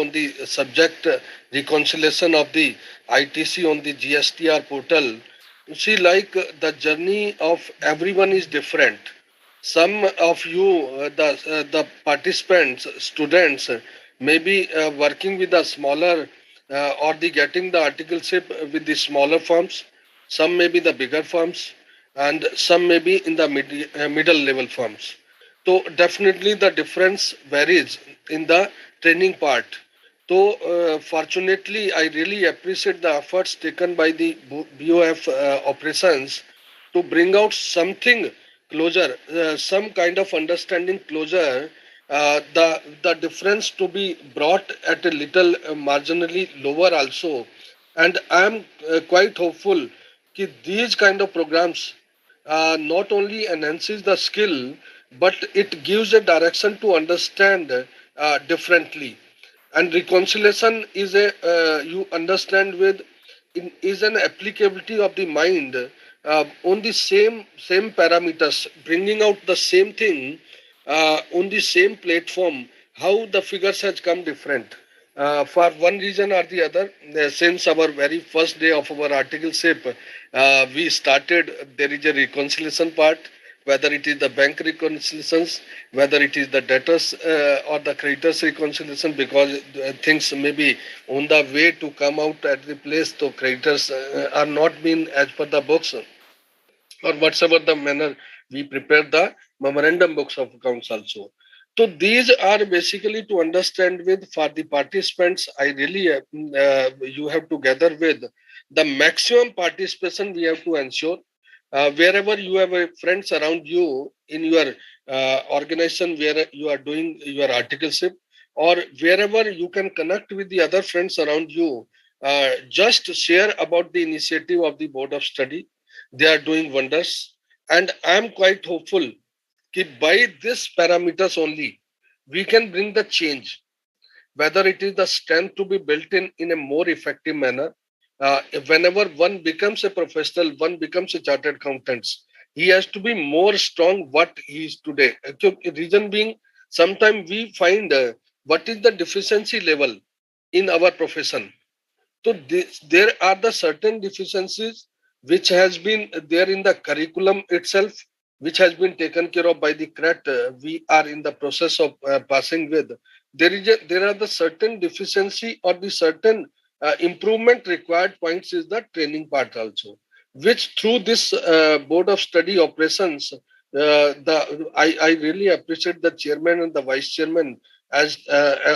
on the subject reconciliation of the ITC on the GSTR portal, you see, like the journey of everyone is different. Some of you, the participants, students, may be working with the smaller or the getting the articleship with the smaller firms. Some may be the bigger firms, and some may be in the middle level firms. So definitely the difference varies in the training part. So fortunately, I really appreciate the efforts taken by the BOF operations to bring out something closer, some kind of understanding closer. The difference to be brought at a little marginally lower also, and I am quite hopeful that these kind of programs not only enhances the skill, but it gives a direction to understand differently. And reconciliation is a you understand with is an applicability of the mind on the same parameters, bringing out the same thing on the same platform. How the figures has come different for one reason or the other. Since our very first day of our articleship, we started. There is a reconciliation part, whether it is the bank reconciliations, whether it is the debtors or the creditors reconciliation, because things may be on the way to come out at the place, so creditors are not being as per the books or whatsoever the manner we prepare the memorandum books of accounts also. So these are basically to understand with for the participants. I really you have to gather with the maximum participation. We have to ensure wherever you have friends around you in your organization where you are doing your articleship, or wherever you can connect with the other friends around you, just share about the initiative of the board of study. They are doing wonders, and I am quite hopeful that by this parameters only we can bring the change, whether it is the strength to be built in a more effective manner. Whenever one becomes a professional, one becomes a chartered accountant, he has to be more strong what he is today. Reason being, sometimes we find what is the deficiency level in our profession. So there are the certain deficiencies which has been there in the curriculum itself, which has been taken care of by the CRET. We are in the process of passing with. There are the certain deficiency or the certain improvement required points is the training part also, which through this board of study operations, I really appreciate the chairman and the vice chairman as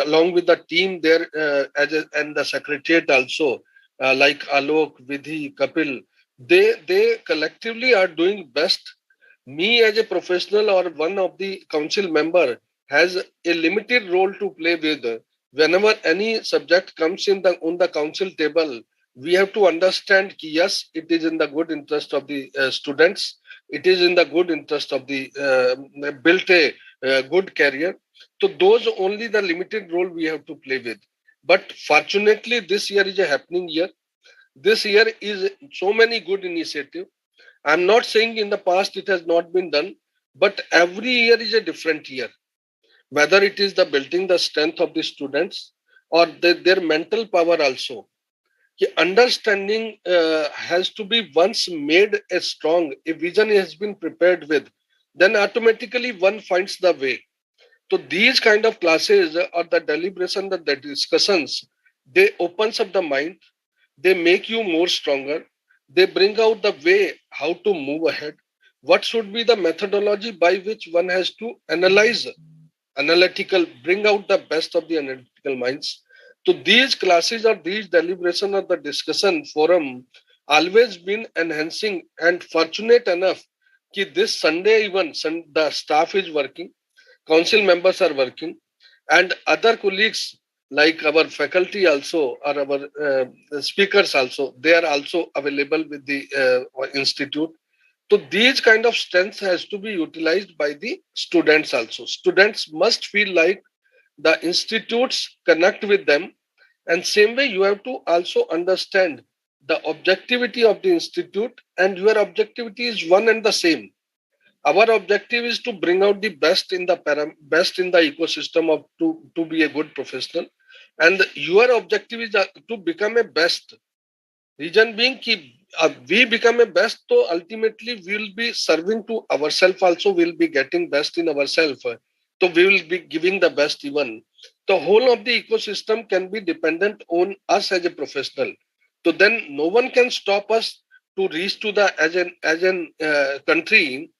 along with the team there and the secretariat also, like Alok, Vidhi, Kapil. They collectively are doing best. Me as a professional or one of the council member has a limited role to play with. Whenever any subject comes in the on the council table, we have to understand that yes, it is in the good interest of the students. It is in the good interest of the built a good career. So those only the limited role we have to play with. But fortunately, this year is a happening year. This year is so many good initiative. I'm not saying in the past it has not been done, but every year is a different year. Whether it is the building the strength of the students or their mental power also. The understanding has to be once made a strong, a vision has been prepared with, then automatically one finds the way. So these kind of classes or the deliberation, the discussions, they opens up the mind, they make you more stronger, they bring out the way how to move ahead. What should be the methodology by which one has to analyze, analytical, bring out the best of the analytical minds. So these classes or these deliberation or the discussion forum always been enhancing, and fortunate enough that this Sunday even the staff is working, council members are working, and other colleagues like our faculty also or our speakers also, they are also available with the institute. So these kind of strengths has to be utilized by the students also. Students must feel like the institutes connect with them, and same way you have to also understand the objectivity of the institute, and your objectivity is one and the same. Our objective is to bring out the best in the best in the ecosystem of to be a good professional. and your objective is to become a best. Reason being कि we become a best, so ultimately we will be serving to ourselves also, we will be getting best in ourselves, so we will be giving the best even. The whole of the ecosystem can be dependent on us as a professional. So then no one can stop us to reach to the as an country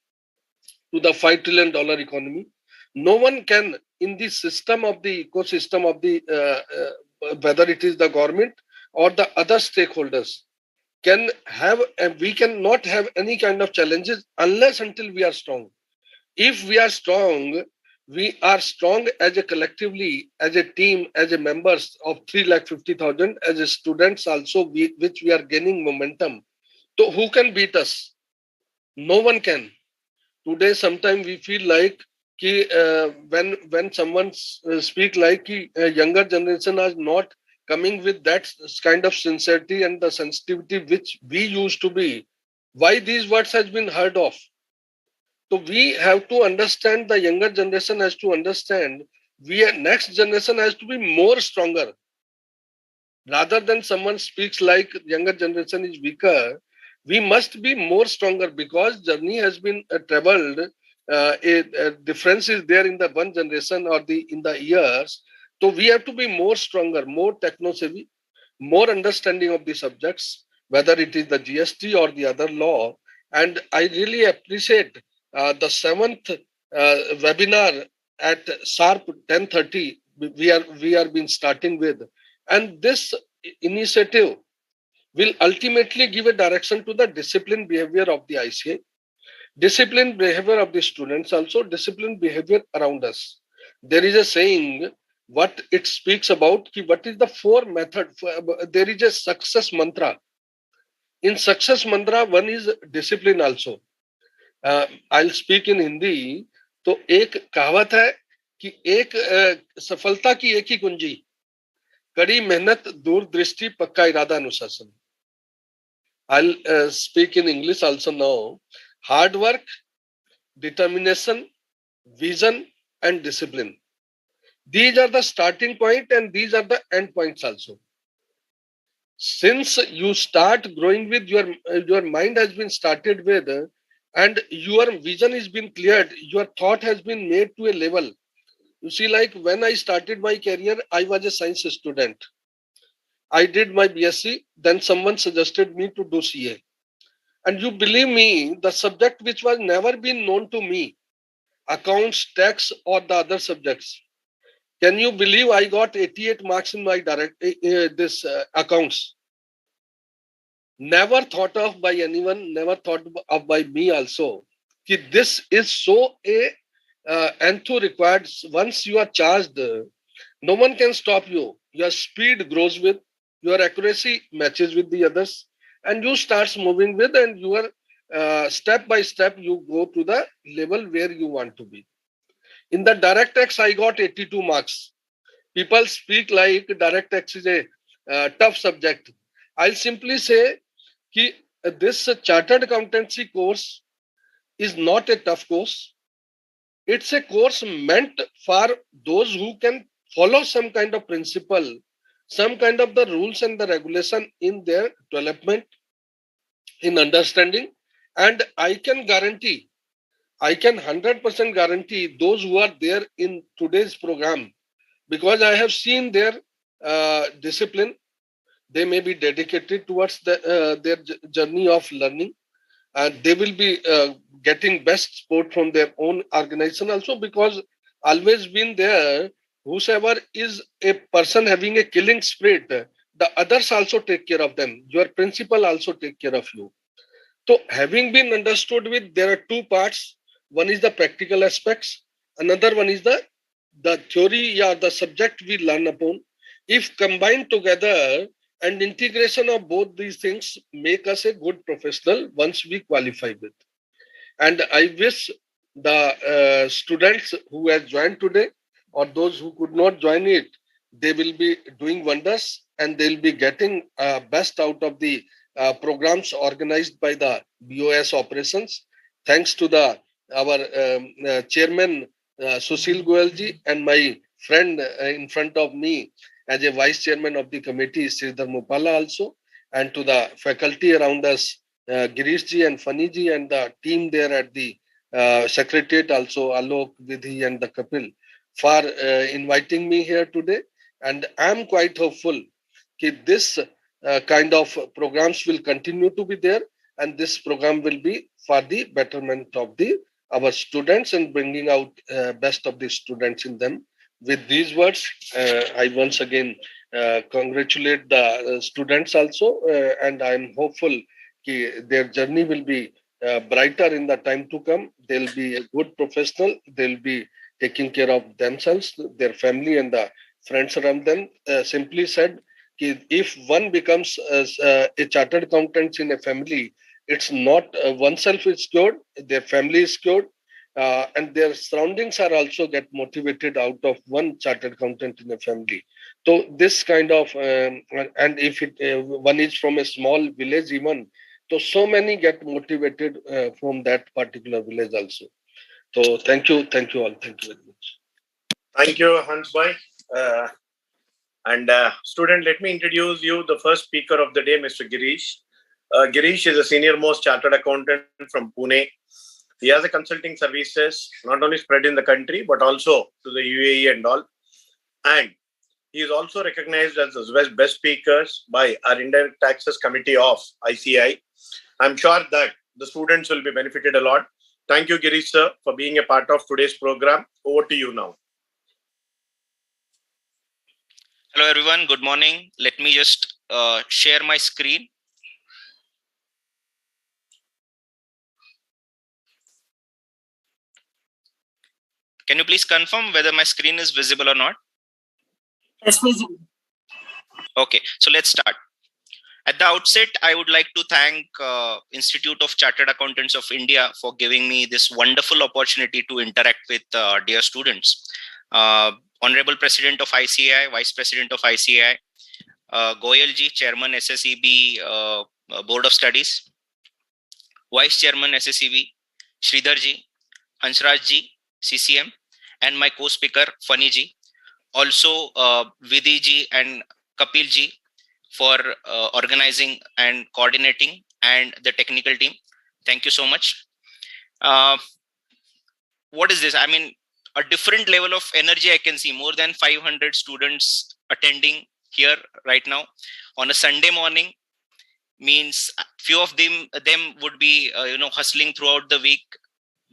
to the $5 trillion economy. No one can in the system of the ecosystem of the whether it is the government or the other stakeholders can have, we cannot have any kind of challenges unless until we are strong. If we are strong, we are strong as a collectively, as a team, as a members of 3,50,000, as a students also, which we are gaining momentum. So who can beat us? No one can. Today sometimes we feel like कि when someone speak like कि younger generation are not coming with that kind of sincerity and the sensitivity which we used to be, why these words has been heard of. So we have to understand, the younger generation has to understand, next generation has to be more stronger. Rather than someone speaks like younger generation is weaker, we must be more stronger because journey has been traveled. A difference is there in the one generation or the in the years. So we have to be more stronger, more techno savvy, more understanding of the subjects, whether it is the GST or the other law. And I really appreciate the seventh webinar at sharp 10:30. We are been starting with, and this initiative will ultimately give a direction to the disciplined behavior of the ICA, disciplined behavior of the students, also disciplined behavior around us. There is a saying, what it speaks about, what is the four method. There is a success mantra. In success mantra, one is discipline also. I'll speak in Hindi. तो एक कहावत है कि एक सफलता की एक ही कुंजी, कड़ी मेहनत, दूरदृष्टि, पक्का इरादा, अनुशासन. I'll speak in English also now. Hard work, determination, vision, and discipline. These are the starting point and these are the end points also. Since you start growing with your mind has been started with, and your vision has been cleared, your thought has been made to a level. You see, like when I started my career, I was a science student. I did my BSc, then someone suggested me to do CA. And you believe me, the subject which was never been known to me, accounts, tax, or the other subjects. Can you believe I got 88 marks in my this accounts? Never thought of by anyone, never thought of by me also. This is so a enthu required. Once you are charged, no one can stop you. Your speed grows with, your accuracy matches with the others, and you start moving with, and your step by step you go to the level where you want to be. In the direct tax, I got 82 marks. People speak like direct tax is a tough subject. I'll simply say that this chartered accountancy course is not a tough course. It's a course meant for those who can follow some kind of principle, some kind of the rules and the regulation in their development, in understanding. And I can guarantee, I can 100% guarantee those who are there in today's program, because I have seen their discipline. They may be dedicated towards their journey of learning, and they will be getting best support from their own organization also, because always been there, whosoever is a person having a killing spirit, the others also take care of them. Your principal also take care of you. So having been understood with, there are two parts. One is the practical aspects. Another one is the theory or the subject we learn upon. If combined together, and integration of both these things make us a good professional once we qualify with. And I wish the students who have joined today or those who could not join it, they will be doing wonders and they'll be getting best out of the programs organized by the BOS operations. Thanks to our chairman Sushil Goyalji and my friend in front of me, as a vice chairman of the committee, Sridhar Mupala also, and to the faculty around us, Girish ji and Fani ji, and the team there at the secretariat also, Alok, Vidhi, and the Kapil, for inviting me here today. And I'm quite hopeful that this kind of programs will continue to be there, and this program will be for the betterment of the our students and bringing out best of the students in them. With these words, I once again congratulate the students also, and I'm hopeful their journey will be brighter in the time to come. They'll be a good professional. They'll be taking care of themselves, their family, and the friends around them. Simply said, if one becomes a chartered accountant in a family, it's not oneself is cured, their family is cured, and their surroundings are also get motivated out of one chartered accountant in a family. So this kind of and if it one is from a small village even, so many get motivated from that particular village also. So thank you all, thank you very much. Thank you, Hans Bhai. Student, let me introduce you the first speaker of the day, Mr. Girish. Girish is a senior most chartered accountant from Pune. He has a consulting services not only spread in the country but also to the UAE and all. And he is also recognized as the best speakers by our Indirect Taxes Committee of ICI. I'm sure that the students will be benefited a lot. Thank you, Girish sir, for being a part of today's program. Over to you now. Hello everyone, good morning. Let me just share my screen. Can you please confirm whether my screen is visible or not? Yes, visible. Okay, so let's start. At the outset, I would like to thank Institute of Chartered Accountants of India for giving me this wonderful opportunity to interact with dear students. Honorable President of ICI, Vice President of ICI, Goyal ji, Chairman SSEB Board of Studies, Vice Chairman SSEB, Sridhar ji, Hansraj ji, CCM, and my co-speaker Fani ji, also Vidhi ji and Kapil ji for organizing and coordinating, and the technical team. Thank you so much. What is this? I mean, a different level of energy I can see. More than 500 students attending here right now on a Sunday morning. Means few of them would be hustling throughout the week.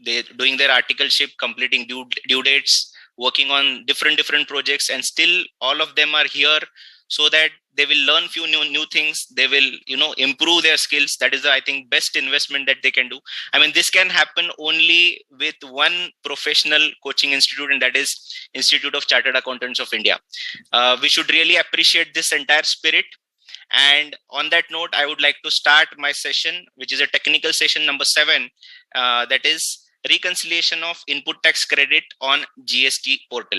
They're doing their articleship, completing due dates, working on different projects, and still all of them are here so that they will learn few new things. They will improve their skills. That is, I think, best investment that they can do. I mean, this can happen only with one professional coaching institute, and that is Institute of Chartered Accountants of India. We should really appreciate this entire spirit. And on that note, I would like to start my session, which is a technical session number 7, that is reconciliation of input tax credit on GST portal.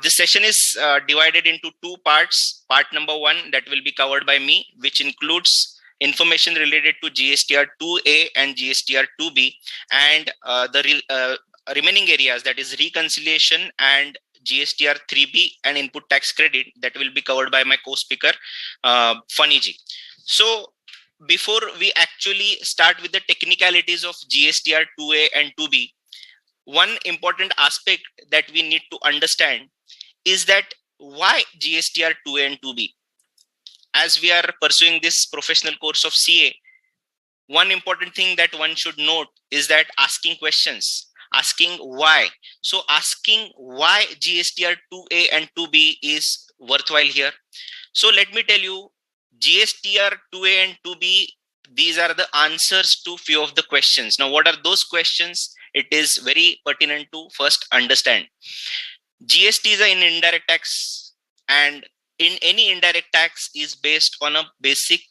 This session is divided into 2 parts. Part number 1 that will be covered by me, which includes information related to GSTR 2A and GSTR 2B, and the remaining areas, that is reconciliation and GSTR 3B and input tax credit, that will be covered by my co-speaker Fani ji. So before we actually start with the technicalities of GSTR 2A and 2B, one important aspect that we need to understand is that why GSTR 2A and 2B? As we are pursuing this professional course of CA, one important thing that one should note is that asking questions, asking why. So asking why GSTR 2A and 2B is worthwhile here. So let me tell you, GSTR 2A and 2B, these are the answers to few of the questions. Now, what are those questions? It is very pertinent to first understand. GST is an indirect tax, and in any indirect tax is based on a basic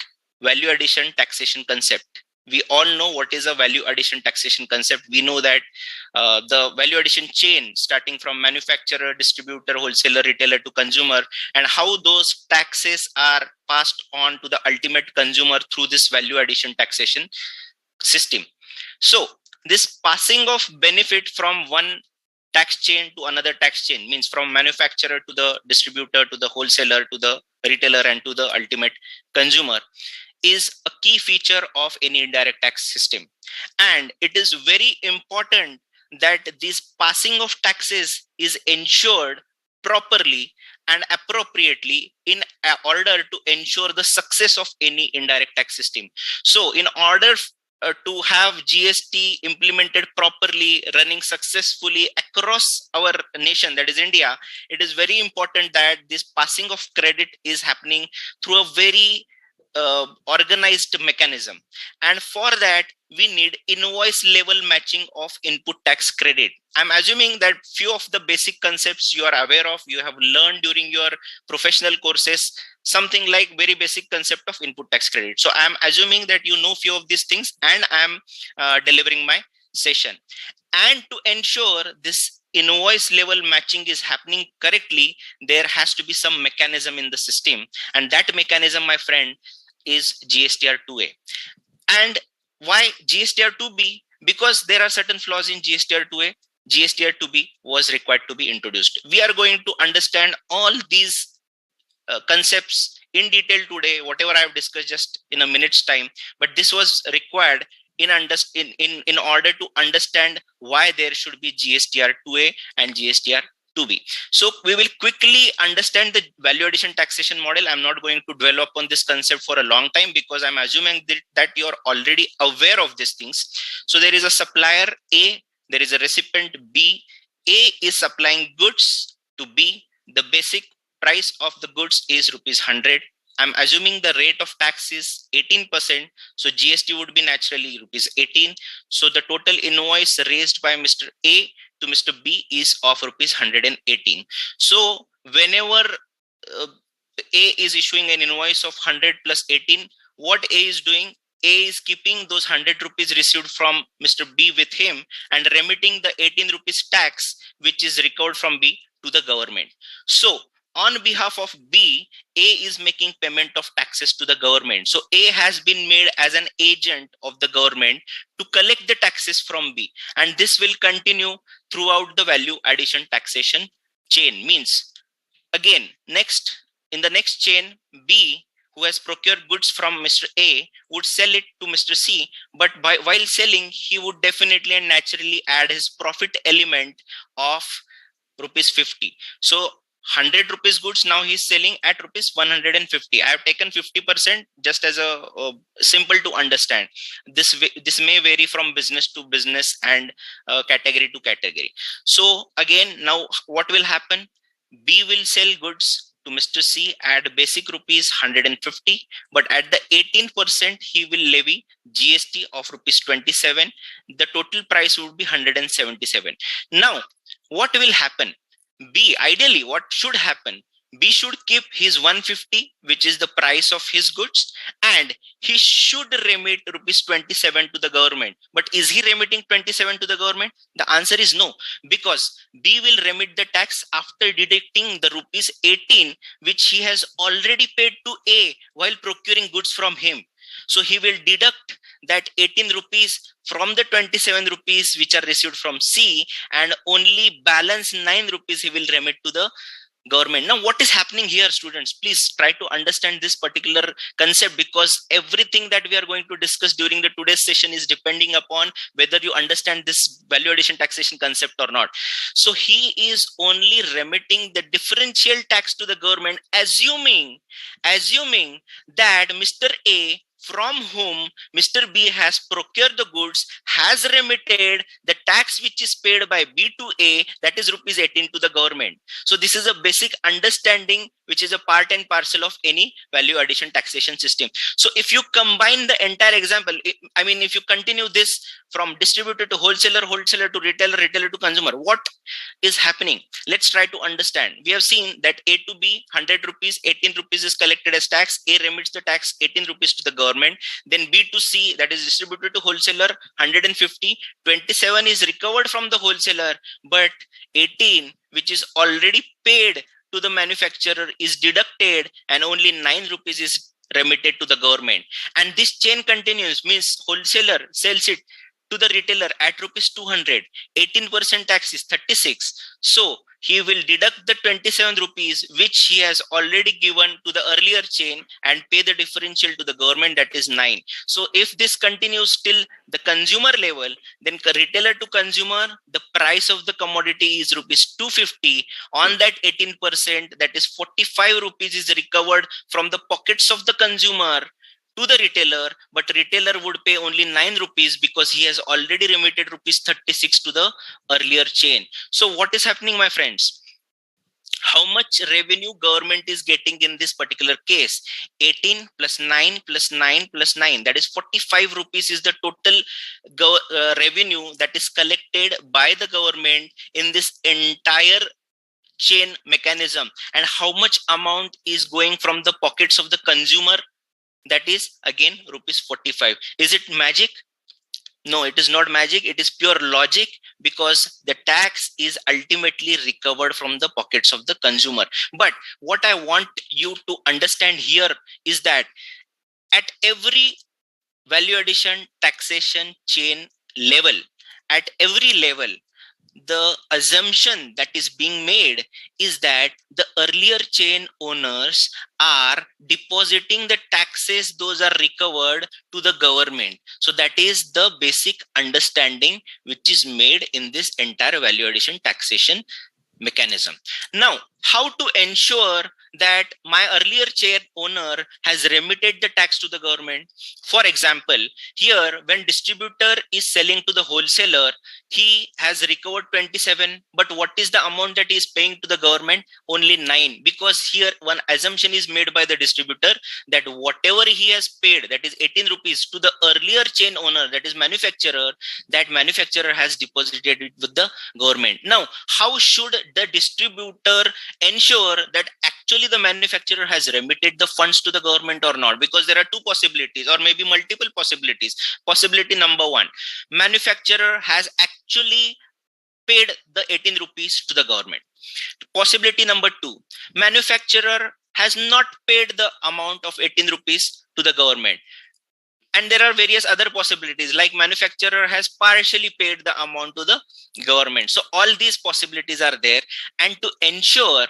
value addition taxation concept. We all know what is a value addition taxation concept. We know that the value addition chain, starting from manufacturer, distributor, wholesaler, retailer to consumer, and how those taxes are passed on to the ultimate consumer through this value addition taxation system. So this passing of benefit from one tax chain to another tax chain, means from manufacturer to the distributor to the wholesaler to the retailer and to the ultimate consumer, is a key feature of any indirect tax system. And it is very important that this passing of taxes is ensured properly and appropriately in order to ensure the success of any indirect tax system. So in order to have GST implemented properly, running successfully across our nation, that is India, it is very important that this passing of credit is happening through a very organized mechanism. And for that, we need invoice level matching of input tax credit. I'm assuming that few of the basic concepts you are aware of, you have learned during your professional courses, something like very basic concept of input tax credit. So I'm assuming that you know few of these things, and I'm delivering my session. And to ensure this invoice level matching is happening correctly, there has to be some mechanism in the system, and that mechanism, my friend, is GSTR 2A. And why GSTR 2B? Because there are certain flaws in GSTR 2A. GSTR 2B was required to be introduced. We are going to understand all these concepts in detail today, whatever I have discussed just in a minute's time, but this was required in order to understand why there should be GSTR 2A and GSTR 2B. So we will quickly understand the value addition taxation model. I'm not going to dwell upon this concept for a long time because I'm assuming that you're already aware of these things. So there is a supplier A, there is a recipient B. A is supplying goods to B. The basic price of the goods is rupees 100. I'm assuming the rate of tax is 18%. So GST would be naturally rupees 18. So the total invoice raised by Mr. A to Mr. B is of rupees 118. So whenever A is issuing an invoice of 100 plus 18, what A is doing? A is keeping those 100 rupees received from Mr. B with him and remitting the 18 rupees tax, which is recovered from B to the government. So on behalf of B, A is making payment of taxes to the government. So A has been made as an agent of the government to collect the taxes from B. And this will continue throughout the value addition taxation chain. Means, again, in the next chain, B, who has procured goods from Mr. A, would sell it to Mr. C, but while selling, he would definitely and naturally add his profit element of rupees 50. So 100 rupees goods now he's selling at rupees 150. I have taken 50% just as a simple to understand. This may vary from business to business and category to category. So again, now what will happen? B will sell goods to Mr. C at basic rupees 150, but at the 18% he will levy GST of rupees 27. The total price would be 177. Now what will happen? B, ideally, what should happen? B should keep his 150, which is the price of his goods, and he should remit rupees 27 to the government. But is he remitting 27 to the government? The answer is no, because B will remit the tax after deducting the rupees 18, which he has already paid to A while procuring goods from him. So he will deduct that 18 rupees from the 27 rupees which are received from C, and only balance 9 rupees he will remit to the government. Now what is happening here, students? Please try to understand this particular concept, because everything that we are going to discuss during the today's session is depending upon whether you understand this value addition taxation concept or not. So he is only remitting the differential tax to the government, assuming that Mr. A, from whom Mr. B has procured the goods, has remitted the tax which is paid by B to A, that is rupees 18 to the government. So this is a basic understanding which is a part and parcel of any value addition taxation system. So if you combine the entire example, I mean, if you continue this from distributor to wholesaler, wholesaler to retailer, retailer to consumer, what is happening? Let's try to understand. We have seen that A to B, 100 rupees, 18 rupees is collected as tax. A remits the tax, 18 rupees to the government. Then B to C, that is distributor to wholesaler, 150, 27 is recovered from the wholesaler, but 18, which is already paid to the manufacturer, is deducted, and only 9 rupees is remitted to the government. And this chain continues, means wholesaler sells it to the retailer at rupees 200, 18% tax is 36. So he will deduct the 27 rupees which he has already given to the earlier chain and pay the differential to the government, that is 9. So if this continues till the consumer level, then retailer to consumer, the price of the commodity is rupees 250. On that 18%, that is 45 rupees is recovered from the pockets of the consumer to the retailer, but retailer would pay only 9 rupees because he has already remitted rupees 36 to the earlier chain. So what is happening, my friends? How much revenue government is getting in this particular case? 18 plus 9 plus 9 plus 9, that is 45 rupees is the total revenue that is collected by the government in this entire chain mechanism. And how much amount is going from the pockets of the consumer? That is again rupees 45. Is it magic? No, it is not magic. It is pure logic, because the tax is ultimately recovered from the pockets of the consumer. But what I want you to understand here is that at every value addition taxation chain level, at every level, the assumption that is being made is that the earlier chain owners are depositing the taxes, those are recovered to the government. So that is the basic understanding which is made in this entire value addition taxation mechanism. Now, how to ensure that my earlier chain owner has remitted the tax to the government? For example, here when distributor is selling to the wholesaler, he has recovered 27, but what is the amount that he is paying to the government? Only 9, because here one assumption is made by the distributor that whatever he has paid, that is 18 rupees to the earlier chain owner, that is manufacturer, that manufacturer has deposited it with the government. Now, how should the distributor ensure that actually the manufacturer has remitted the funds to the government or not? Because there are two possibilities, or maybe multiple possibilities. Possibility number one, manufacturer has actually paid the 18 rupees to the government. Possibility number two, manufacturer has not paid the amount of 18 rupees to the government. And there are various other possibilities, like manufacturer has partially paid the amount to the government. So all these possibilities are there. And to ensure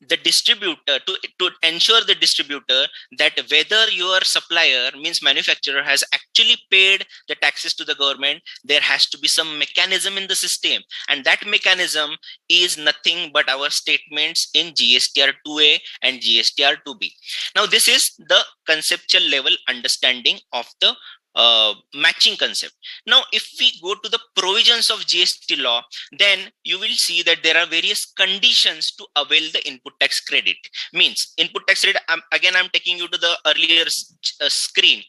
the distributor, to ensure the distributor that whether your supplier, means manufacturer, has actually paid the taxes to the government, there has to be some mechanism in the system. And that mechanism is nothing but our statements in GSTR 2A and GSTR 2B. Now, this is the conceptual level understanding of the matching concept. Now, if we go to the provisions of GST law, then you will see that there are various conditions to avail the input tax credit. Means input tax credit, again I'm taking you to the earlier screen.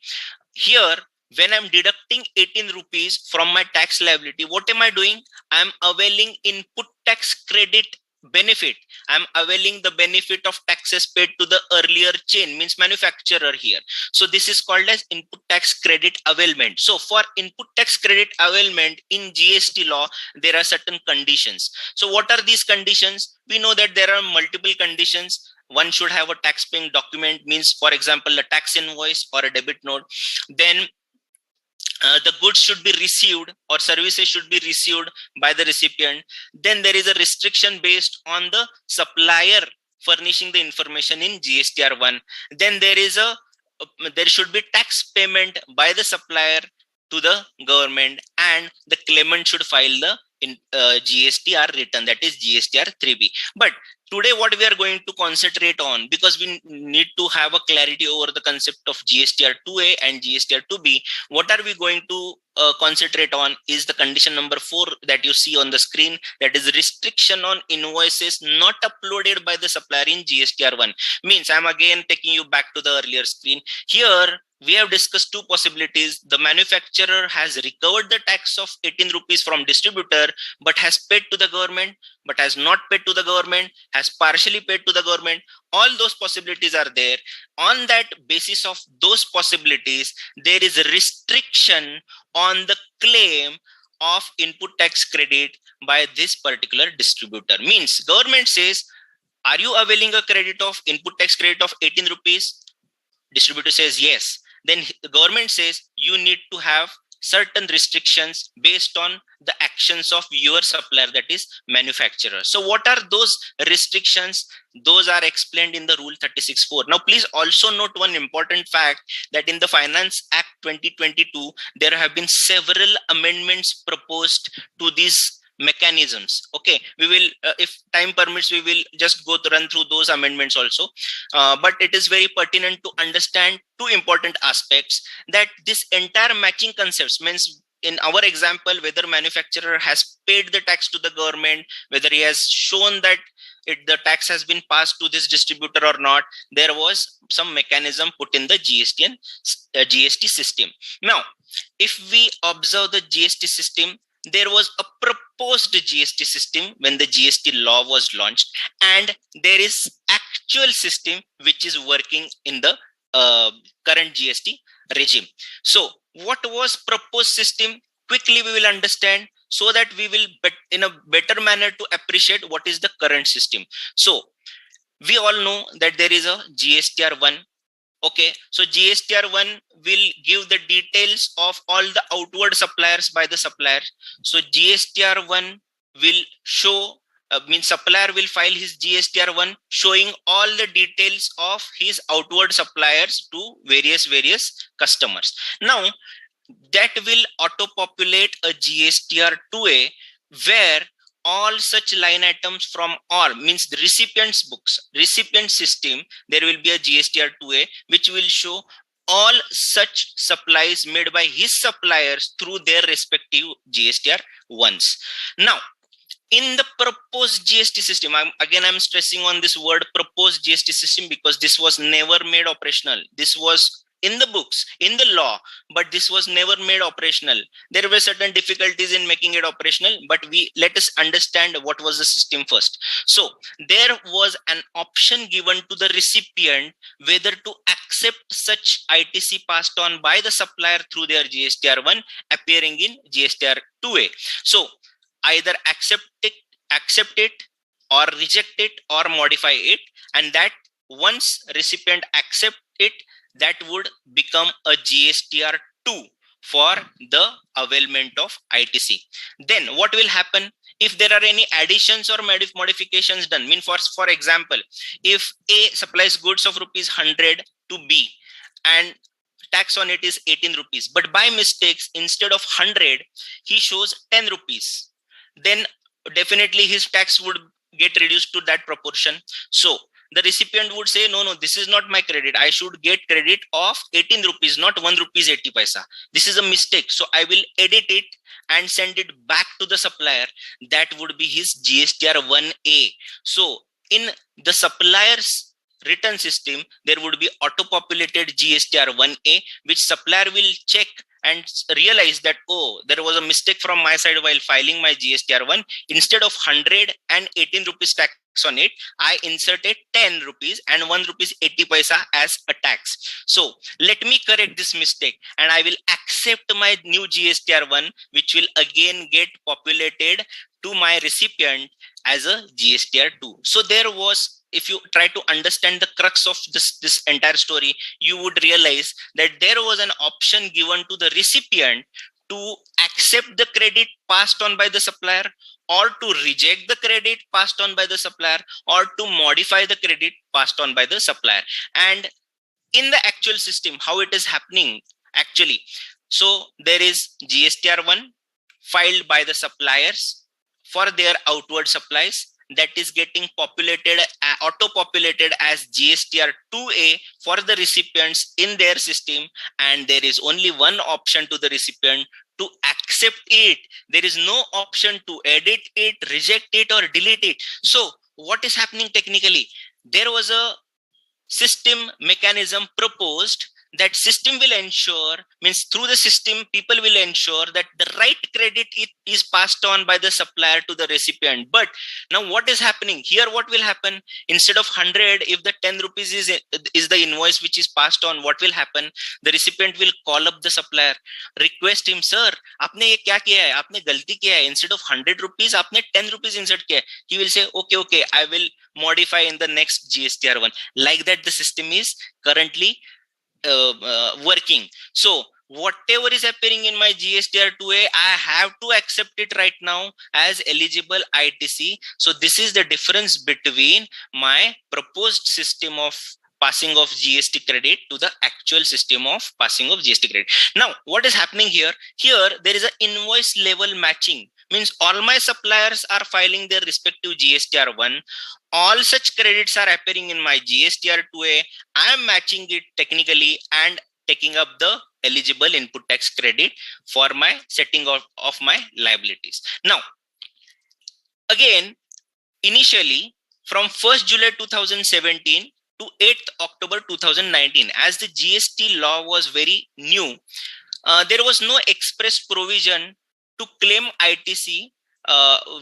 Here, when I'm deducting 18 rupees from my tax liability, what am I doing? I'm availing input tax credit benefit. I'm availing the benefit of taxes paid to the earlier chain, means manufacturer here. So this is called as input tax credit availment. So for input tax credit availment in GST law, there are certain conditions. So what are these conditions? We know that there are multiple conditions. One should have a tax paying document, means for example a tax invoice or a debit note. Then the goods should be received or services should be received by the recipient. Then there is a restriction based on the supplier furnishing the information in GSTR 1. Then there should be tax payment by the supplier to the government, and the claimant should file the GSTR return, that is GSTR 3B. But today what we are going to concentrate on, because we need to have a clarity over the concept of GSTR 2A and GSTR 2B, what are we going to concentrate on is the condition number 4 that you see on the screen, that is restriction on invoices not uploaded by the supplier in GSTR 1. Means I'm again taking you back to the earlier screen. Here we have discussed two possibilities. The manufacturer has recovered the tax of 18 rupees from distributor, but has paid to the government, but has not paid to the government, has partially paid to the government. All those possibilities are there. On that basis of those possibilities, there is a restriction on the claim of input tax credit by this particular distributor. Means government says, are you availing a credit of input tax credit of 18 rupees? Distributor says yes. Then the government says you need to have certain restrictions based on the actions of your supplier, that is manufacturer. So what are those restrictions? Those are explained in the Rule 36.4. Now please also note one important fact, that in the Finance Act 2022 there have been several amendments proposed to these mechanisms. Okay, we will if time permits, we will just run through those amendments also, but it is very pertinent to understand two important aspects, that this entire matching concepts means, in our example, whether manufacturer has paid the tax to the government, whether he has shown that the tax has been passed to this distributor or not, there was some mechanism put in the GST system. Now if we observe the GST system, there was a proposed GST system when the GST law was launched, and there is actual system which is working in the current GST regime. So what was proposed system? Quickly we will understand, so that we will in a better manner to appreciate what is the current system. So we all know that there is a GSTR1. Okay, so GSTR1 will give the details of all the outward suppliers by the supplier. So GSTR1 will show, means supplier will file his GSTR1 showing all the details of his outward suppliers to various customers. Now that will auto-populate a GSTR2A, where all such line items from all, means the recipient's books, recipient system, there will be a GSTR2A which will show all such supplies made by his suppliers through their respective GSTR1s. Now in the proposed GST system, I'm stressing on this word proposed GST system, because this was never made operational. This was in the books, in the law, but this was never made operational. There were certain difficulties in making it operational, but let us understand what was the system first. So there was an option given to the recipient whether to accept such ITC passed on by the supplier through their GSTR1 appearing in GSTR2A. So either accept it or reject it or modify it, and that once recipient accept it, that would become a GSTR2 for the availment of ITC. Then what will happen if there are any additions or modifications done? For example, if A supplies goods of ₹100 to B and tax on it is 18 rupees, but by mistakes instead of 100 he shows 10 rupees, then definitely his tax would get reduced to that proportion. So the recipient would say, no, this is not my credit. I should get credit of 18 rupees, not 1 rupees 80 paisa. This is a mistake. So I will edit it and send it back to the supplier. That would be his GSTR1A. So in the supplier's return system, there would be auto-populated GSTR1A, which supplier will check and realize that, oh, there was a mistake from my side while filing my GSTR1. Instead of 118 rupees tax on it, I inserted 10 rupees and 1 rupees 80 paisa as a tax. So let me correct this mistake and I will accept my new GSTR1, which will again get populated to my recipient as a GSTR2. So there was, if you try to understand the crux of this entire story, you would realize that there was an option given to the recipient to accept the credit passed on by the supplier, or to reject the credit passed on by the supplier, or to modify the credit passed on by the supplier. And in the actual system, how it is happening actually, so there is GSTR1 filed by the suppliers for their outward supplies, that is getting populated, auto-populated as GSTR2A for the recipients in their system, and there is only one option to the recipient to accept it. There is no option to edit it, reject it, or delete it. So what is happening technically? There was a system mechanism proposed. That system will ensure, means through the system, people will ensure that the right credit is passed on by the supplier to the recipient. But now what is happening here? What will happen? Instead of 100, if the 10 rupees is the invoice which is passed on, what will happen? The recipient will call up the supplier, request him, sir, आपने ये क्या किया है? आपने गलती किया है. Instead of 100 rupees, आपने 10 rupees insert किया है. He will say, okay, I will modify in the next GSTR1. Like that, the system is currently working. So whatever is appearing in my GSTR2A, I have to accept it right now as eligible ITC. So this is the difference between my proposed system of passing of GST credit to the actual system of passing of GST credit. Now, what is happening here? Here, there is an invoice level matching. Means all my suppliers are filing their respective GSTR1. All such credits are appearing in my GSTR2A. I am matching it technically and taking up the eligible input tax credit for my setting of my liabilities. Now, again, initially from 1st July 2017 to 8th October 2019, as the GST law was very new, there was no express provision to claim ITC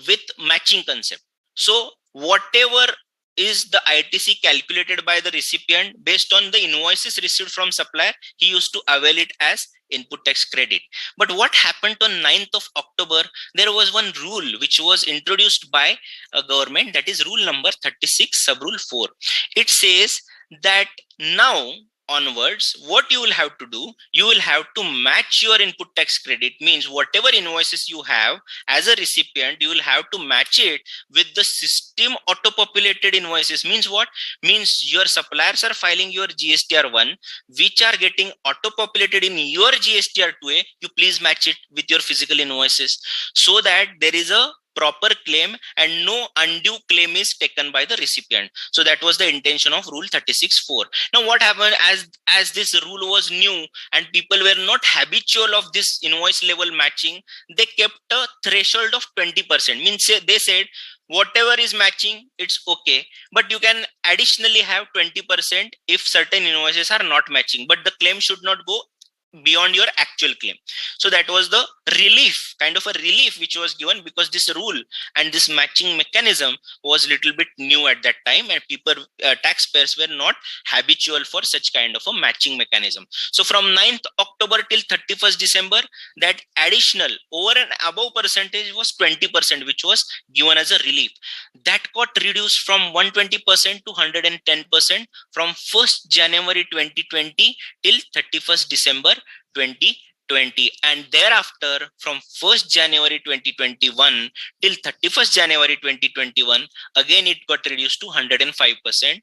with matching concept. So whatever is the ITC calculated by the recipient based on the invoices received from supplier, he used to avail it as input tax credit. But what happened on 9th of October, there was one rule which was introduced by a government, that is rule number 36 sub rule 4. It says that now onwards, what you will have to do, you will have to match your input tax credit. Means whatever invoices you have as a recipient, you will have to match it with the system auto-populated invoices. Means what? Means your suppliers are filing your GSTR1, which are getting auto-populated in your GSTR2A. You please match it with your physical invoices so that there is a proper claim and no undue claim is taken by the recipient. So that was the intention of rule 36.4. Now what happened, as this rule was new and people were not habitual of this invoice level matching, they kept a threshold of 20%. Means they said whatever is matching, it's okay, but you can additionally have 20% if certain invoices are not matching, but the claim should not go beyond your actual claim. So that was the relief, kind of a relief which was given, because this rule and this matching mechanism was little bit new at that time, and people, taxpayers were not habitual for such kind of a matching mechanism. So from 9th October till 31st December, that additional over and above percentage was 20%, which was given as a relief. That got reduced from 120% to 110% from 1st January 2020 till 31st December 2020, and thereafter from 1st January 2021 till 31st January 2021, again it got reduced to 105%.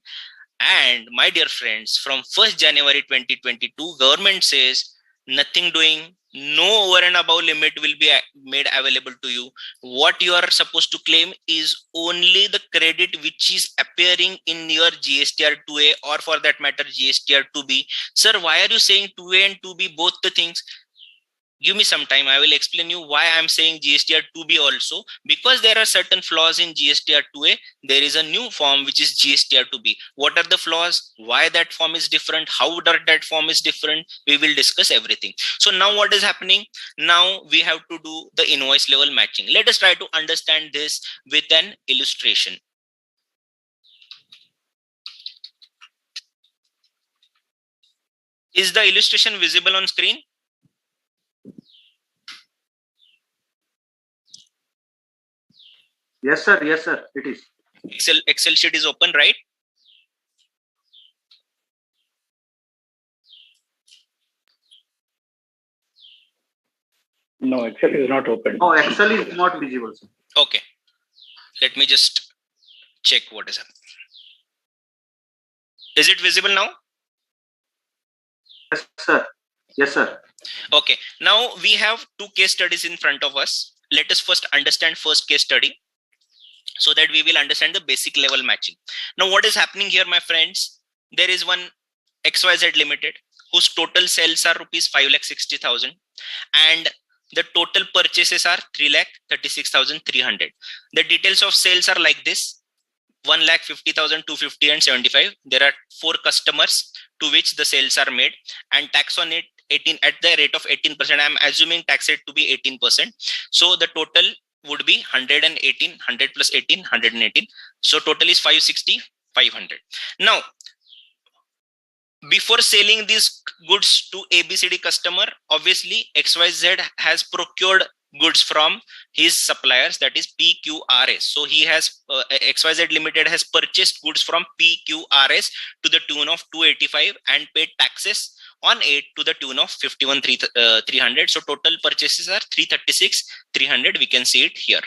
And my dear friends, from 1st January 2022, government says nothing doing, no over and above limit will be made available to you. What you are supposed to claim is only the credit which is appearing in your GSTR2A, or for that matter GSTR2B. Sir, why are you saying 2A and 2B both the things? Give me some time, I will explain you why I am saying GSTR2B also, because there are certain flaws in GSTR2A. There is a new form which is GSTR2B. What are the flaws? Why that form is different? How that form is different? We will discuss everything. So now what is happening? Now we have to do the invoice level matching. Let us try to understand this with an illustration. Is the illustration visible on screen? Yes, sir. Yes, sir. It is. Excel sheet is open, right? No, Excel is not open. Oh, Excel is not visible, sir. Okay. Let me just check what is happening. Is it visible now? Yes, sir. Yes, sir. Okay. Now we have two case studies in front of us. Let us first understand first case study, so that we will understand the basic level matching. Now what is happening here, my friends? There is one XYZ Limited whose total sales are rupees 5,60,000 and the total purchases are 3,36,300. The details of sales are like this: 1,50,250 and 75. There are 4 customers to which the sales are made, and tax on it 18 at the rate of 18%. I am assuming tax rate to be 18%. So the total would be 118, 100 plus 18, 118. So total is 560, 500. Now, before selling these goods to ABCD customer, obviously XYZ has procured goods from his suppliers, that is PQRS. So he has XYZ Limited has purchased goods from PQRS to the tune of 285 and paid taxes on 8 to the tune of 51,300. So total purchases are 336,300. We can see it here,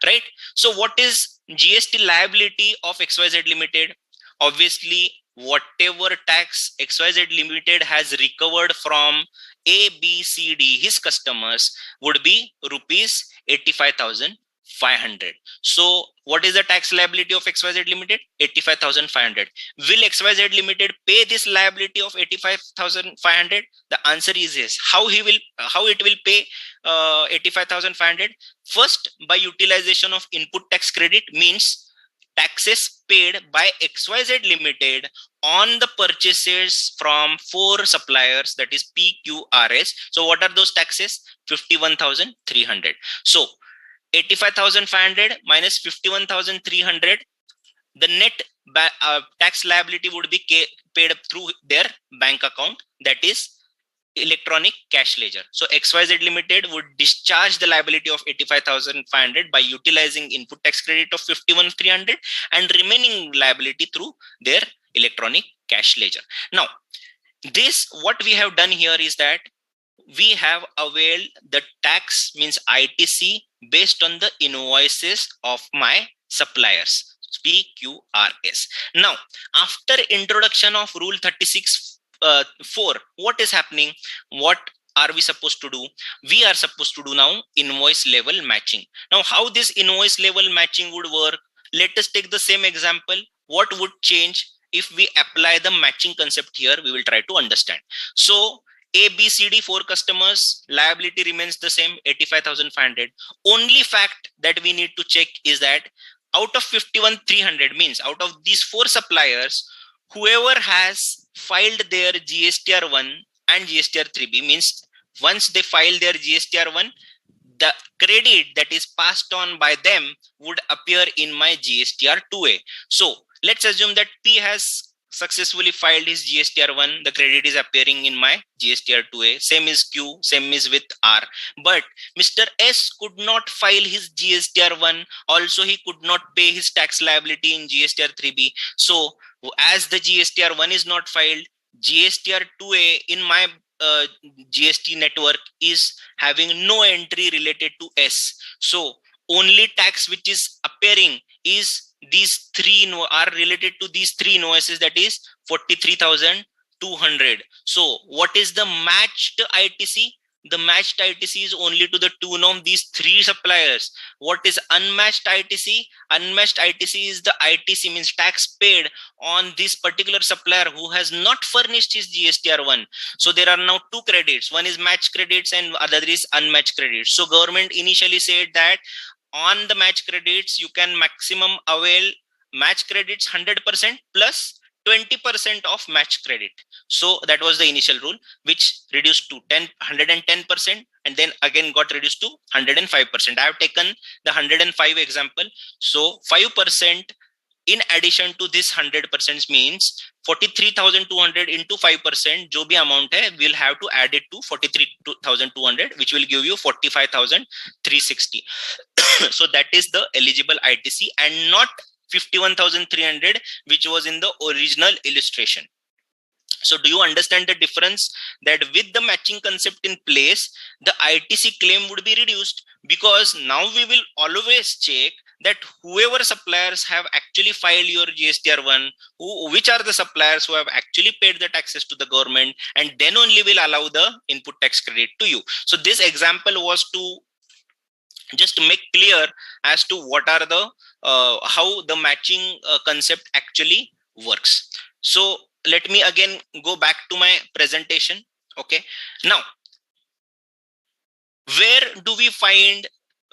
right? So what is GST liability of XYZ Limited? Obviously, whatever tax XYZ Limited has recovered from A, B, C, D, his customers, would be rupees 85,500. So what is the tax liability of XYZ Limited? 85,500. Will XYZ Limited pay this liability of 85,500? The answer is yes. How it will pay 85,500? First, by utilization of input tax credit, means taxes paid by XYZ Limited on the purchases from 4 suppliers, that is PQRS. So what are those taxes? 51,300. So 85,500 minus 51,300, the net tax liability would be paid through their bank account, that is electronic cash ledger. So XYZ Limited would discharge the liability of 85,500 by utilizing input tax credit of 51,300 and remaining liability through their electronic cash ledger. Now, this what we have done here is that we have availed the tax, means ITC, based on the invoices of my suppliers, PQRS. Now, after introduction of Rule 36(4), what is happening? What are we supposed to do? We are supposed to do now invoice level matching. Now, how this invoice level matching would work? Let us take the same example. What would change if we apply the matching concept here? We will try to understand. So A, B, C, D, 4 customers, liability remains the same, 85,500. Only fact that we need to check is that out of 51,300, means out of these 4 suppliers, whoever has filed their GSTR1 and GSTR3B, means once they file their GSTR1, the credit that is passed on by them would appear in my GSTR2A. So let's assume that P has successfully filed his GSTR1, the credit is appearing in my GSTR2A. Same is Q, same is with R. But Mr. S could not file his GSTR1. Also, he could not pay his tax liability in GSTR3B. So as the GSTR1 is not filed, GSTR2A in my GST network is having no entry related to S. So only tax which is appearing is these 3 are related to these 3 invoices, that is 43,200. So what is the matched ITC? The matched ITC is only to the tune of these 3 suppliers. What is unmatched ITC? Unmatched ITC is the ITC, means tax paid on this particular supplier who has not furnished his GSTR1. So there are now 2 credits. One is matched credits and other is unmatched credits. So government initially said that on the match credits, you can maximum avail match credits 100% plus 20% of match credit. So that was the initial rule, which reduced to 110% and then again got reduced to 105%. I have taken the 105 example. So 5% in addition to this 100% means 43,200 into 5%, जो भी amount है, we'll have to add it to 43,200, which will give you 45,360. So that is the eligible ITC and not 51,300, which was in the original illustration. So do you understand the difference? That with the matching concept in place, the ITC claim would be reduced, because now we will always check that whoever suppliers have actually filed your GSTR1, which are the suppliers who have actually paid the taxes to the government, and then only will allow the input tax credit to you. So this example was to just make clear as to what are the how the matching concept actually works. So let me again go back to my presentation. Okay, now where do we find,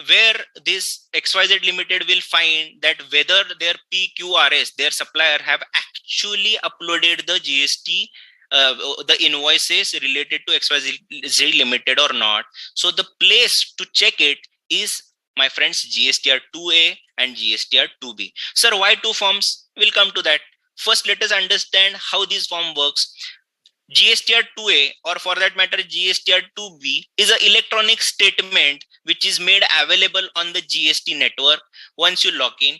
where this XYZ Limited will find that whether their PQRS, their supplier, have actually uploaded the GST, the invoices related to XYZ Limited or not? So the place to check it is, my friends, GSTR2A and GSTR2B. Sir, why 2 forms? We'll come to that. First, let us understand how this form works. GSTR 2A, or for that matter GSTR 2B, is an electronic statement which is made available on the GST network. Once you log in,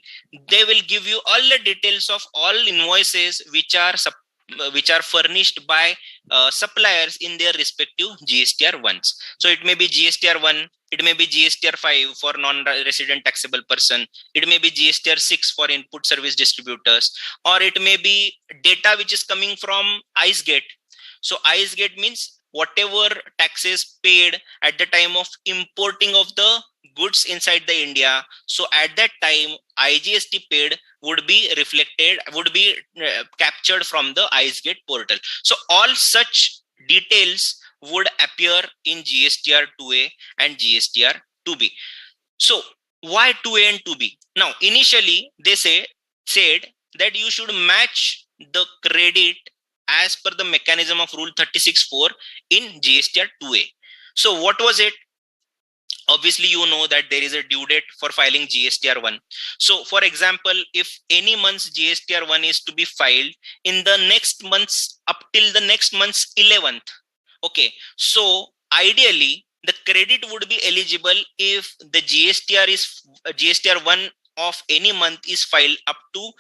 they will give you all the details of all invoices which are furnished by suppliers in their respective GSTR 1s. So it may be GSTR 1, it may be GSTR 5 for non-resident taxable person, it may be GSTR 6 for input service distributors, or it may be data which is coming from IceGate. So IceGate means whatever taxes paid at the time of importing of the goods inside the India. So at that time, IGST paid would be reflected, would be captured from the IceGate portal. So all such details would appear in GSTR 2A and GSTR 2B. So why 2A and 2B? Now, initially they said that you should match the credit as per the mechanism of rule 36.4 in GSTR 2A. So what was it? Obviously, you know that there is a due date for filing GSTR 1. So for example, if any month's GSTR 1 is to be filed in the next month's, up till the next month's 11th. Okay, so ideally the credit would be eligible if the GSTR 1 of any month is filed up to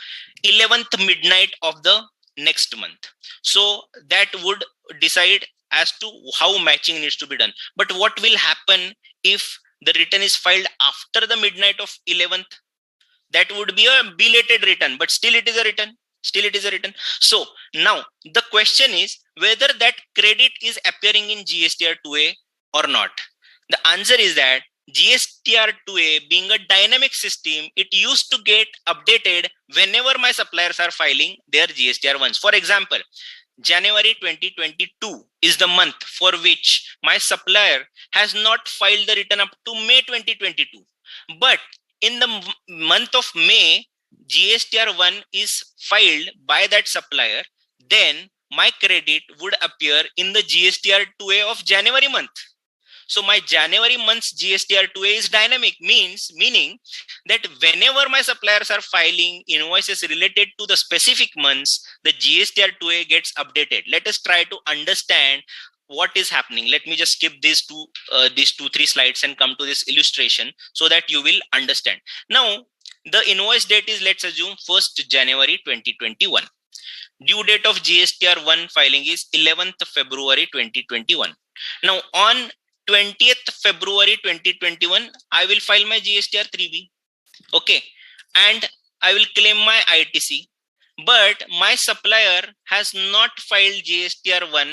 11th midnight of the next month. So that would decide as to how matching needs to be done. But what will happen if the return is filed after the midnight of 11th? That would be a belated return, but still it is a return. So now the question is whether that credit is appearing in GSTR 2A or not. The answer is that GSTR 2A, being a dynamic system, it used to get updated whenever my suppliers are filing their GSTR 1s. For example, January 2022 is the month for which my supplier has not filed the return up to May 2022. But in the month of May, GSTR 1 is filed by that supplier, then my credit would appear in the GSTR 2A of January month. So my January month's GSTR 2A is dynamic, meaning that whenever my suppliers are filing invoices related to the specific months, the GSTR 2A gets updated. Let us try to understand what is happening. Let me just skip these three slides and come to this illustration so that you will understand. Now, the invoice date is, let's assume, 1st January 2021. Due date of GSTR 1 filing is 11th February 2021. Now, on 20th February 2021, I will file my GSTR 3B. Okay. And I will claim my ITC. But my supplier has not filed GSTR 1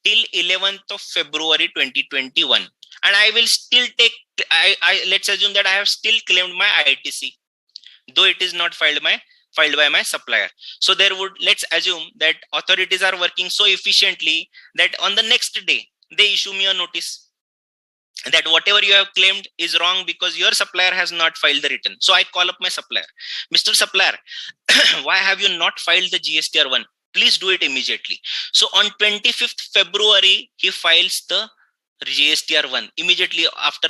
till 11th of February 2021. And I will still take, let's assume that I have still claimed my ITC, though it is not filed by my supplier. So let's assume that authorities are working so efficiently that on the next day, they issue me a notice that whatever you have claimed is wrong because your supplier has not filed the return. So I call up my supplier. Mr. Supplier, why have you not filed the GSTR 1? Please do it immediately. So on 25th February, he files the GSTR 1 immediately after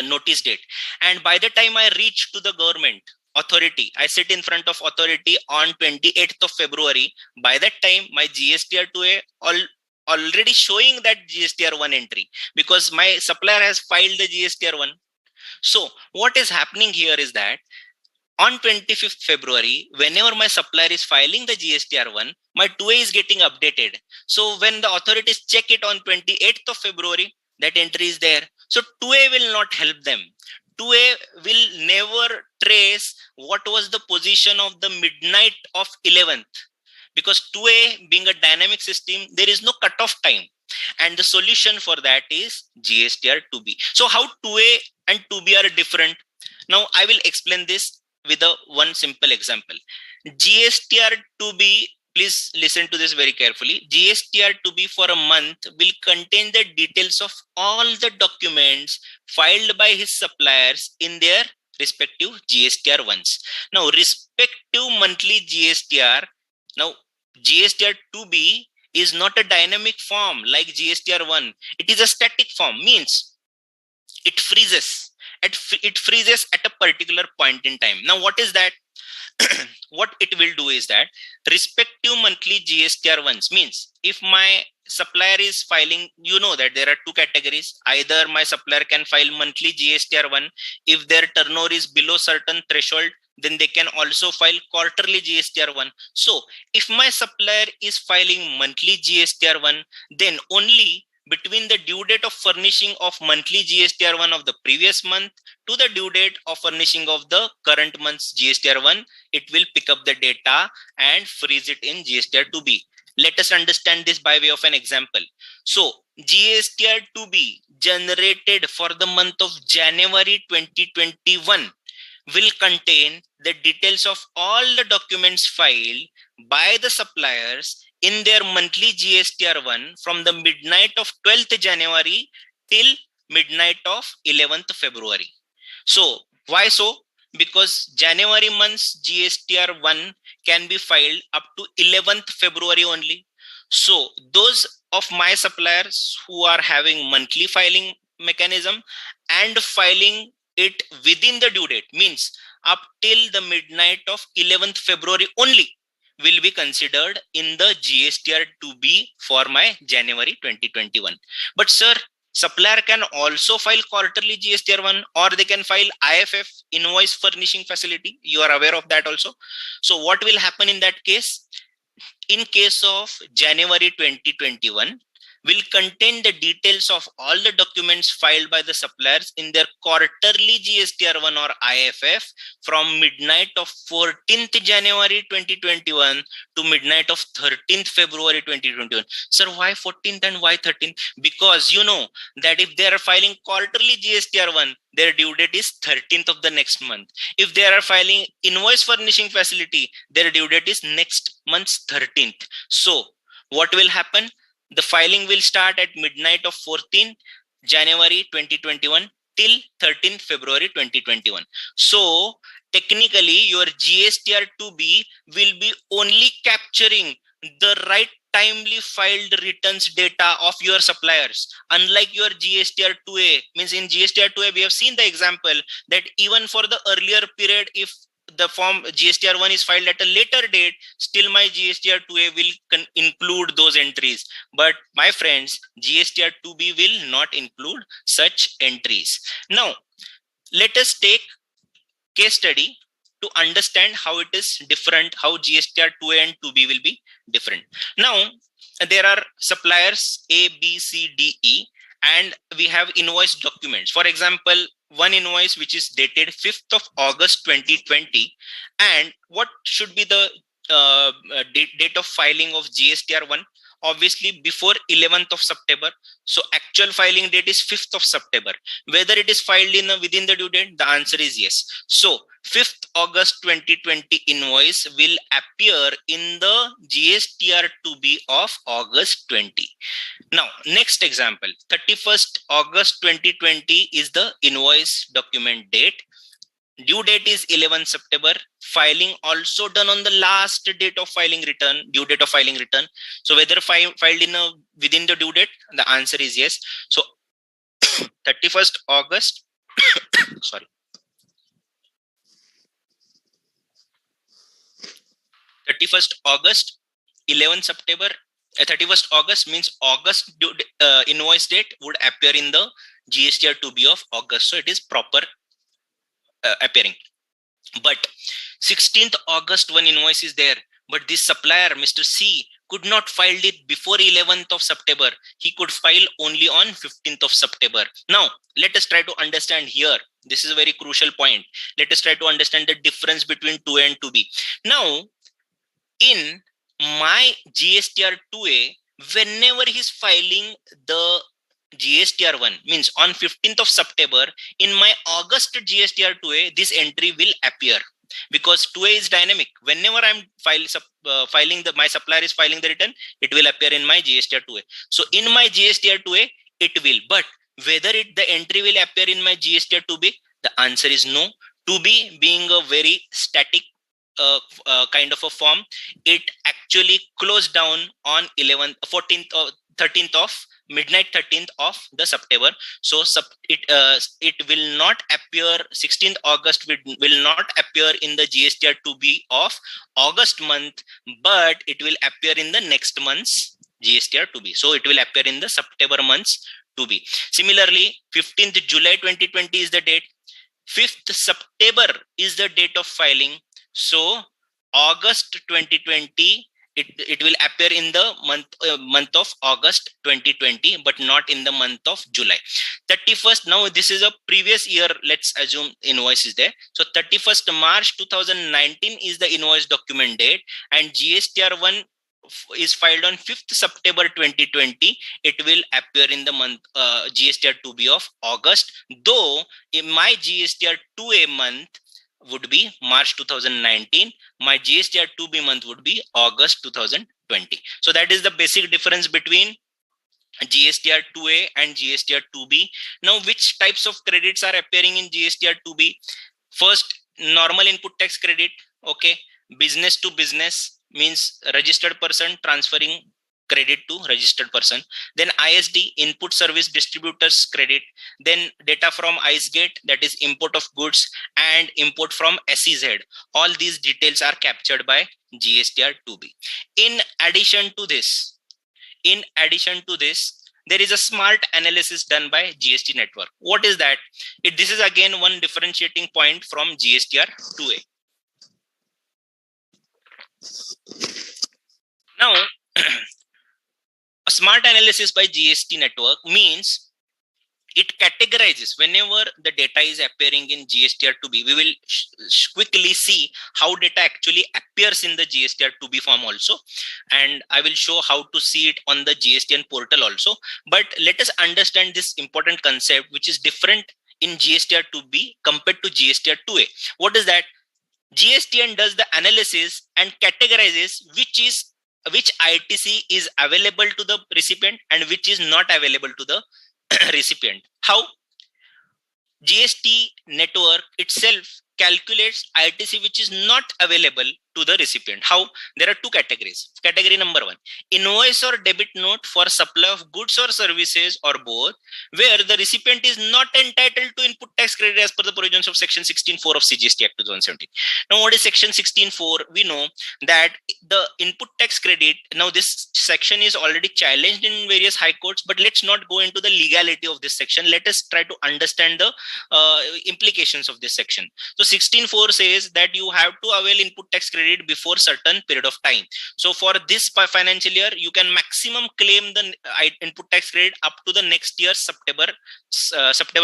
notice date. And by the time I reach to the government authority, I sit in front of authority on 28th of February. By that time, my GSTR 2A already showing that GSTR 1 entry because my supplier has filed the GSTR 1. So what is happening here is that on 25th February, whenever my supplier is filing the GSTR 1, my 2A is getting updated. So when the authorities check it on 28th of February, that entry is there. So 2A will not help them. 2A will never trace what was the position of the midnight of 11th. Because 2A being a dynamic system, there is no cutoff time. And the solution for that is GSTR 2B. So how 2A and 2B are different? Now I will explain this with one simple example. GSTR 2B, please listen to this very carefully. GSTR 2B for a month will contain the details of all the documents filed by his suppliers in their respective GSTR 1s. Now respective monthly GSTR, now GSTR 2B is not a dynamic form like GSTR 1. It is a static form, means it freezes. It freezes at a particular point in time. Now, what is that? what it will do is that respective monthly GSTR1s means if my supplier is filing, you know that there are two categories. Either my supplier can file monthly GSTR1 if their turnover is below certain threshold, then they can also file quarterly GSTR1. So if my supplier is filing monthly GSTR1, then only between the due date of furnishing of monthly GSTR1 of the previous month to the due date of furnishing of the current month's GSTR1, it will pick up the data and freeze it in GSTR2B. Let us understand this by way of an example. So GSTR2B generated for the month of January 2021 will contain the details of all the documents filed by the suppliers in their monthly GSTR1 from the midnight of 12th January till midnight of 11th February. So why so? Because January month's GSTR1 can be filed up to 11th February only. So those of my suppliers who are having monthly filing mechanism and filing it within the due date, means up till the midnight of 11th February only, will be considered in the GSTR2B for my January 2021. But sir, supplier can also file quarterly GSTR1, or they can file IFF, invoice furnishing facility. You are aware of that also. So what will happen in that case? In case of January 2021, will contain the details of all the documents filed by the suppliers in their quarterly GSTR1 or IFF from midnight of 14th January 2021 to midnight of 13th February 2021. Sir, why 14th and why 13th? Because you know that if they are filing quarterly GSTR1, their due date is 13th of the next month. If they are filing invoice furnishing facility, their due date is next month's 13th. So what will happen? The filing will start at midnight of 14th January 2021 till 13th February 2021. So technically your GSTR2B will be only capturing the right timely filed returns data of your suppliers, unlike your GSTR2A. Means in GSTR2A we have seen the example that even for the earlier period, if the form GSTR1 is filed at a later date, still my GSTR2A will include those entries. But my friends, GSTR2B will not include such entries. Now, let us take case study to understand how it is different, how GSTR2A and 2B will be different. Now, there are suppliers A, B, C, D, E, and we have invoice documents. For example, one invoice which is dated 5th of August 2020, and what should be the date of filing of GSTR1? Obviously before 11th of September. So actual filing date is 5th of September. Whether it is filed in within the due date, the answer is yes. So 5th August 2020 invoice will appear in the GSTR2B of August 20. Now, next example, 31st August 2020 is the invoice document date. Due date is 11th September. Filing also done on the last date of filing return, due date of filing return. So whether filed in within the due date, the answer is yes. So 31st August, sorry. 31st August, 11th September, 31st August means August invoice date would appear in the GSTR2B of August. So it is proper appearing. But 16th August one invoice is there, but this supplier Mr. C could not file it before 11th of September. He could file only on 15th of September. Now let us try to understand here. This is a very crucial point. Let us try to understand the difference between 2A and 2B. Now in my GSTR2A, whenever he's filing the GSTR1, means on 15th of September, in my August GSTR2A, this entry will appear because 2A is dynamic. Whenever I'm filing my supplier is filing the return, it will appear in my GSTR2A. So in my GSTR2A, it will. But whether the entry will appear in my GSTR2B, the answer is no. 2B being a very static kind of a form, it actually closed down on 14th 13th of midnight 13th of the September. So it will not appear, 16th August will not appear in the GSTR 2B of August month, but it will appear in the next month's GSTR 2B. So it will appear in the September month's 2B. Similarly, 15th July 2020 is the date. 5th September is the date of filing. So August 2020, it will appear in the month of August 2020, but not in the month of July. 31st, now this is a previous year, let's assume invoice is there. So 31st March 2019 is the invoice document date, and GSTR 1 is filed on 5th September 2020. It will appear in the month GSTR 2B of August, though in my GSTR 2A month would be March 2019, my GSTR 2B month would be August 2020. So that is the basic difference between GSTR 2A and GSTR 2B. Now, which types of credits are appearing in GSTR 2B? First, normal input tax credit. Okay, business to business means registered person transferring credit to registered person. Then ISD, input service distributors credit. Then data from IceGate, that is import of goods, and import from SEZ. All these details are captured by GSTR 2B. In addition to this, there is a smart analysis done by GST network. What is that? This is again one differentiating point from GSTR 2A. Now, a smart analysis by GST network means it categorizes whenever the data is appearing in GSTR 2B. We will quickly see how data actually appears in the GSTR 2B form also, and I will show how to see it on the GSTN portal also. But let us understand this important concept, which is different in GSTR 2B compared to GSTR 2A. What is that? GSTN does the analysis and categorizes which ITC is available to the recipient and which is not available to the recipient. How? GST network itself calculates ITC which is not available to the recipient. How? There are two categories. Category number 1, invoice or debit note for supply of goods or services or both, where the recipient is not entitled to input tax credit as per the provisions of section 16(4) of CGST Act 2017. Now, what is section 16(4)? We know that the input tax credit, now this section is already challenged in various high courts, but let's not go into the legality of this section. Let us try to understand the implications of this section. So 16(4) says that you have to avail input tax credit before certain period of time. So for this financial year, you can maximum claim the input tax credit up to the next year's September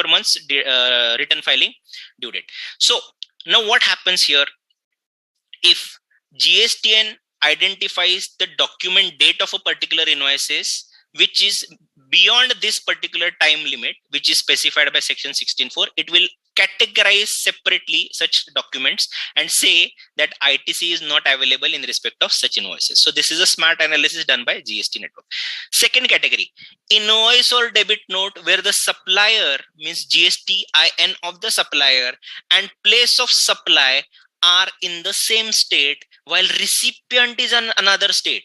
month's return filing due date. So now what happens here? If GSTN identifies the document date of a particular invoices which is beyond this particular time limit, which is specified by section 16(4), it will categorize separately such documents and say that ITC is not available in respect of such invoices. So this is a smart analysis done by GST network. Second category, invoice or debit note where the supplier means GSTIN of the supplier and place of supply are in the same state while recipient is in another state.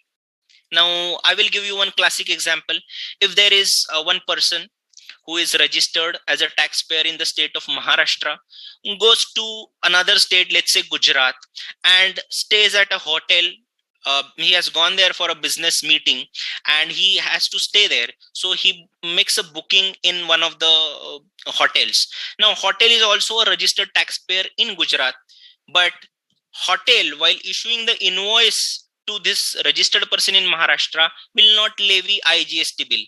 Now, I will give you one classic example. If there is one person who is registered as a taxpayer in the state of Maharashtra, goes to another state, let's say Gujarat, and stays at a hotel. He has gone there for a business meeting and he has to stay there. So he makes a booking in one of the hotels. Now, hotel is also a registered taxpayer in Gujarat, but hotel, while issuing the invoice to this registered person in Maharashtra, will not levy IGST bill.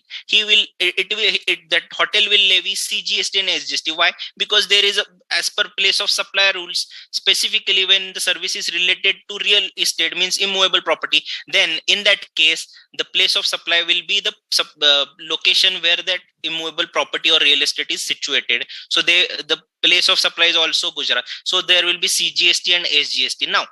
That hotel will levy CGST and SGST. Why? Because there is as per place of supplier rules, specifically when the service is related to real estate, means immovable property, then in that case, the place of supply will be the location where that immovable property or real estate is situated. So the place of supply is also Gujarat. So there will be CGST and SGST. Now,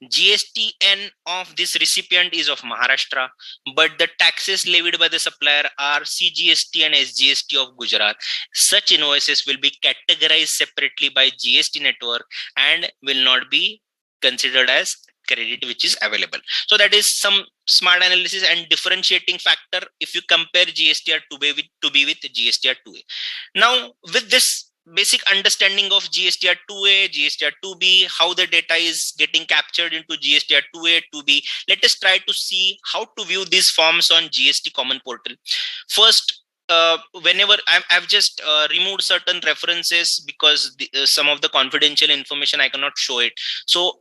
GSTN of this recipient is of Maharashtra, but the taxes levied by the supplier are CGST and SGST of Gujarat. Such invoices will be categorized separately by GST network and will not be considered as credit which is available. So that is some smart analysis and differentiating factor if you compare GSTR 2B with GSTR 2A. Now with this basic understanding of GSTR 2A, GSTR 2B, how the data is getting captured into GSTR 2A, 2B, let us try to see how to view these forms on GST Common Portal. First, whenever I've just removed certain references because some of the confidential information I cannot show it. So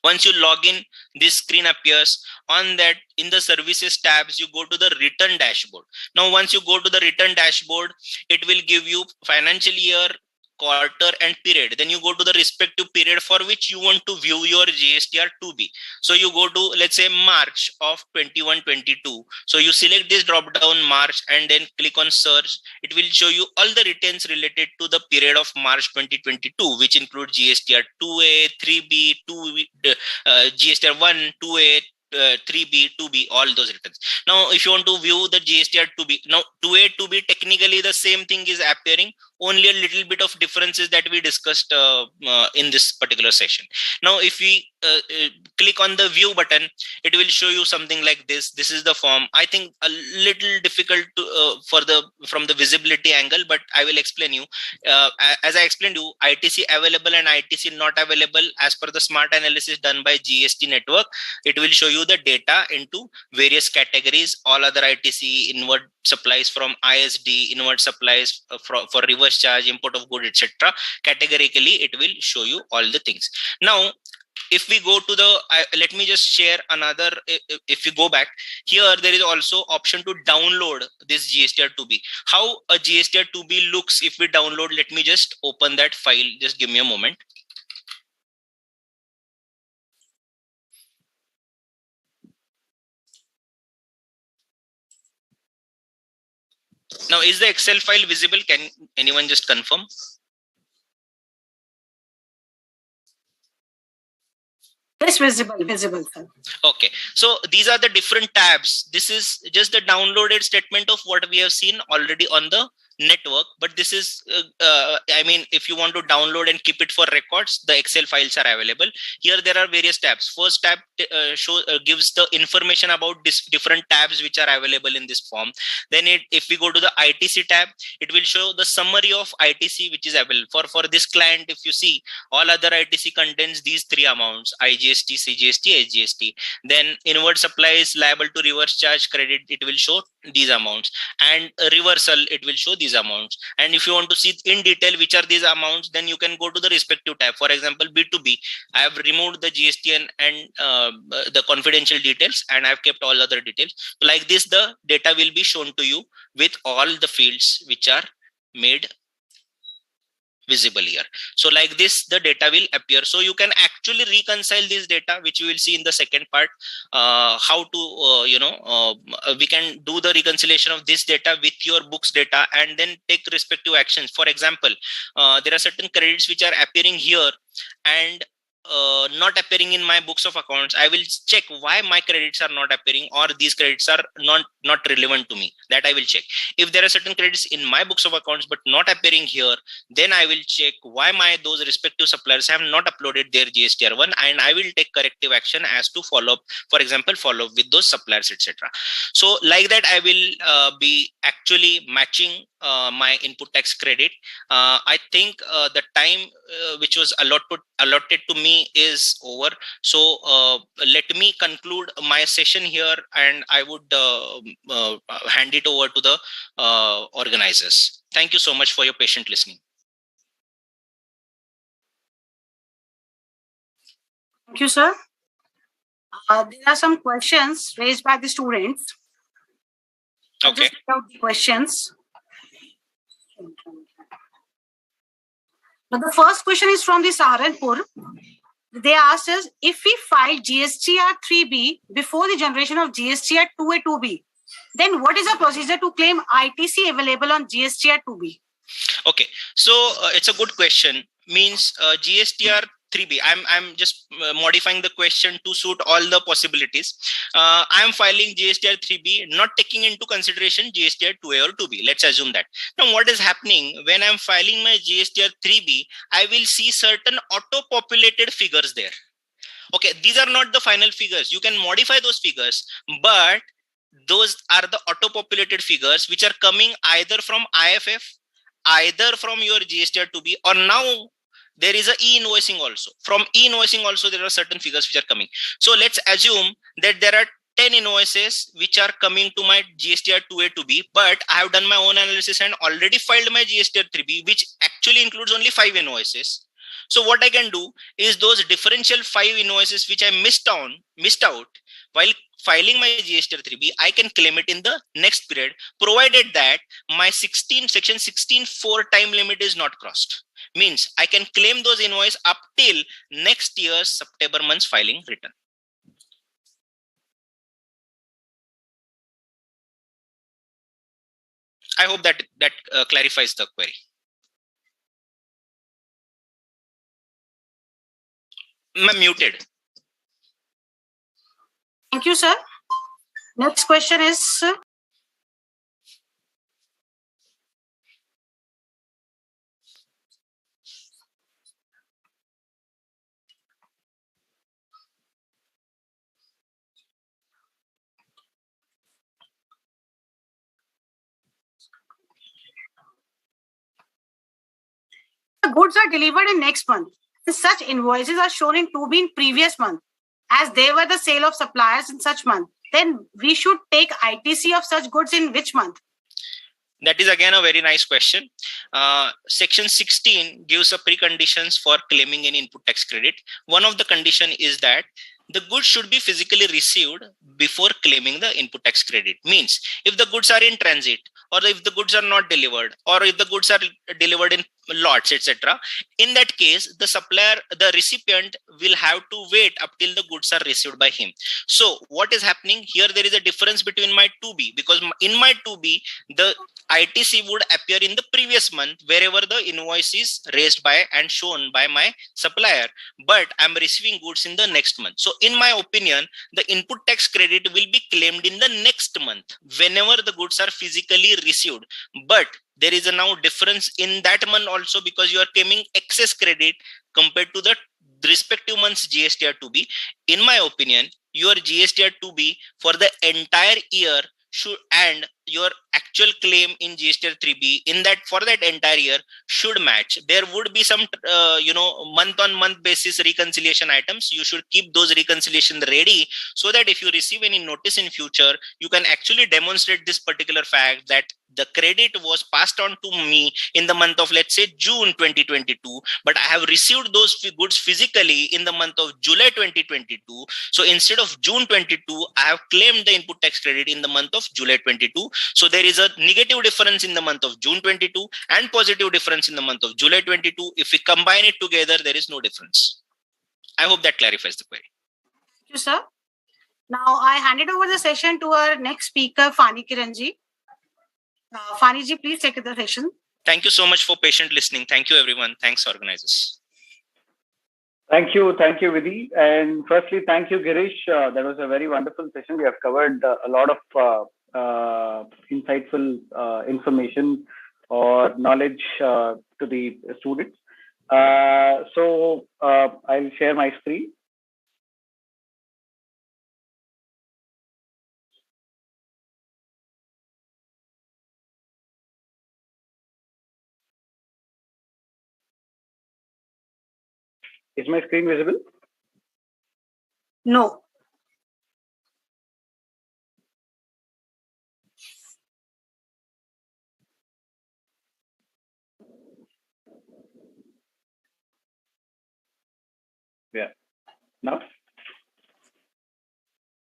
once you log in, this screen appears. On that, in the services tabs, you go to the return dashboard. Now, once you go to the return dashboard, it will give you financial year, quarter and period. Then you go to the respective period for which you want to view your GSTR 2B. So you go to, let's say, March of 21-22. So you select this drop down March and then click on search. It will show you all the returns related to the period of March 2022, which include GSTR 2A, 3B, 2B, GSTR 1, 2A, 3B, 2B, all those returns. Now, if you want to view the GSTR 2B, now 2A, 2B, technically the same thing is appearing, only a little bit of differences that we discussed in this particular session. Now, if we click on the view button, it will show you something like this. This is the form. I think a little difficult to, from the visibility angle, but I will explain you. As I explained you, ITC available and ITC not available as per the smart analysis done by GST network, it will show you the data into various categories, all other ITC, inward supplies from ISD, inward supplies for reverse charge, import of good, etc. Categorically, it will show you all the things. Now, if we go to the, let me just share another, if you go back, here there is also option to download this GSTR 2B. How a GSTR 2B looks if we download, let me just open that file, just give me a moment. Now, is the Excel file visible? Can anyone just confirm? Yes, visible, sir. Okay, so these are the different tabs. This is just the downloaded statement of what we have seen already on the network, but this is I mean, if you want to download and keep it for records, the Excel files are available. Here there are various tabs. First tab gives the information about this different tabs which are available in this form. Then if we go to the ITC tab, it will show the summary of ITC which is available for this client. If you see, all other ITC contains these three amounts: IGST, CGST, SGST. Then inward supplies liable to reverse charge credit, it will show these amounts, and reversal, it will show these amounts. And if you want to see in detail which are these amounts, then you can go to the respective tab. For example, B2B, I have removed the GST and the confidential details, and I've kept all other details. Like this, the data will be shown to you with all the fields which are made visible here. So like this, the data will appear. So you can actually reconcile this data, which you will see in the second part, how to, we can do the reconciliation of this data with your books data and then take respective actions. For example, there are certain credits which are appearing here and not appearing in my books of accounts. I will check why my credits are not appearing, or these credits are not relevant to me. That I will check. If there are certain credits in my books of accounts but not appearing here, then I will check why those respective suppliers have not uploaded their GSTR1, and I will take corrective action as to follow up. For example, follow up with those suppliers, etc. So like that, I will be actually matching my input tax credit. I think the time which was allotted to me is over. So let me conclude my session here, and I would hand it over to the organizers. Thank you so much for your patient listening. Thank you, sir. There are some questions raised by the students. I'll Okay. just read out the questions. Now, the first question is from the Saharanpur. They asked us, if we file GSTR 3B before the generation of GSTR 2A 2B, then what is the procedure to claim ITC available on GSTR 2B? Okay, so it's a good question. Means GSTR 3B. I'm just modifying the question to suit all the possibilities. I'm filing GSTR 3B, not taking into consideration GSTR 2A or 2B. Let's assume that. Now, what is happening when I'm filing my GSTR 3B? I will see certain auto-populated figures there. Okay, these are not the final figures. You can modify those figures, but those are the auto-populated figures which are coming either from IFF, either from your GSTR 2B, or now there is a e-invoicing also. From e-invoicing also there are certain figures which are coming. So let's assume that there are 10 invoices which are coming to my GSTR 2A 2B, but I have done my own analysis and already filed my GSTR 3B, which actually includes only 5 invoices. So what I can do is those differential 5 invoices which I missed out while filing my GSTR 3B, I can claim it in the next period, provided that my section 16(4) time limit is not crossed. Means I can claim those invoices up till next year's September month's filing return. I hope that clarifies the query. I'm muted. Thank you, sir. Next question is, the goods are delivered in next month. Such invoices are shown in 2B in previous month, as they were the sale of suppliers in such month. Then we should take ITC of such goods in which month? That is again a very nice question. Section 16 gives a preconditions for claiming an input tax credit. One of the condition is that the goods should be physically received before claiming the input tax credit. Means if the goods are in transit, or if the goods are not delivered, or if the goods are delivered in lots, etc., in that case the supplier, the recipient will have to wait up till the goods are received by him. So what is happening here? There is a difference between my 2B, because in my 2B the ITC would appear in the previous month wherever the invoice is raised by and shown by my supplier, but I'm receiving goods in the next month. So in my opinion, the input tax credit will be claimed in the next month whenever the goods are physically received. But there is a now difference in that month also, because you are claiming excess credit compared to the respective month's GSTR 2B. In my opinion, your GSTR 2B for the entire year should, and your actual claim in GSTR 3B in that for that entire year should match. There would be some month on month basis reconciliation items. You should keep those reconciliation ready, so that if you receive any notice in future, you can actually demonstrate this particular fact that the credit was passed on to me in the month of, let's say, June 2022, but I have received those goods physically in the month of July 2022. So instead of June 22, I have claimed the input tax credit in the month of July 22. So there is a negative difference in the month of June 22 and positive difference in the month of July 22. If we combine it together, there is no difference. I hope that clarifies the query. Thank you, sir. Now I handed over the session to our next speaker, Fani Kiranji. Fani ji, please take the session. Thank you so much for patient listening. Thank you, everyone. Thanks, organizers. Thank you, Vidhi. And firstly, thank you, Girish. That was a very wonderful session. We have covered a lot of insightful information or knowledge to the students. So I'll share my screen. Is my screen visible? No. Yeah. Now?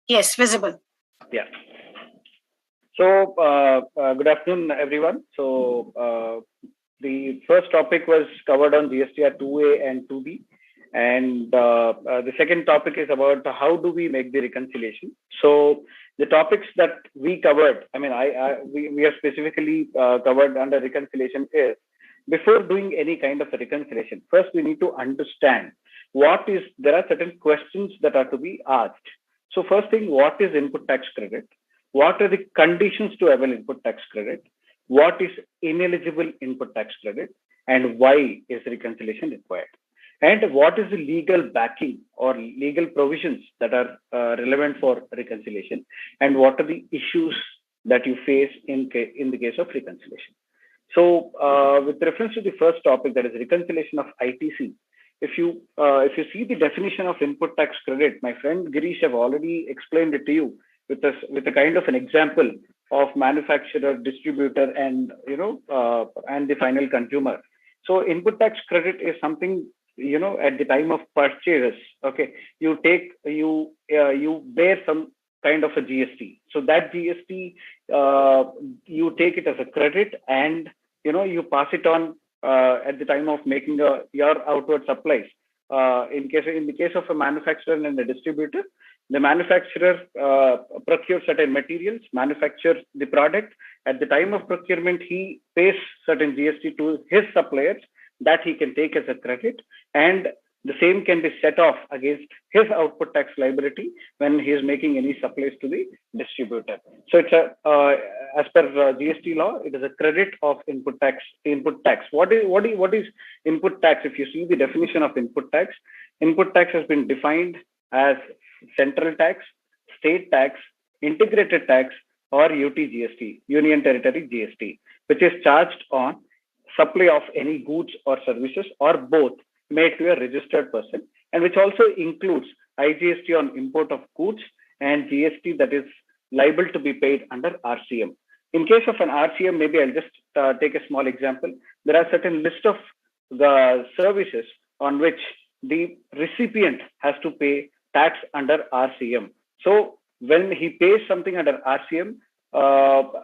Yes, visible. Yeah. So good afternoon, everyone. So the first topic was covered on GSTR 2A and 2B. And the second topic is about how do we make the reconciliation. So the topics that we covered, we have specifically covered under reconciliation is, before doing any kind of a reconciliation, first we need to understand there are certain questions that are to be asked. So first thing, what is input tax credit? What are the conditions to avail input tax credit? What is ineligible input tax credit? And why is reconciliation required? And what is the legal backing or legal provisions that are relevant for reconciliation? And what are the issues that you face in the case of reconciliation? So with reference to the first topic, that is reconciliation of ITC, if you see the definition of input tax credit, my friend Girish have already explained it to you with a kind of an example of manufacturer, distributor, and and the final consumer. So input tax credit is something, at the time of purchase, okay, you bear some kind of a GST. So that GST, you take it as a credit, and you pass it on at the time of making your outward supplies. In the case of a manufacturer and a distributor, the manufacturer procures certain materials, manufactures the product. At the time of procurement, he pays certain GST to his suppliers that he can take as a credit, and the same can be set off against his output tax liability when he is making any supplies to the distributor. So it's as per GST law, it is a credit of input tax. What is input tax? If you see the definition of input tax has been defined as central tax, state tax, integrated tax, or UTGST, Union Territory GST, which is charged on supply of any goods or services or both made to a registered person, and which also includes IGST on import of goods and GST that is liable to be paid under RCM. In case of an RCM, maybe I'll just take a small example. There are certain list of the services on which the recipient has to pay tax under RCM. So when he pays something under RCM,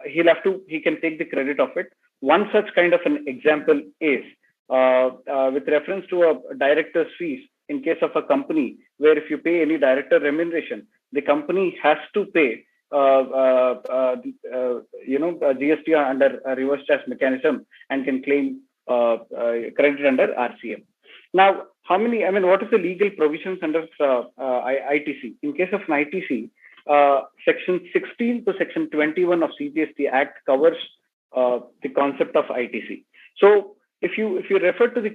he can take the credit of it. One such kind of an example is with reference to a director's fees. In case of a company, where if you pay any director remuneration, the company has to pay GST under a reverse charge mechanism and can claim credit under RCM. Now, what is the legal provisions under ITC? In case of an ITC, Section 16 to Section 21 of CGST Act covers the concept of ITC. So, if you refer to the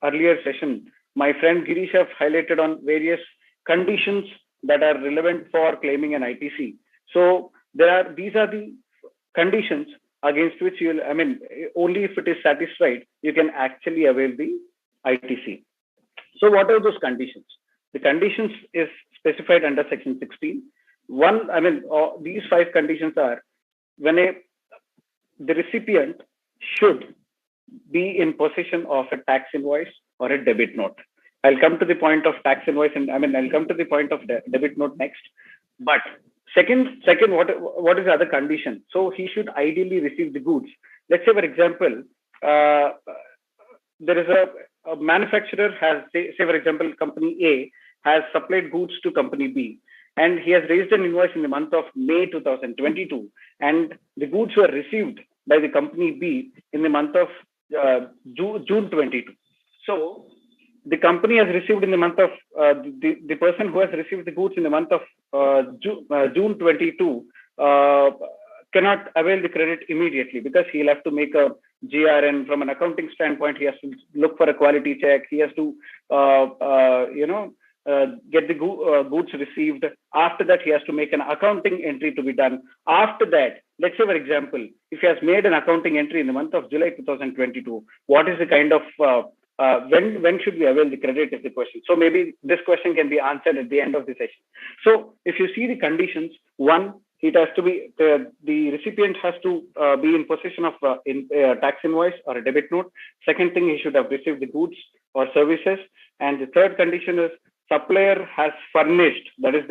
earlier session, my friend Girish have highlighted on various conditions that are relevant for claiming an ITC. So these are the conditions against which only if it is satisfied, you can actually avail the ITC. So what are those conditions? The conditions is specified under Section 16. These 5 conditions are: when the recipient should be in possession of a tax invoice or a debit note. I'll come to the point of tax invoice and I'll come to the point of debit note next. But second, what is the other condition? So he should ideally receive the goods. Let's say, for example, there is a manufacturer has, say for example, company A has supplied goods to company B, and he has raised an invoice in the month of May 2022, and the goods were received by the company B in the month of June 22. So the company has received in the month of the person who has received the goods in the month of June 22 cannot avail the credit immediately, because he'll have to make a GRN. From an accounting standpoint, he has to look for a quality check. He has to get the goods received. After that, he has to make an accounting entry to be done. After that, let's say, for example, if he has made an accounting entry in the month of July 2022, what is the kind of when should we avail the credit is the question. So maybe this question can be answered at the end of the session. So if you see the conditions, one, it has to be the recipient has to be in possession of a tax invoice or a debit note. Second thing, he should have received the goods or services. And the third condition is supplier has furnished, that is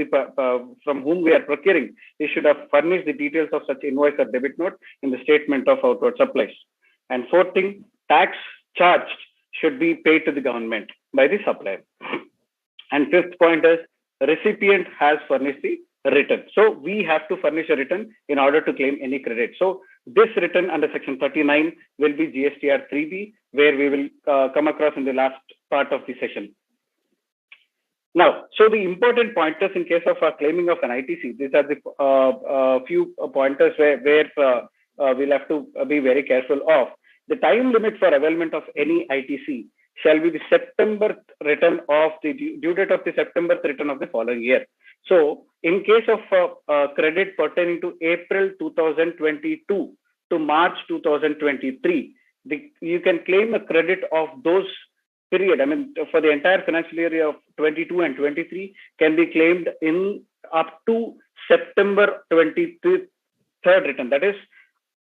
from whom we are procuring, he should have furnished the details of such invoice or debit note in the statement of outward supplies. And fourth thing, tax charged should be paid to the government by the supplier. And fifth point is recipient has furnished the return. So we have to furnish a return in order to claim any credit. So this return under Section 39 will be GSTR 3B, where we will come across in the last part of the session. Now, so the important pointers in case of claiming of an ITC, these are the few pointers where we'll have to be very careful of. The time limit for availment of any ITC shall be the September return of the due date of the September return of the following year. So, in case of credit pertaining to April 2022 to March 2023, you can claim a credit of those period. I mean, for the entire financial year of 22 and 23 can be claimed in up to September 23rd return. That is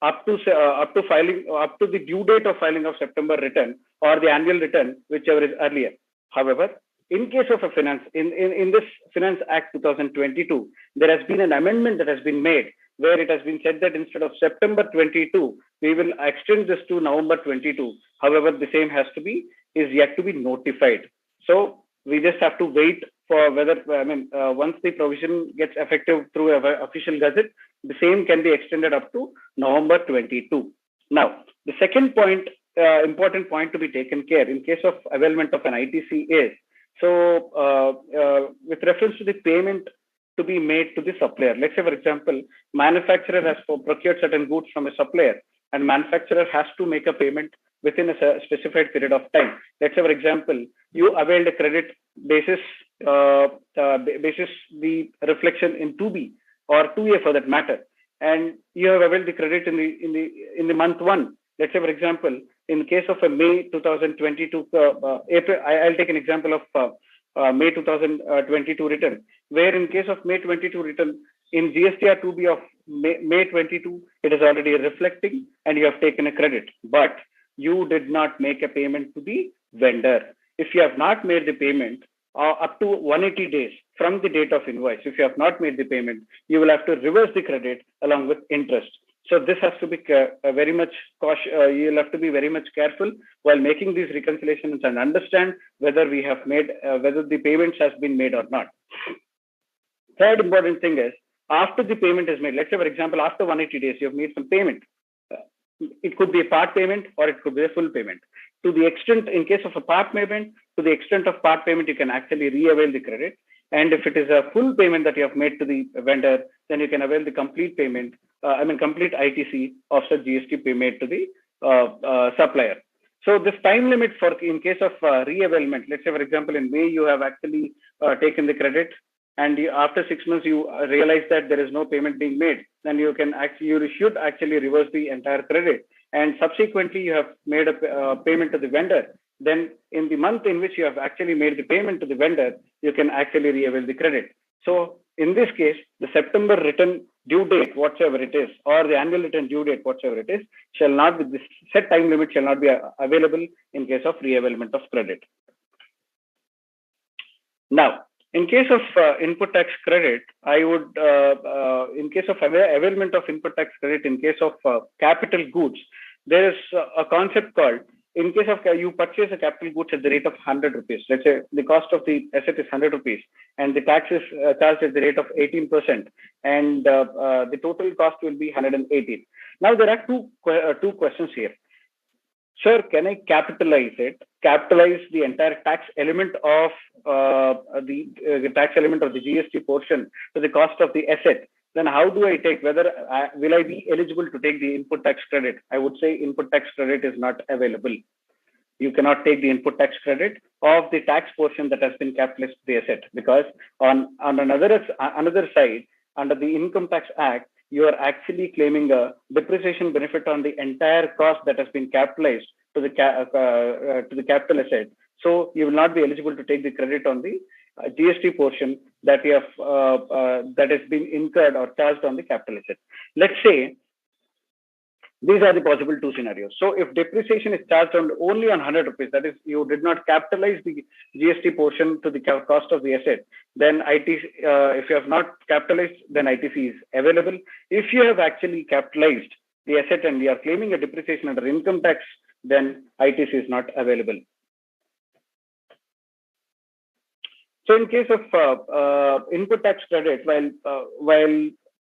up to the due date of filing of September return or the annual return, whichever is earlier. However, in case of a finance, in this Finance Act 2022, there has been an amendment that has been made where it has been said that instead of September 22, we will extend this to November 22. However, the same is yet to be notified. So we just have to wait for whether, once the provision gets effective through an official gazette, the same can be extended up to November 22. Now, the second point, important point to be taken care in case of availment of an ITC is, with reference to the payment to be made to the supplier. Let's say, for example, manufacturer has procured certain goods from a supplier and manufacturer has to make a payment within a specified period of time. Let's say, for example, you availed a credit basis the reflection in 2B or 2A for that matter, and you have availed the credit in the month 1. Let's say, for example, in case of a May 2022 April, I'll take an example of May 2022 return, where in case of May 22 return, in GSTR 2B of May 22, it is already reflecting and you have taken a credit, but you did not make a payment to the vendor. If you have not made the payment up to 180 days from the date of invoice, if you have not made the payment, you will have to reverse the credit along with interest. So this has to be very much cautious. You'll have to be very much careful while making these reconciliations and understand whether we have made, whether the payments has been made or not. Third important thing is, after the payment is made, let's say, for example, after 180 days, you have made some payment. It could be a part payment or it could be a full payment. To the extent, in case of a part payment, to the extent of part payment, you can actually re-avail the credit. And if it is a full payment that you have made to the vendor, then you can avail the complete payment, complete ITC of such GST made to the supplier. So this time limit for in case of re-availment, let's say, for example, in May, you have actually taken the credit, and after 6 months, you realize that there is no payment being made, then you should actually reverse the entire credit. And subsequently, you have made a payment to the vendor. Then in the month in which you have actually made the payment to the vendor, you can actually re-avail the credit. So in this case, the September return due date, whatsoever it is, or the annual return due date, whatsoever it is, shall not be, this set time limit shall not be available in case of re-availment of credit. Now, in case of input tax credit, I would, in case of availment of input tax credit, in case of capital goods, there is a concept called, in case of you purchase a capital goods at the rate of 100 rupees, let's say the cost of the asset is 100 rupees and the tax is charged at the rate of 18%, and the total cost will be 118. Now there are two questions here. Sir, can I capitalize the entire tax element of the tax element of the GST portion to the cost of the asset? Then how do I take, whether will I be eligible to take the input tax credit? I would say input tax credit is not available. You cannot take the input tax credit of the tax portion that has been capitalized to the asset, because on another side, under the Income Tax Act, you are actually claiming a depreciation benefit on the entire cost that has been capitalized to the capital asset. So you will not be eligible to take the credit on the GST portion that you have that has been incurred or charged on the capital asset. Let's say these are the possible two scenarios. So if depreciation is charged only on 100 rupees, that is, you did not capitalize the GST portion to the cost of the asset, then if you have not capitalized, then ITC is available. If you have actually capitalized the asset and you are claiming a depreciation under income tax, then ITC is not available. So in case of input tax credit,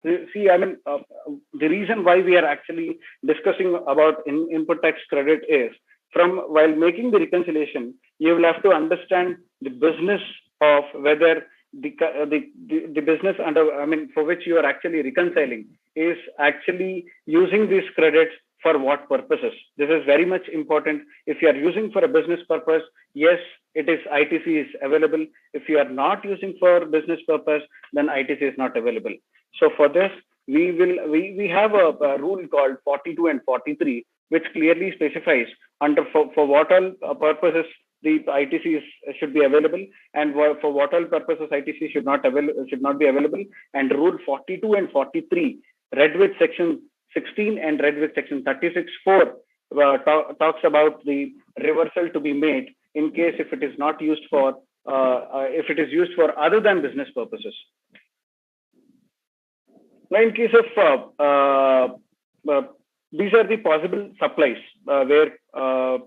the reason why we are actually discussing about input tax credit is, while making the reconciliation, you will have to understand the business of whether the business under, I mean, for which you are actually reconciling is actually using these credits for what purposes. This is very much important. If you are using for a business purpose, yes, it is ITC is available. If you are not using for business purpose, then ITC is not available. So for this, we have a rule called 42 and 43, which clearly specifies under for what all purposes the ITC should be available, and for what all purposes ITC should not be available. And rule 42 and 43, read with section 16 and read with section 36(4), talks about the reversal to be made in case if it is not used for if it is used for other than business purposes. Now, in case of these are the possible supplies where a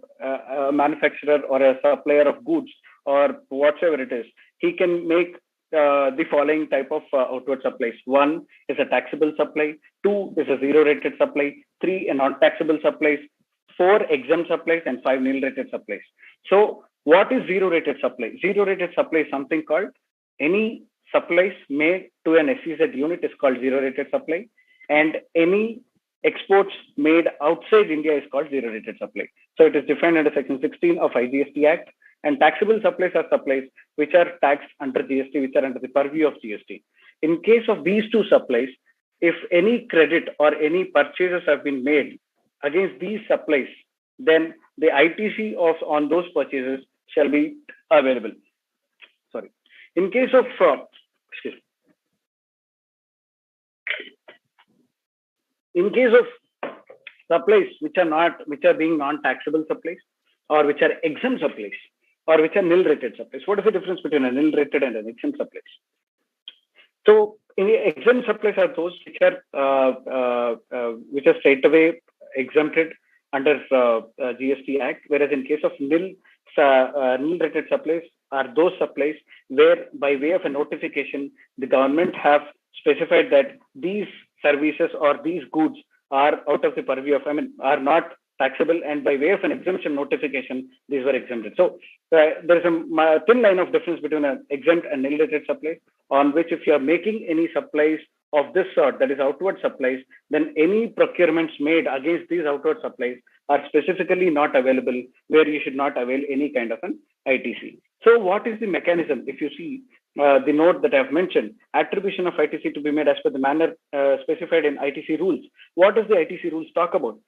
manufacturer or a supplier of goods or whatever it is, he can make the following type of outward supplies. 1 is a taxable supply, 2 is a zero-rated supply, 3 a non-taxable supplies, 4 exempt supplies, and 5 nil-rated supplies. So what is zero-rated supply? Zero-rated supply is something called any supplies made to an SEZ unit is called zero-rated supply, and any exports made outside India is called zero-rated supply. So it is defined under section 16 of IGST Act. And taxable supplies are supplies which are taxed under GST, which are under the purview of GST. In case of these two supplies, if any credit or any purchases have been made against these supplies, then the ITC on those purchases shall be available. Sorry. In case of in case of supplies which are being non-taxable supplies, or which are exempt supplies, or which are nil-rated supplies. What is the difference between a nil-rated and an exempt supplies? So, exempt supplies are those which are straight away exempted under GST Act, whereas in case of nil-rated supplies are those supplies where, by way of a notification, the government have specified that these services or these goods are out of the purview of, are not taxable, and by way of an exemption notification, these were exempted. So there is a thin line of difference between an exempt and nil-rated supply, on which if you are making any supplies of this sort, that is outward supplies, then any procurements made against these outward supplies are specifically not available, where you should not avail any kind of an ITC. So what is the mechanism? If you see the note that I have mentioned, attribution of ITC to be made as per the manner specified in ITC rules. What does the ITC rules talk about?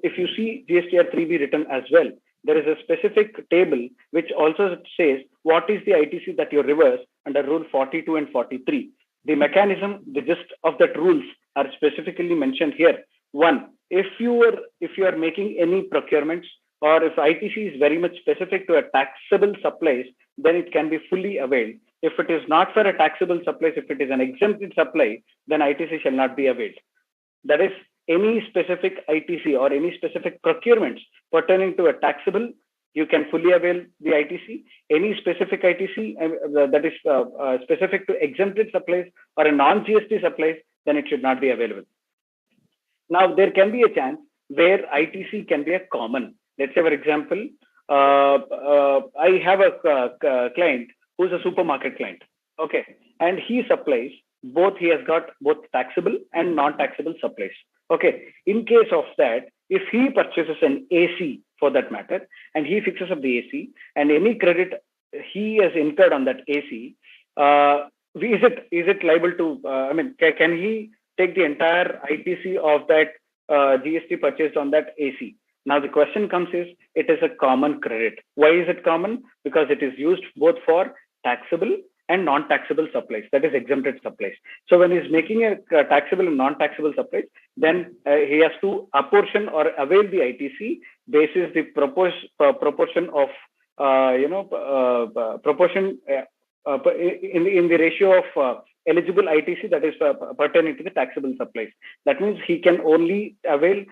If you see GSTR 3B written as well, there is a specific table which also says what is the ITC that you reverse under rule 42 and 43. The mechanism, the gist of that rules are specifically mentioned here. 1, if you are making any procurements, or if ITC is very much specific to a taxable supplies, then it can be fully availed. If it is not for a taxable supplies, if it is an exempted supply, then ITC shall not be availed. That is, any specific ITC or any specific procurements pertaining to a taxable, you can fully avail the ITC. Any specific ITC that is specific to exempted supplies or a non-GST supplies, then it should not be available. Now, there can be a chance where ITC can be a common. Let's say, for example, I have a client who's a supermarket client, okay, and he supplies both. He has got both taxable and non-taxable supplies. Okay, in case of that, if he purchases an AC for that matter, and he fixes up the AC, and any credit he has incurred on that AC, is it liable to? Can he take the entire ITC of that GST purchased on that AC? Now the question comes is, it is a common credit. Why is it common? Because it is used both for taxable and non-taxable supplies, that is exempted supplies. So when he's making a taxable and non-taxable supplies, then he has to apportion or avail the ITC basis the proportion of proportion in the ratio of eligible ITC that is pertaining to the taxable supplies. That means he can only avail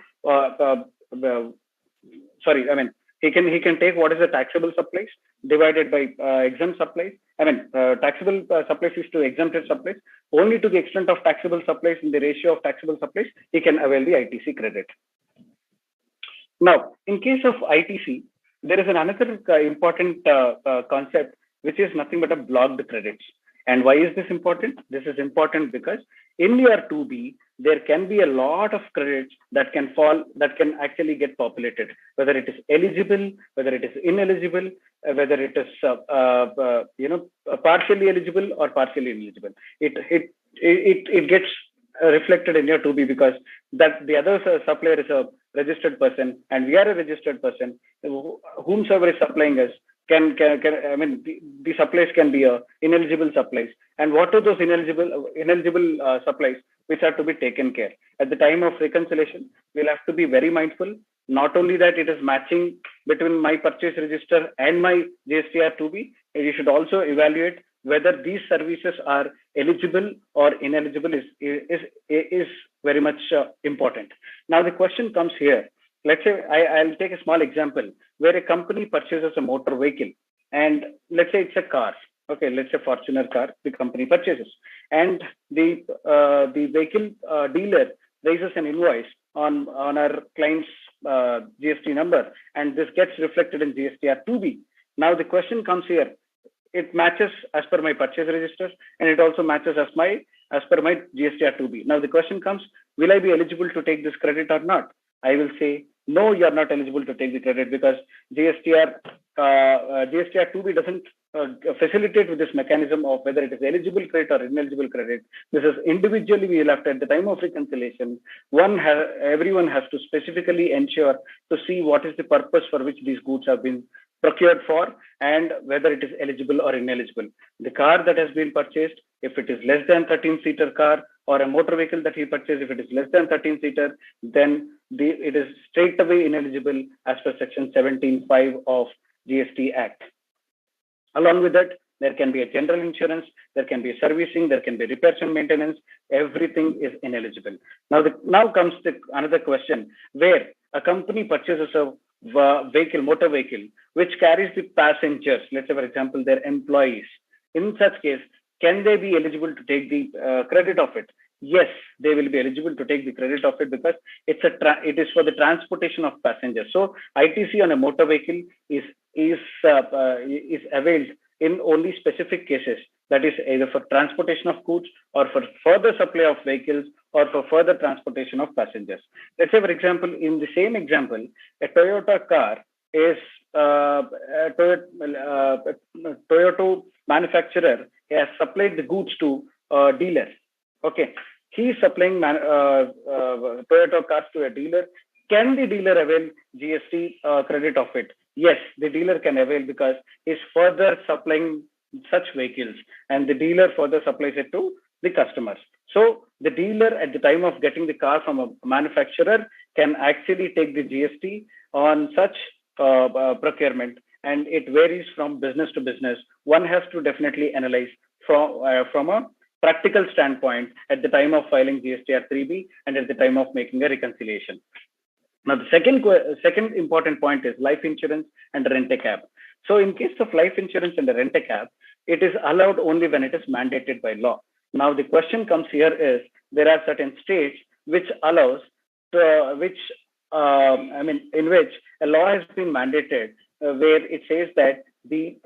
he can take what is the taxable supplies divided by exempt supplies. Taxable supplies is to exempted supplies. Only to the extent of taxable supplies in the ratio of taxable supplies, he can avail the ITC credit. Now, in case of ITC, there is another important concept, which is nothing but a blocked credits. And why is this important? This is important because in your 2B, there can be a lot of credits that can fall, that can actually get populated, whether it is eligible, whether it is ineligible, whether it is partially eligible or partially ineligible. It gets reflected in your 2B because that the other supplier is a registered person and we are a registered person. Whomsoever is supplying us can I mean the supplies can be ineligible supplies. And what are those ineligible supplies which are to be taken care? At the time of reconciliation, we'll have to be very mindful. Not only that it is matching between my purchase register and my GSTR 2B, you should also evaluate whether these services are eligible or ineligible is very much important. Now the question comes here. Let's say I'll take a small example where a company purchases a motor vehicle, and let's say it's a car. Okay, let's say Fortuner car the company purchases, and the vehicle dealer raises an invoice on our client's GST number, and this gets reflected in GSTR 2B. Now the question comes here. It matches as per my purchase register, and it also matches as per my GSTR 2B. Now the question comes: will I be eligible to take this credit or not? I will say no. You are not eligible to take the credit because GSTR 2B doesn't facilitate with this mechanism of whether it is eligible credit or ineligible credit. This is individually we will have to, at the time of reconciliation, everyone has to specifically ensure to see what is the purpose for which these goods have been procured for and whether it is eligible or ineligible. The car that has been purchased, if it is less than 13-seater car, or a motor vehicle that he purchased, if it is less than 13-seater, then it is straight away ineligible as per section 17(5) of GST Act. Along with that, there can be a general insurance, there can be a servicing, there can be repairs and maintenance. Everything is ineligible. Now comes another question where a company purchases a motor vehicle, which carries the passengers, let's say, for example, their employees. In such case, can they be eligible to take the credit of it? Yes, they will be eligible to take the credit of it because it is for the transportation of passengers. So ITC on a motor vehicle is availed in only specific cases. That is either for transportation of goods or for further supply of vehicles or for further transportation of passengers. Let's say, for example, in the same example, a Toyota car is Toyota manufacturer has supplied the goods to a dealer. Okay, he is supplying Toyota cars to a dealer. Can the dealer avail GST credit of it? Yes, the dealer can avail because he is further supplying such vehicles, and the dealer further supplies it to the customers. So the dealer, at the time of getting the car from a manufacturer, can actually take the GST on such procurement, and it varies from business to business. One has to definitely analyze from a practical standpoint at the time of filing GSTR 3B and at the time of making a reconciliation. Now, the second important point is life insurance and rent-a-cab. So in case of life insurance and a rent-a-cab, it is allowed only when it is mandated by law. Now, the question comes here is, there are certain states which allows, in which a law has been mandated where it says that the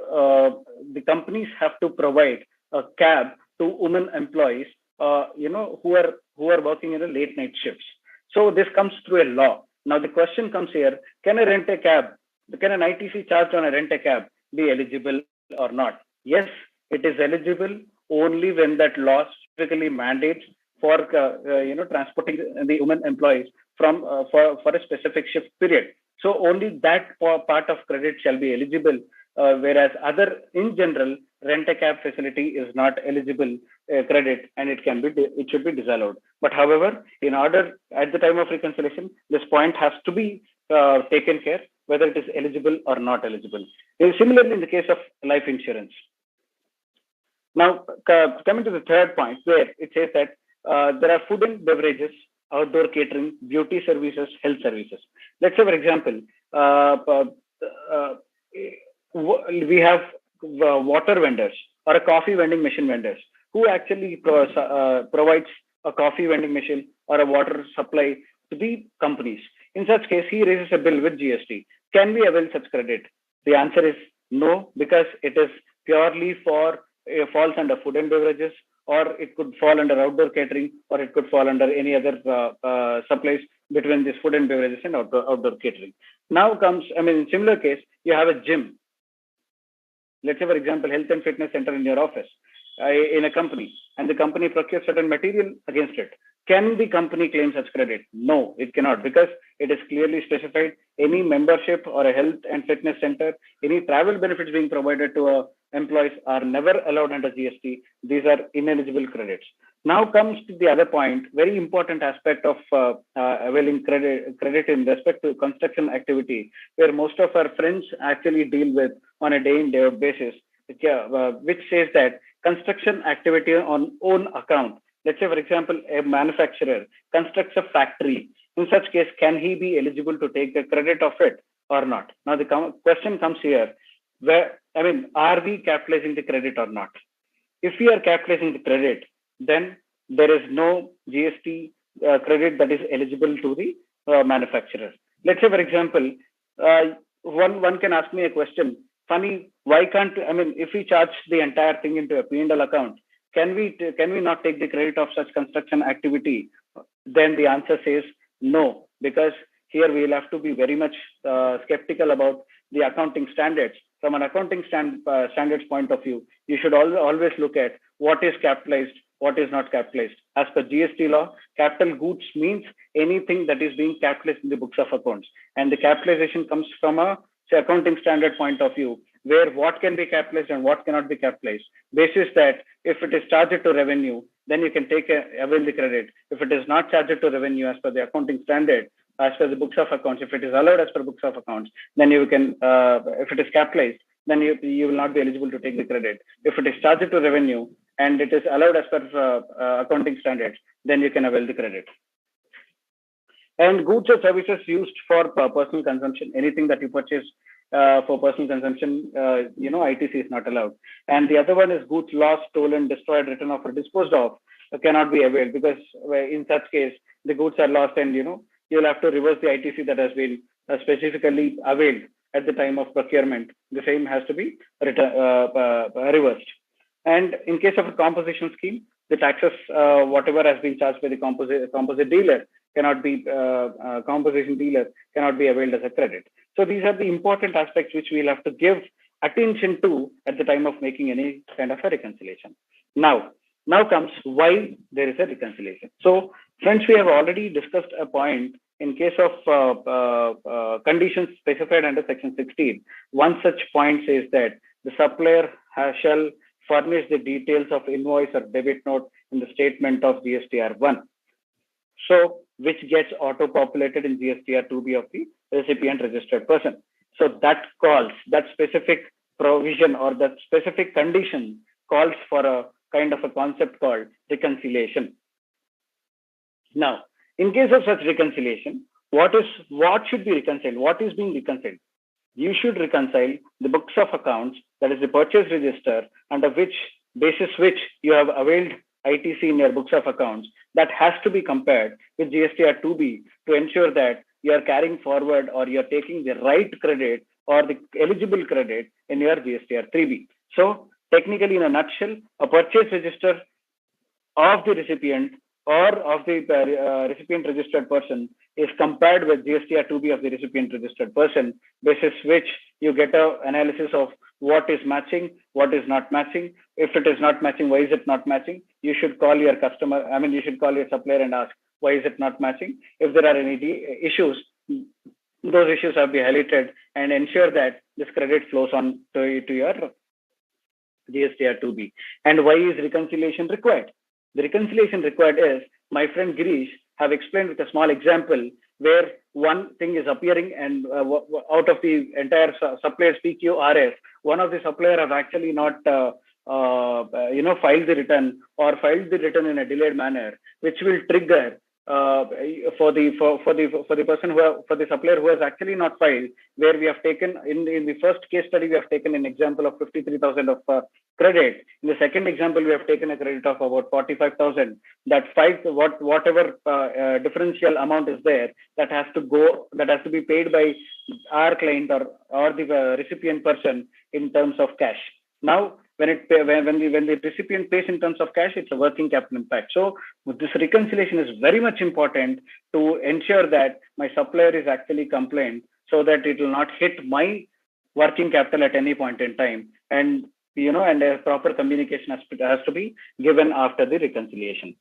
companies have to provide a cab to women employees, who are working in the late night shifts. So this comes through a law. Now the question comes here: can an ITC charged on a rent-a-cab be eligible or not? Yes, it is eligible only when that law specifically mandates for transporting the women employees from for a specific shift period. So only that part of credit shall be eligible, whereas other, in general, rent-a-cab facility is not eligible credit, and it should be disallowed. But however, in order at the time of reconciliation, this point has to be taken care whether it is eligible or not eligible. Similarly, in the case of life insurance. Now, coming to the third point, where it says that there are food and beverages, outdoor catering, beauty services, health services. Let's say, for example, we have water vendors or a coffee vending machine vendors who actually provides a coffee vending machine or a water supply to the companies. In such case, he raises a bill with GST. Can we avail such credit? The answer is no, because it is purely for falls under food and beverages, or it could fall under outdoor catering, or it could fall under any other supplies between this food and beverages and outdoor catering. Now comes, in similar case, you have a gym. Let's say, for example, health and fitness center in your office, in a company, and the company procures certain material against it. Can the company claim such credit? No, it cannot, because it is clearly specified. Any membership or a health and fitness center, any travel benefits being provided to employees are never allowed under GST. These are ineligible credits. Now comes to the other point, very important aspect of availing credit in respect to construction activity, where most of our friends actually deal with on a day in, day out basis, which says that construction activity on own account. Let's say, for example, a manufacturer constructs a factory. In such case, can he be eligible to take the credit of it or not? Now, the question comes here, are we capitalizing the credit or not? If we are capitalizing the credit, then there is no GST credit that is eligible to the manufacturer. Let's say, for example, one can ask me a question. Funny, why can't, if we charge the entire thing into a P&L account, can we not take the credit of such construction activity? Then the answer says no, because here we will have to be very much skeptical about the accounting standards. From an accounting standards point of view, you should always look at what is capitalized, what is not capitalized. As per GST law, capital goods means anything that is being capitalized in the books of accounts. And the capitalization comes from a accounting standard point of view, where what can be capitalized and what cannot be capitalized. Basis that if it is charged to revenue, then you can avail the credit. If it is not charged to revenue as per the accounting standard, as per the books of accounts, if it is allowed as per books of accounts, then you can, if it is capitalized, then you will not be eligible to take the credit. If it is charged to revenue and it is allowed as per accounting standards, then you can avail the credit. And goods or services used for personal consumption, anything that you purchase for personal consumption, ITC is not allowed. And the other one is goods lost, stolen, destroyed, written off, or disposed of cannot be availed, because in such case, the goods are lost and, you'll have to reverse the ITC that has been specifically availed at the time of procurement. The same has to be reversed. And in case of a composition scheme, the taxes, whatever has been charged by the composite dealer, cannot be composition dealer cannot be availed as a credit. So these are the important aspects which we'll have to give attention to at the time of making any kind of a reconciliation. Now comes why there is a reconciliation. So friends, we have already discussed a point in case of conditions specified under section 16. One such point says that the supplier shall furnish the details of invoice or debit note in the statement of GSTR 1. So which gets auto-populated in GSTR 2B of the recipient registered person. So that specific provision or that specific condition calls for a kind of a concept called reconciliation. Now, in case of such reconciliation, what should be reconciled? What is being reconciled? You should reconcile the books of accounts, that is the purchase register, under which basis which you have availed ITC in your books of accounts. That has to be compared with GSTR 2B to ensure that you are carrying forward or you are taking the right credit or the eligible credit in your GSTR 3B. So technically, in a nutshell, a purchase register of the recipient or of the recipient registered person is compared with GSTR 2B of the recipient registered person, basis which you get an analysis of what is matching, what is not matching. If it is not matching, why is it not matching? You should call your customer, you should call your supplier and ask, why is it not matching? If there are any issues, those issues have been highlighted and ensure that this credit flows on to your GSTR 2B. And why is reconciliation required? The reconciliation required is, my friend Girish have explained with a small example where one thing is appearing and out of the entire supplier's PQRF, one of the supplier have actually not filed the return or filed the return in a delayed manner, which will trigger for the person for the supplier who has actually not filed, where we have taken in the first case study, we have taken an example of 53,000 of credit. In the second example, we have taken a credit of about 45,000. That whatever differential amount is there, that has to be paid by our client or the recipient person in terms of cash. Now, when the recipient pays in terms of cash, it's a working capital impact. So this reconciliation is very much important to ensure that my supplier is actually compliant, so that it will not hit my working capital at any point in time. And and a proper communication has to be given after the reconciliation.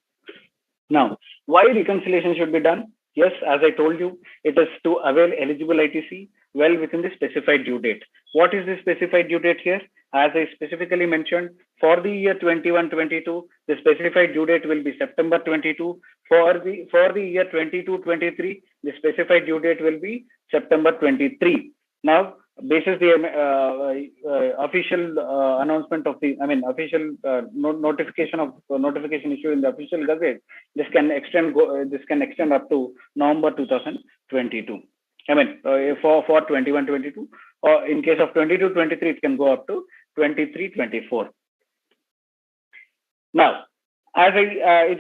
Now, why reconciliation should be done? Yes, as I told you, it is to avail eligible ITC well within the specified due date. What is the specified due date here? As I specifically mentioned, for the year 21-22, the specified due date will be September 22. For the year 22-23, the specified due date will be September 23. Now, basis the official announcement of the, official notification issue in the official gazette, this can extend up to November 2022. For 21-22, or in case of 22-23, it can go up to 23-24. Now, as at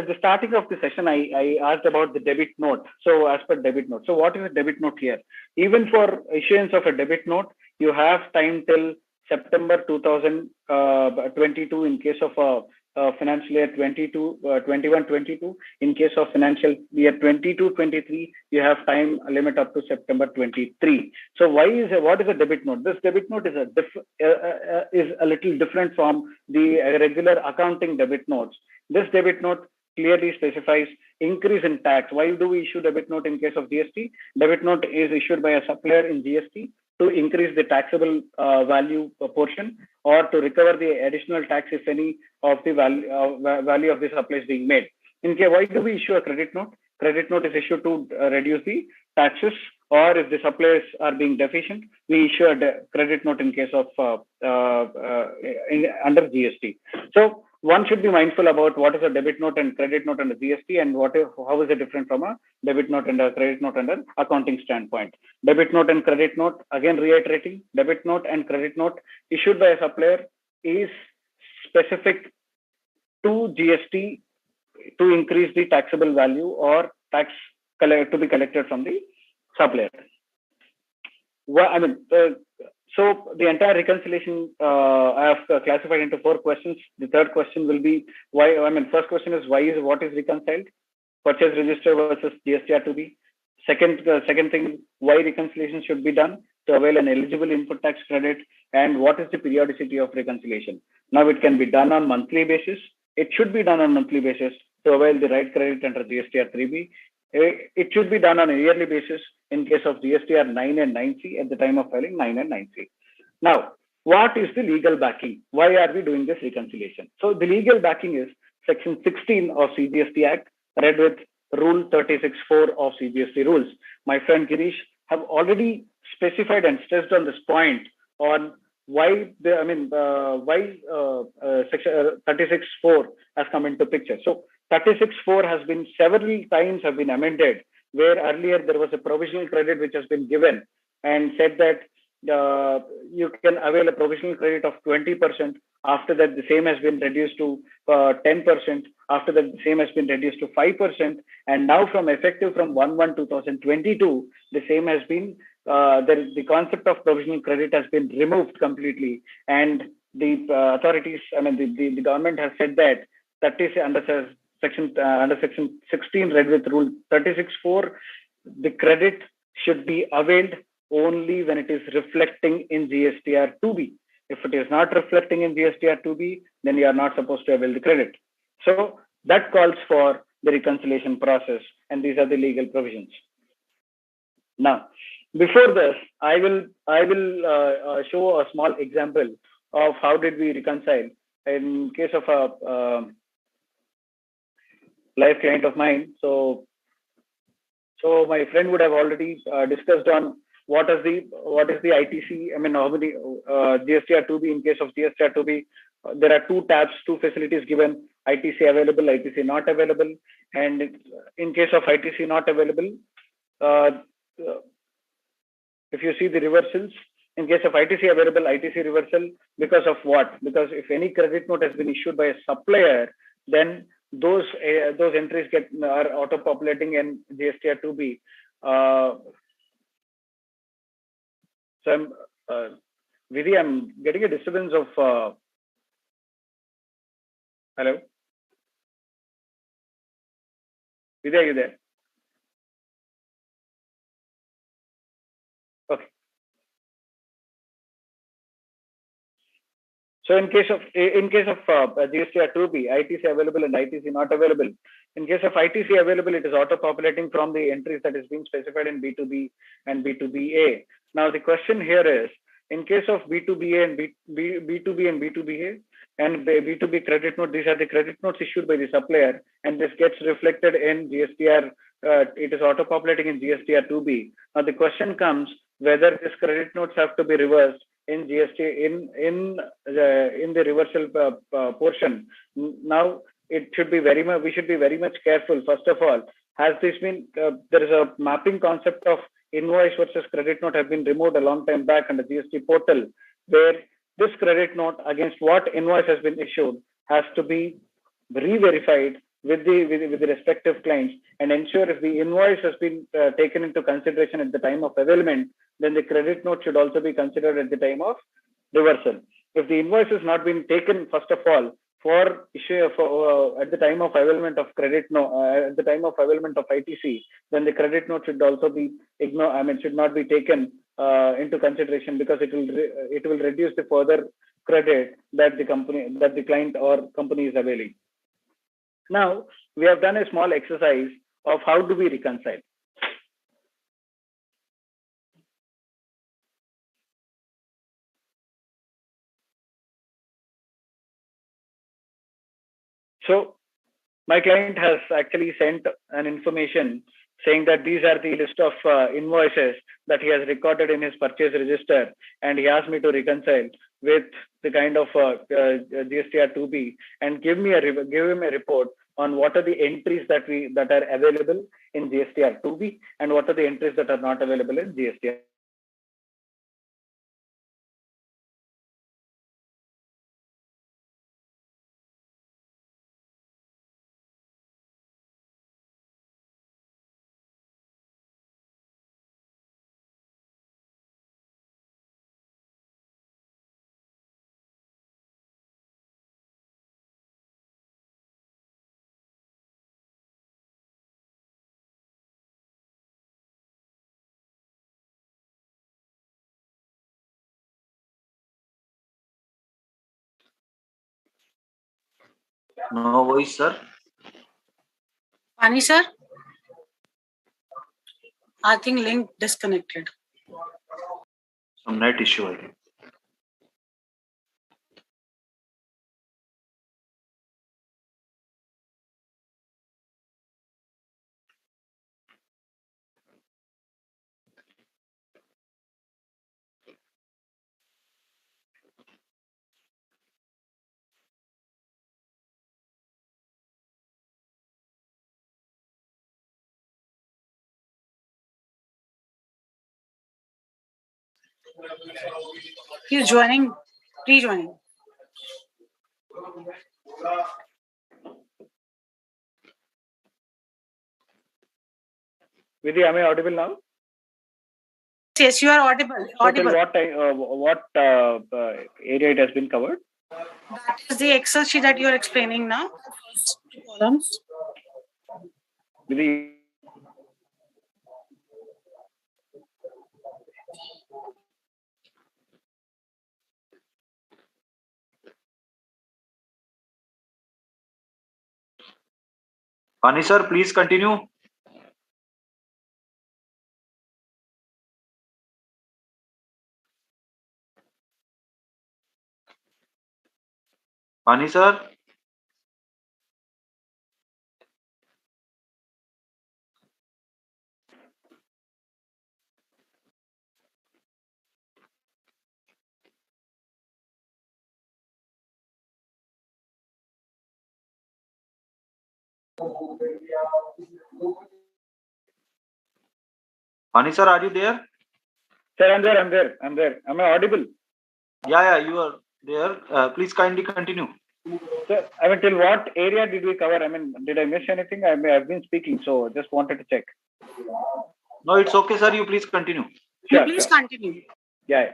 the starting of the session, I asked about the debit note. So, as per debit note, so what is a debit note here? Even for issuance of a debit note, you have time till September 2022 in case of financial year 21-22. In case of financial year 22-23, you have time limit up to September 23. So what is a debit note? This debit note is a little different from the regular accounting debit notes. This debit note clearly specifies increase in tax. Why do we issue debit note in case of GST? Debit note is issued by a supplier in GST to increase the taxable value portion, or to recover the additional tax, if any, of the value of the supplies being made. Why do we issue a credit note? Credit note is issued to reduce the taxes, or if the suppliers are being deficient, we issue a credit note in case of under GST. So one should be mindful about what is a debit note and credit note under GST, and how is it different from a debit note and a credit note under accounting standpoint. Debit note and credit note, again reiterating, debit note and credit note issued by a supplier is specific to GST to increase the taxable value or tax to be collected from the supplier. So the entire reconciliation I have classified into 4 questions. The third question will be why. First question is what is reconciled? Purchase register versus GSTR 2B. Second thing, why reconciliation should be done? To avail an eligible input tax credit, and what is the periodicity of reconciliation? Now it can be done on monthly basis. It should be done on monthly basis to avail the right credit under GSTR 3B. It should be done on a yearly basis in case of GSTR 9 and 9C at the time of filing 9 and 9C. Now, what is the legal backing? Why are we doing this reconciliation? So the legal backing is Section 16 of CGST Act, read with Rule 36(4) of CGST rules. My friend Girish have already specified and stressed on this point on why Section 36(4) has come into picture. So 36(4) has been several times amended, where earlier there was a provisional credit which has been given and said that you can avail a provisional credit of 20%. After that, the same has been reduced to 10%. After that, the same has been reduced to 5%. And now, effective from 1/1/2022, the same has been the concept of provisional credit has been removed completely. And the authorities, the government has said that that is under Section 16, read with Rule 36(4), the credit should be availed only when it is reflecting in GSTR 2B. If it is not reflecting in GSTR 2B, then you are not supposed to avail the credit. So that calls for the reconciliation process, and these are the legal provisions. Now, before this, I will show a small example of how did we reconcile in case of a live client of mine. So my friend would have already discussed on what is the ITC. How many GSTR 2B in case of GSTR 2B? There are 2 tabs, 2 facilities given. ITC available, ITC not available. And in case of ITC not available, if you see the reversals, in case of ITC available, ITC reversal, because of what? Because if any credit note has been issued by a supplier, then those entries are auto-populating in GSTR 2B. So Vidhi, I'm getting a disturbance of. Hello, Vidhi, are you there? Okay. So in case of GSTR 2B, ITC available and ITC not available. In case of ITC available, it is auto-populating from the entries that is being specified in B2B and B2BA. Now the question here is, in case of B2BA and B2B and B2BA and B2B credit note, these are the credit notes issued by the supplier, and this gets reflected in GSTR. It is auto-populating in GSTR 2B. Now the question comes whether these credit notes have to be reversed in GST in the reversal portion. Now it should be we should be very much careful. First of all, has this been there is a mapping concept of invoice versus credit note have been removed a long time back on the GST portal, where this credit note against what invoice has been issued has to be re-verified with the respective clients, and ensure if the invoice has been taken into consideration at the time of availment, then the credit note should also be considered at the time of reversal. If the invoice has not been taken, first of all, for issue at the time of availment of credit note, at the time of availment of ITC, then the credit note should also be should not be taken into consideration, because it will reduce the further credit that the client or company is availing. Now we have done a small exercise of how do we reconcile. So my client has actually sent an information saying that these are the list of invoices that he has recorded in his purchase register, and he asked me to reconcile with the kind of GSTR 2B and give him a report on what are the entries that are available in GSTR 2B and what are the entries that are not available in GSTR. No voice, sir. Pani sir? I think link disconnected. Some net issue, I think. He's joining, rejoining. Vidhi, am I audible now? Yes, you are audible. What area it has been covered? That is the Excel sheet that you are explaining now. First two columns. Vidhi, Pani sir, please continue. Pani sir. Pani sir, are you there? Sir, I'm there. Am I audible? Yeah, you are there. Please kindly continue. Sir, I mean, till what area did we cover? I mean, did I miss anything? I've been speaking, so just wanted to check. No, it's okay, sir. You please continue. Sure, Please sure. continue. Yeah.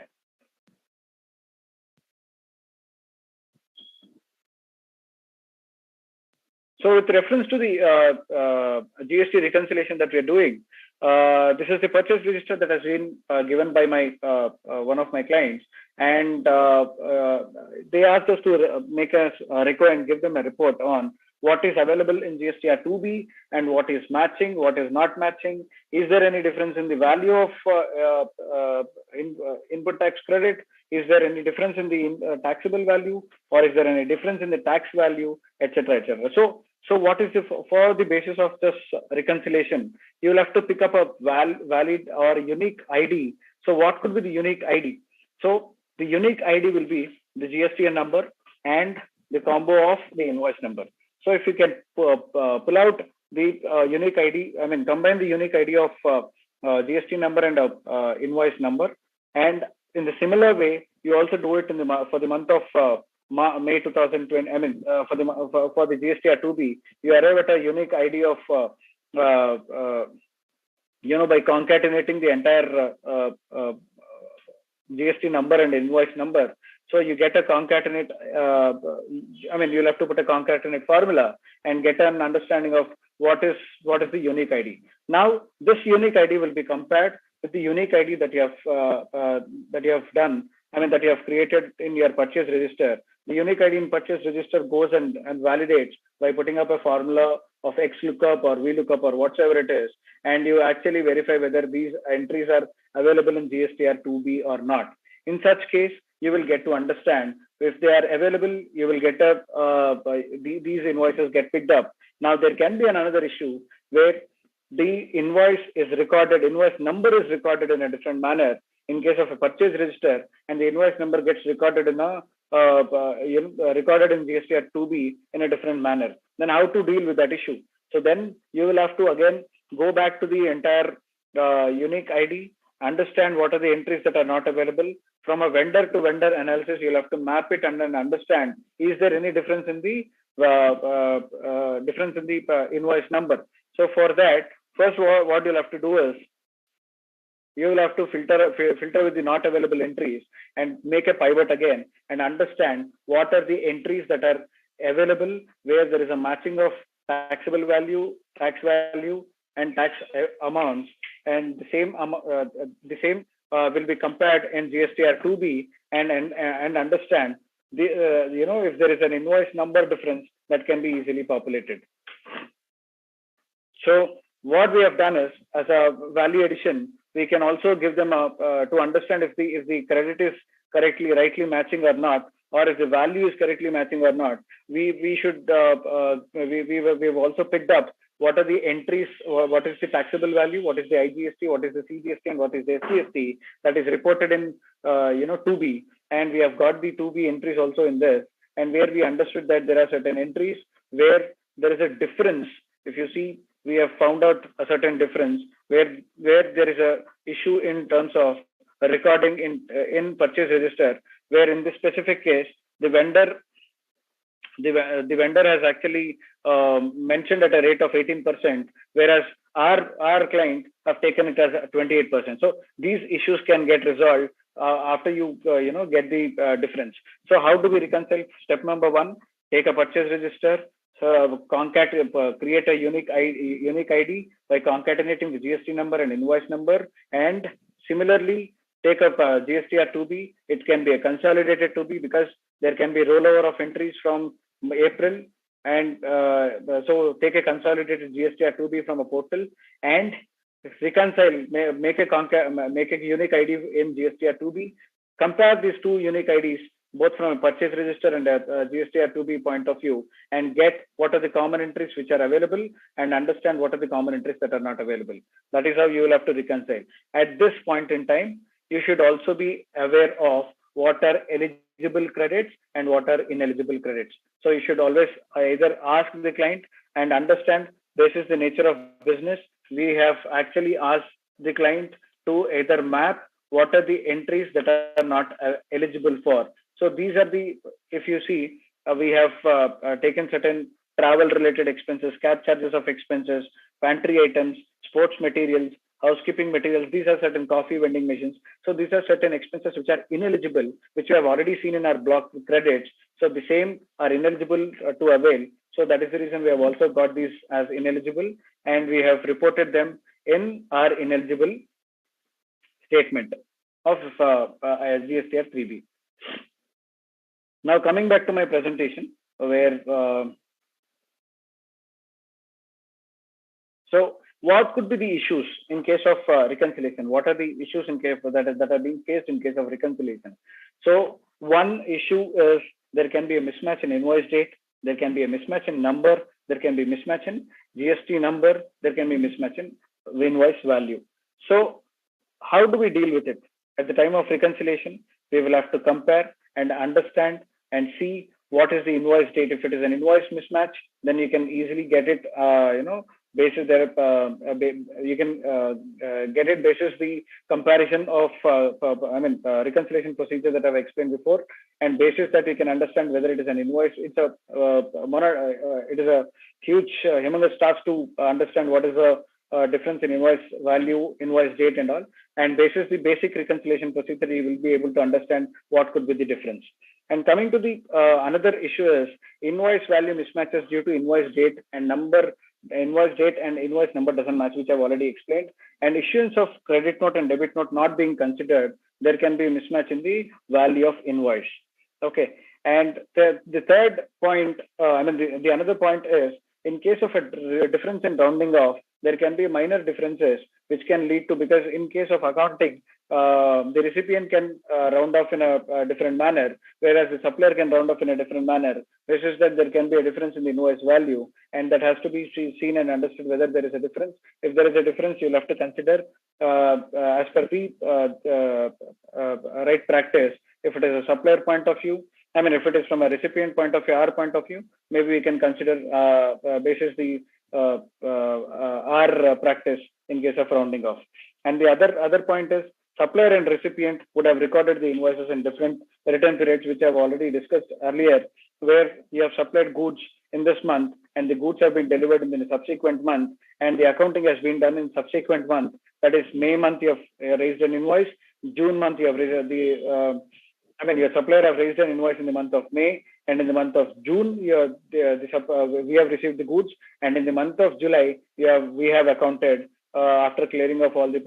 So with reference to the GST reconciliation that we are doing, this is the purchase register that has been given by my one of my clients, and they asked us to make a record and give them a report on what is available in GSTR 2B and what is matching, what is not matching. Is there any difference in the value of input tax credit? Is there any difference in the taxable value, or is there any difference in the tax value, etc., etc.? So what is for the basis of this reconciliation? You will have to pick up a valid or unique ID. So what could be the unique ID? So the unique ID will be the GSTN number and the combo of the invoice number. So if you can pull out the unique ID, I mean, combine the unique ID of GST number and invoice number, and in the similar way, you also do it in the for the month of May 2020. I mean, for the GSTR 2B, you arrive at a unique ID of by concatenating the entire GST number and invoice number. So you get a concatenate. I mean, you'll have to put a concatenate formula and get an understanding of what is the unique ID. Now, this unique ID will be compared with the unique ID that you have done. I mean, that you have created in your purchase register. The unique ID in purchase register goes and validates by putting up a formula of X lookup or V lookup or whatsoever it is, and you actually verify whether these entries are available in GSTR 2B or not. In such case, you will get to understand if they are available. You will get these invoices get picked up. Now there can be another issue where the invoice number is recorded in a different manner in case of a purchase register, and the invoice number gets recorded in a recorded in GSTR 2B in a different manner. Then how to deal with that issue? So then you will have to again go back to the entire unique ID, understand what are the entries that are not available. From a vendor to vendor analysis, you'll have to map it and then understand, is there any difference in the invoice number? So for that, first what you'll have to do is you will have to filter with the not available entries and make a pivot again and understand what are the entries that are available where there is a matching of taxable value, tax value, and tax amounts, and the same will be compared in GSTR 2B and understand if there is an invoice number difference that can be easily populated. So what we have done is, as a value addition, we can also give them to understand if the credit is rightly matching or not, or if the value is correctly matching or not. We've also picked up what are the entries, what is the taxable value, what is the IGST, what is the CGST, and what is the SGST that is reported in 2B, and we have got the 2B entries also in this, and where we understood that there are certain entries where there is a difference. If you see, we have found out a certain difference where there is a issue in terms of recording in purchase register, where in this specific case the vendor has actually mentioned at a rate of 18%, whereas our client have taken it as 28%. So these issues can get resolved after you get the difference. So how do we reconcile? Step number 1: take a purchase register. Create a unique ID by concatenating the GST number and invoice number, and similarly take up GSTR 2B. It can be a consolidated 2B because there can be rollover of entries from April, and so take a consolidated GSTR 2B from a portal and reconcile. Make a unique ID in GSTR 2B. Compare these two unique IDs, both from a purchase register and a GSTR 2B point of view, and get what are the common entries which are available and understand what are the common entries that are not available. That is how you will have to reconcile. At this point in time, you should also be aware of what are eligible credits and what are ineligible credits. So you should always either ask the client and understand this is the nature of business. We have actually asked the client to either map what are the entries that are not eligible for. So these are the, if you see, we have taken certain travel related expenses, cab charges of expenses, pantry items, sports materials, housekeeping materials. These are certain coffee vending machines. So these are certain expenses which are ineligible, which we have already seen in our block credits. So the same are ineligible to avail. So that is the reason we have also got these as ineligible, and we have reported them in our ineligible statement of GSTR 3B. Now coming back to my presentation, where so what could be the issues in case of reconciliation? What are the issues in case that are being faced in case of reconciliation? So one issue is there can be a mismatch in invoice date, there can be a mismatch in number, there can be mismatch in GST number, there can be mismatch in invoice value. So how do we deal with it? At the time of reconciliation, we will have to compare and understand and see what is the invoice date. If it is an invoice mismatch, then you can easily get it, basis there, you can get it basis the comparison of, reconciliation procedure that I've explained before, and basis that you can understand whether it is an invoice. It's it is a huge, humongous task to understand what is the difference in invoice value, invoice date, and all. And basis the basic reconciliation procedure, you will be able to understand what could be the difference. And coming to the another issue is invoice value mismatches due to invoice date and number. Invoice date and invoice number doesn't match, which I've already explained. And issuance of credit note and debit note not being considered, there can be a mismatch in the value of invoice. Okay. And the third point, the another point is in case of a difference in rounding off, there can be minor differences which can lead to, because in case of accounting, the recipient can round off in a different manner, whereas the supplier can round off in a different manner. This is that there can be a difference in the invoice value, and that has to be seen and understood whether there is a difference. If there is a difference, you'll have to consider as per the right practice. If it is a supplier point of view, if it is from a recipient point of view, our point of view, maybe we can consider basis the our practice in case of rounding off. And the other point is supplier and recipient would have recorded the invoices in different return periods, which I've already discussed earlier, where you have supplied goods in this month and the goods have been delivered in the subsequent month, and the accounting has been done in subsequent month. That is, May month you have raised an invoice, June month you have raised your supplier have raised an invoice in the month of May, and in the month of June we have received the goods, and in the month of July we have accounted after clearing of all the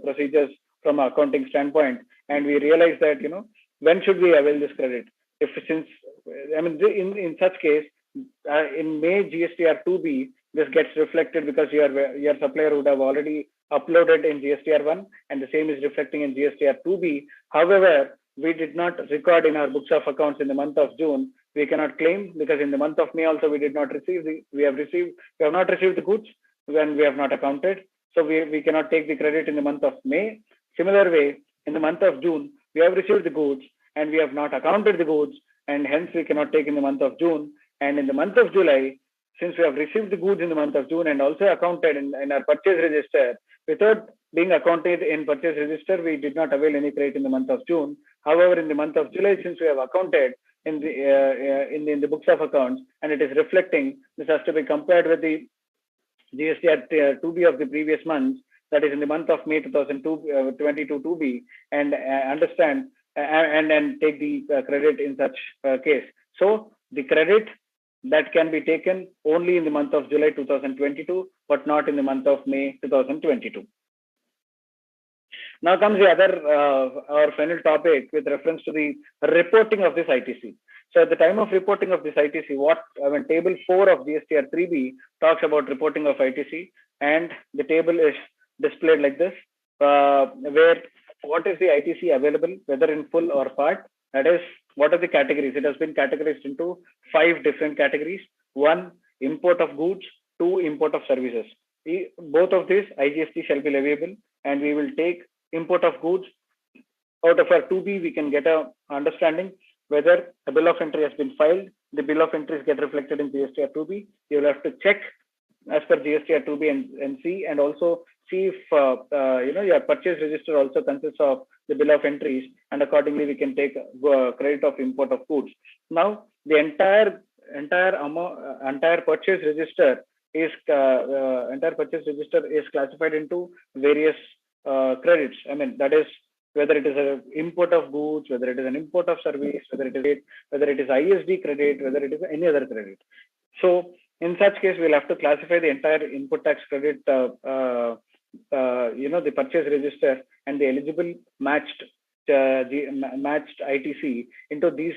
procedures from an accounting standpoint, and we realize that when should we avail this credit? In such case, in May GSTR 2B, this gets reflected because your supplier would have already uploaded in GSTR 1, and the same is reflecting in GSTR 2B. However, we did not record in our books of accounts in the month of June. We cannot claim because in the month of May also we did not receive we have not received the goods when we have not accounted. So we cannot take the credit in the month of May. Similar way, in the month of June, we have received the goods and we have not accounted the goods, and hence we cannot take in the month of June. And in the month of July, since we have received the goods in the month of June and also accounted in our purchase register, without being accounted in purchase register, we did not avail any credit in the month of June. However, in the month of July, since we have accounted in the books of accounts and it is reflecting, this has to be compared with the GSTR 2B of the previous months, that is in the month of May 2022 2B, and understand and take the credit in such case. So the credit that can be taken only in the month of July 2022, but not in the month of May 2022. Now comes the other our final topic with reference to the reporting of this ITC. So at the time of reporting of this ITC, table 4 of GSTR 3B talks about reporting of ITC, and the table is displayed like this, where what is the ITC available, whether in full or part. That is, what are the categories? It has been categorized into 5 different categories. 1, import of goods. 2, import of services. Both of these IGST shall be leviable, and we will take import of goods. Out of our 2B, we can get a understanding whether a bill of entry has been filed, the bill of entries get reflected in GSTR 2B. You will have to check as per GSTR 2B and C, and also see if your purchase register also consists of the bill of entries, and accordingly we can take credit of import of goods. Now the entire purchase register is classified into various credits. I mean, that is whether it is an import of goods, whether it is an import of service, whether it is ISD credit, whether it is any other credit. So in such case, we'll have to classify the entire input tax credit, the purchase register and the eligible matched ITC into these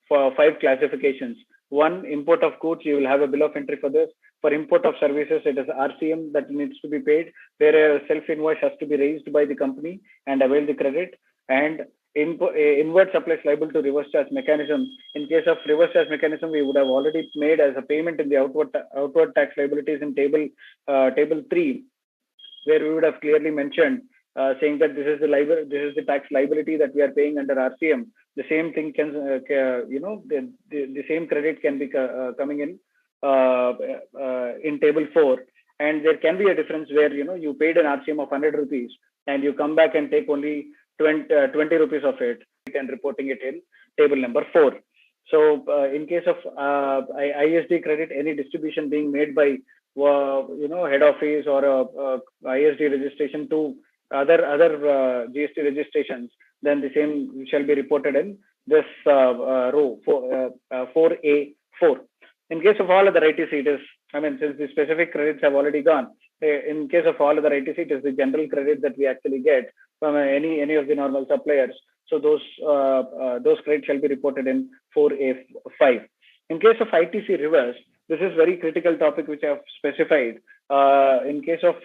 5 classifications. One, import of goods, you will have a bill of entry for this. For import of services, it is RCM that needs to be paid, where a self-invoice has to be raised by the company and avail the credit. And inward supplies liable to reverse charge mechanism. In case of reverse charge mechanism, we would have already made as a payment in the outward tax liabilities in table 3, where we would have clearly mentioned saying that this is the tax liability that we are paying under RCM. The same thing can, the same credit can be coming in table 4, and there can be a difference where you paid an RCM of 100 rupees and you come back and take only 20 rupees of it and reporting it in table number 4. So in case of ISD credit, any distribution being made by head office or ISD registration to other GST registrations, then the same shall be reported in this row 4A4. In case of all other ITC, it is, since the specific credits have already gone, in case of all other ITC, it is the general credit that we actually get from any of the normal suppliers. So those credits shall be reported in 4A5. In case of ITC reverse, this is very critical topic which I have specified. In case of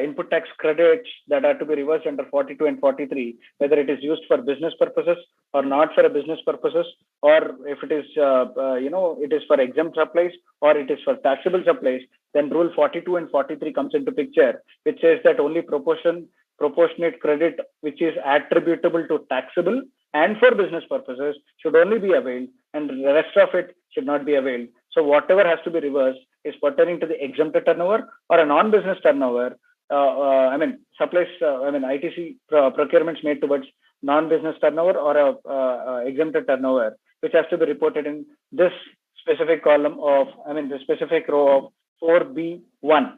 input tax credits that are to be reversed under 42 and 43, whether it is used for business purposes or not for a business purposes, or if it is it is for exempt supplies or it is for taxable supplies, then rule 42 and 43 comes into picture, which says that only proportionate credit which is attributable to taxable and for business purposes should only be availed, and the rest of it should not be availed. So whatever has to be reversed is pertaining to the exempted turnover or a non-business turnover. Supplies, ITC procurements made towards non-business turnover or a exempted turnover, which has to be reported in this specific column of, the specific row of 4B1.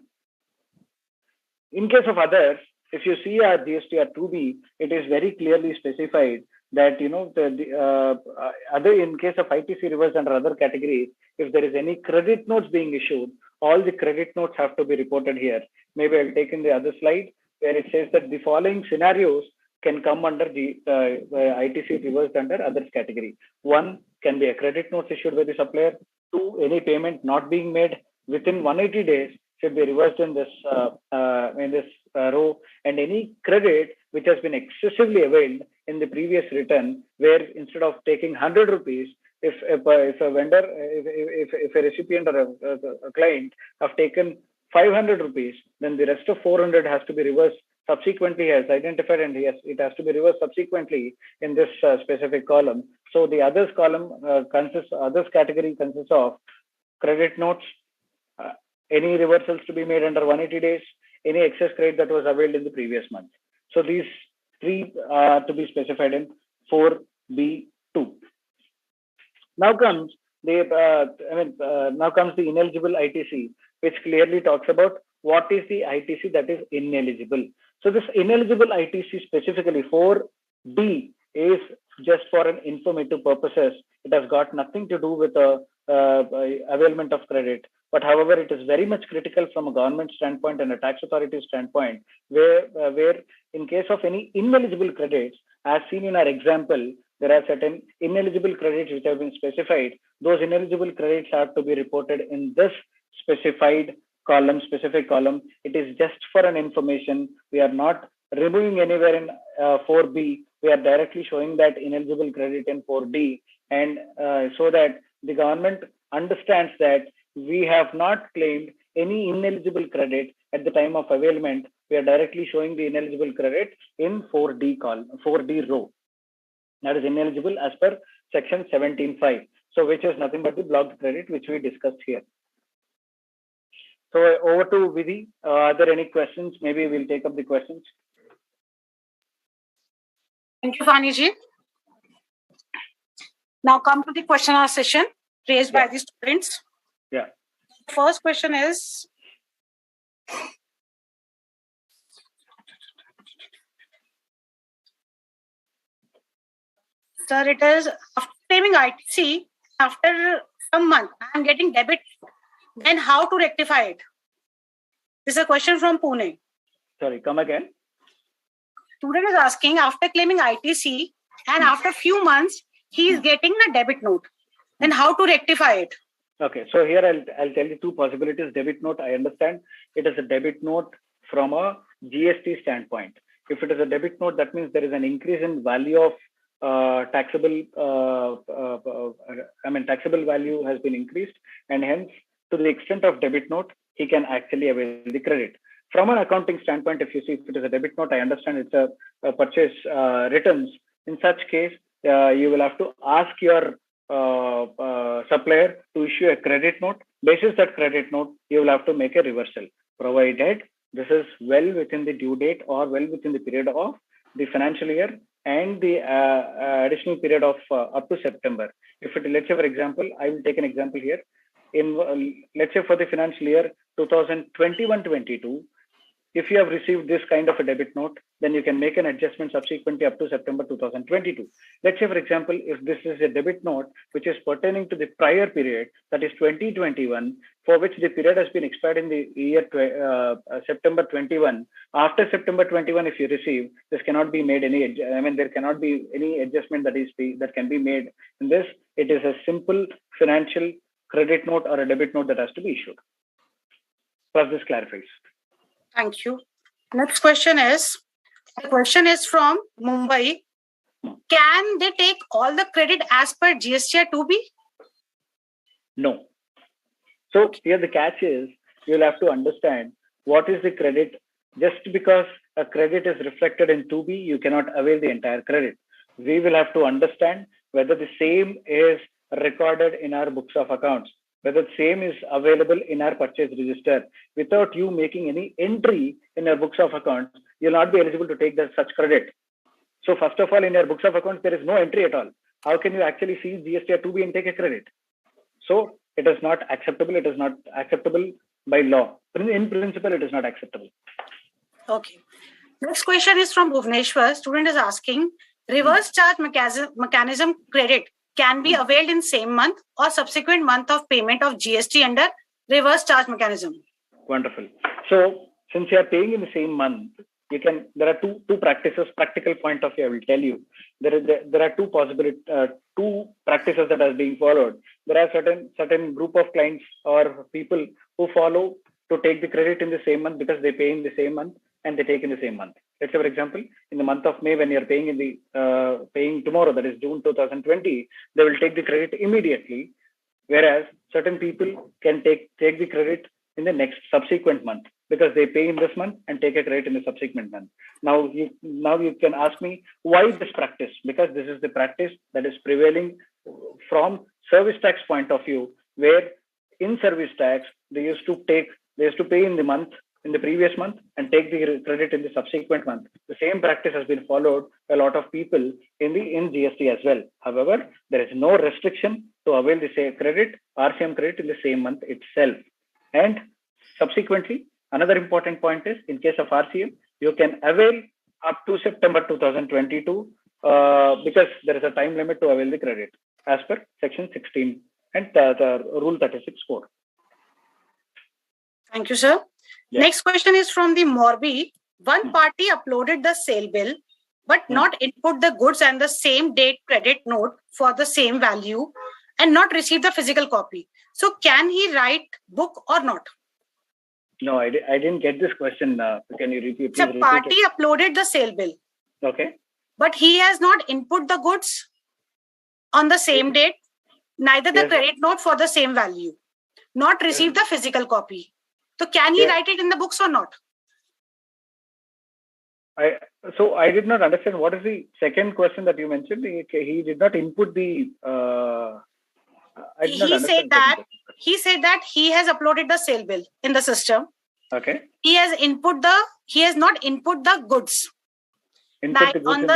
In case of others, if you see our GSTR 2B, it is very clearly specified that other, in case of ITC reverse under other categories, if there is any credit notes being issued, all the credit notes have to be reported here. Maybe I'll take in the other slide where it says that the following scenarios can come under the ITC reversed under others category. 1 can be a credit notes issued by the supplier. 2, any payment not being made within 180 days should be reversed in this row, and any credit which has been excessively availed in the previous return, where instead of taking 100 rupees, if a vendor, if a recipient or a client have taken 500 rupees, then the rest of 400 has to be reversed subsequently, has identified, and it has to be reversed subsequently in this specific column. So the others column others category consists of credit notes, any reversals to be made under 180 days, any excess credit that was availed in the previous month. So these 3 are to be specified in 4B2. Now comes the ineligible ITC, which clearly talks about what is the ITC that is ineligible. So this ineligible ITC specifically 4D is just for an informative purposes. It has got nothing to do with availment of credit. But however, it is very much critical from a government standpoint and a tax authority standpoint, where in case of any ineligible credits, as seen in our example, there are certain ineligible credits which have been specified. Those ineligible credits have to be reported in this specific column. It is just for an information. We are not removing anywhere in 4B. We are directly showing that ineligible credit in 4D, and so that the government understands that we have not claimed any ineligible credit at the time of availment. We are directly showing the ineligible credit in 4D row. That is ineligible as per section 17.5. So which is nothing but the blocked credit, which we discussed here. So over to Vidhi. Are there any questions? Maybe we'll take up the questions. Thank you, Vaniji. Now come to the question and answer session raised by the students. Yeah. First question is, sir, it is after claiming ITC, after some month, I am getting debit, then how to rectify it? This is a question from Pune. Sorry, come again. Student is asking, after claiming ITC and after few months, he is getting a debit note. Then how to rectify it? Okay, so here I'll tell you two possibilities. Debit note, I understand it is a debit note from a GST standpoint. If it is a debit note, that means there is an increase in value of taxable value has been increased, and hence to the extent of debit note, he can actually avail the credit. From an accounting standpoint, if you see if it is a debit note, I understand it's a purchase returns. In such case, you will have to ask your supplier to issue a credit note. Basis that credit note, you will have to make a reversal, provided this is well within the due date or well within the period of the financial year and the additional period of up to September. If it, let's say for example, I will take an example here. In let's say for the financial year 2021-22, if you have received this kind of a debit note, then you can make an adjustment subsequently up to September 2022. Let's say, for example, if this is a debit note which is pertaining to the prior period, that is 2021, for which the period has been expired in the year September 21. After September 21, if you receive, this cannot be made any. There cannot be any adjustment that can be made in this. It is a simple financial credit note or a debit note that has to be issued. Plus, this clarifies. Thank you. Next question is, the question is from Mumbai. Can they take all the credit as per GST 2B? No. So here the catch is, you'll have to understand what is the credit. Just because a credit is reflected in 2B, you cannot avail the entire credit. We will have to understand whether the same is recorded in our books of accounts, whether the same is available in our purchase register. Without you making any entry in your books of accounts, you'll not be eligible to take such credit. So first of all, in your books of accounts, there is no entry at all. How can you actually see GST 2B and take a credit? So it is not acceptable. It is not acceptable by law. In principle, it is not acceptable. Okay. Next question is from Bhuvaneshwar. Student is asking, reverse charge mechanism credit can be availed in same month or subsequent month of payment of GST under reverse charge mechanism. Wonderful. So since you are paying in the same month, you can. There are two practices. Practical point of view, I will tell you. There are two possibilities, two practices that are being followed. There are certain group of clients or people who follow to take the credit in the same month because they pay in the same month and they take in the same month. Let's say, for example, in the month of May, when you're paying paying tomorrow, that is June 2020, they will take the credit immediately, whereas certain people can take the credit in the next subsequent month because they pay in this month and take a credit in the subsequent month. Now you can ask me why this practice, because this is the practice that is prevailing from service tax point of view, where in service tax they used to pay in the previous month and take the credit in the subsequent month. The same practice has been followed by a lot of people in GST as well. However, there is no restriction to avail the same credit, RCM credit in the same month itself. And subsequently, another important point is, in case of RCM, you can avail up to September 2022 because there is a time limit to avail the credit as per section 16 and the rule 36(4). Thank you, sir. Yeah. Next question is from the Morbi. One party uploaded the sale bill, but not input the goods and the same date credit note for the same value and not receive the physical copy. So can he write book or not? No, I didn't get this question. Can you repeat? The party uploaded the sale bill. Okay. But he has not input the goods on the same date, neither the credit note for the same value, not receive the physical copy. So can he write it in the books or not? So I did not understand. What is the second question that you mentioned? He did not input the I did not he understand. said that he has uploaded the sale bill in the system. Okay. He has not input the goods. Input the goods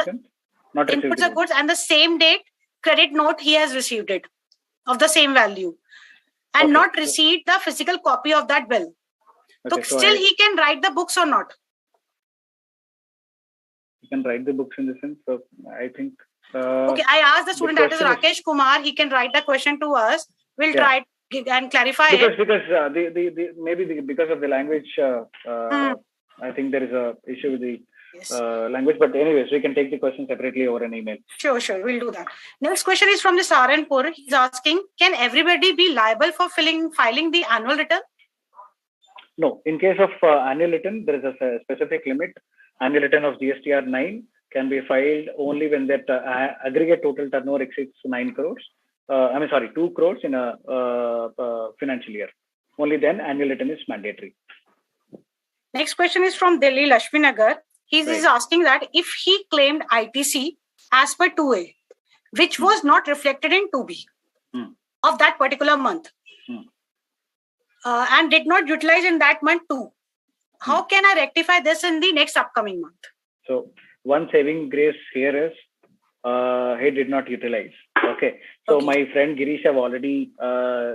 not received inputs the goods, and the same date credit note he has received it of the same value, and not received the physical copy of that bill. So still he can write the books or not? He can write the books in the sense. So I think. Okay, I asked the student, that is Rakesh Kumar. He can write the question to us. We'll try and clarify it. Because because of the language, I think there is a issue with the language. But anyways, we can take the question separately over an email. Sure, we'll do that. Next question is from the Saranpur. He's asking, can everybody be liable for filing the annual return? No. In case of annual return, there is a specific limit. Annual return of GSTR 9 can be filed only when that aggregate total turnover exceeds 9 crores. 2 crores in a financial year. Only then annual return is mandatory. Next question is from Delhi Lashminagar. He's asking that if he claimed ITC as per 2A, which was not reflected in 2B of that particular month, and did not utilize in that month too, how can I rectify this in the next upcoming month? So one saving grace here is he did not utilize. Okay. So my friend Girish have already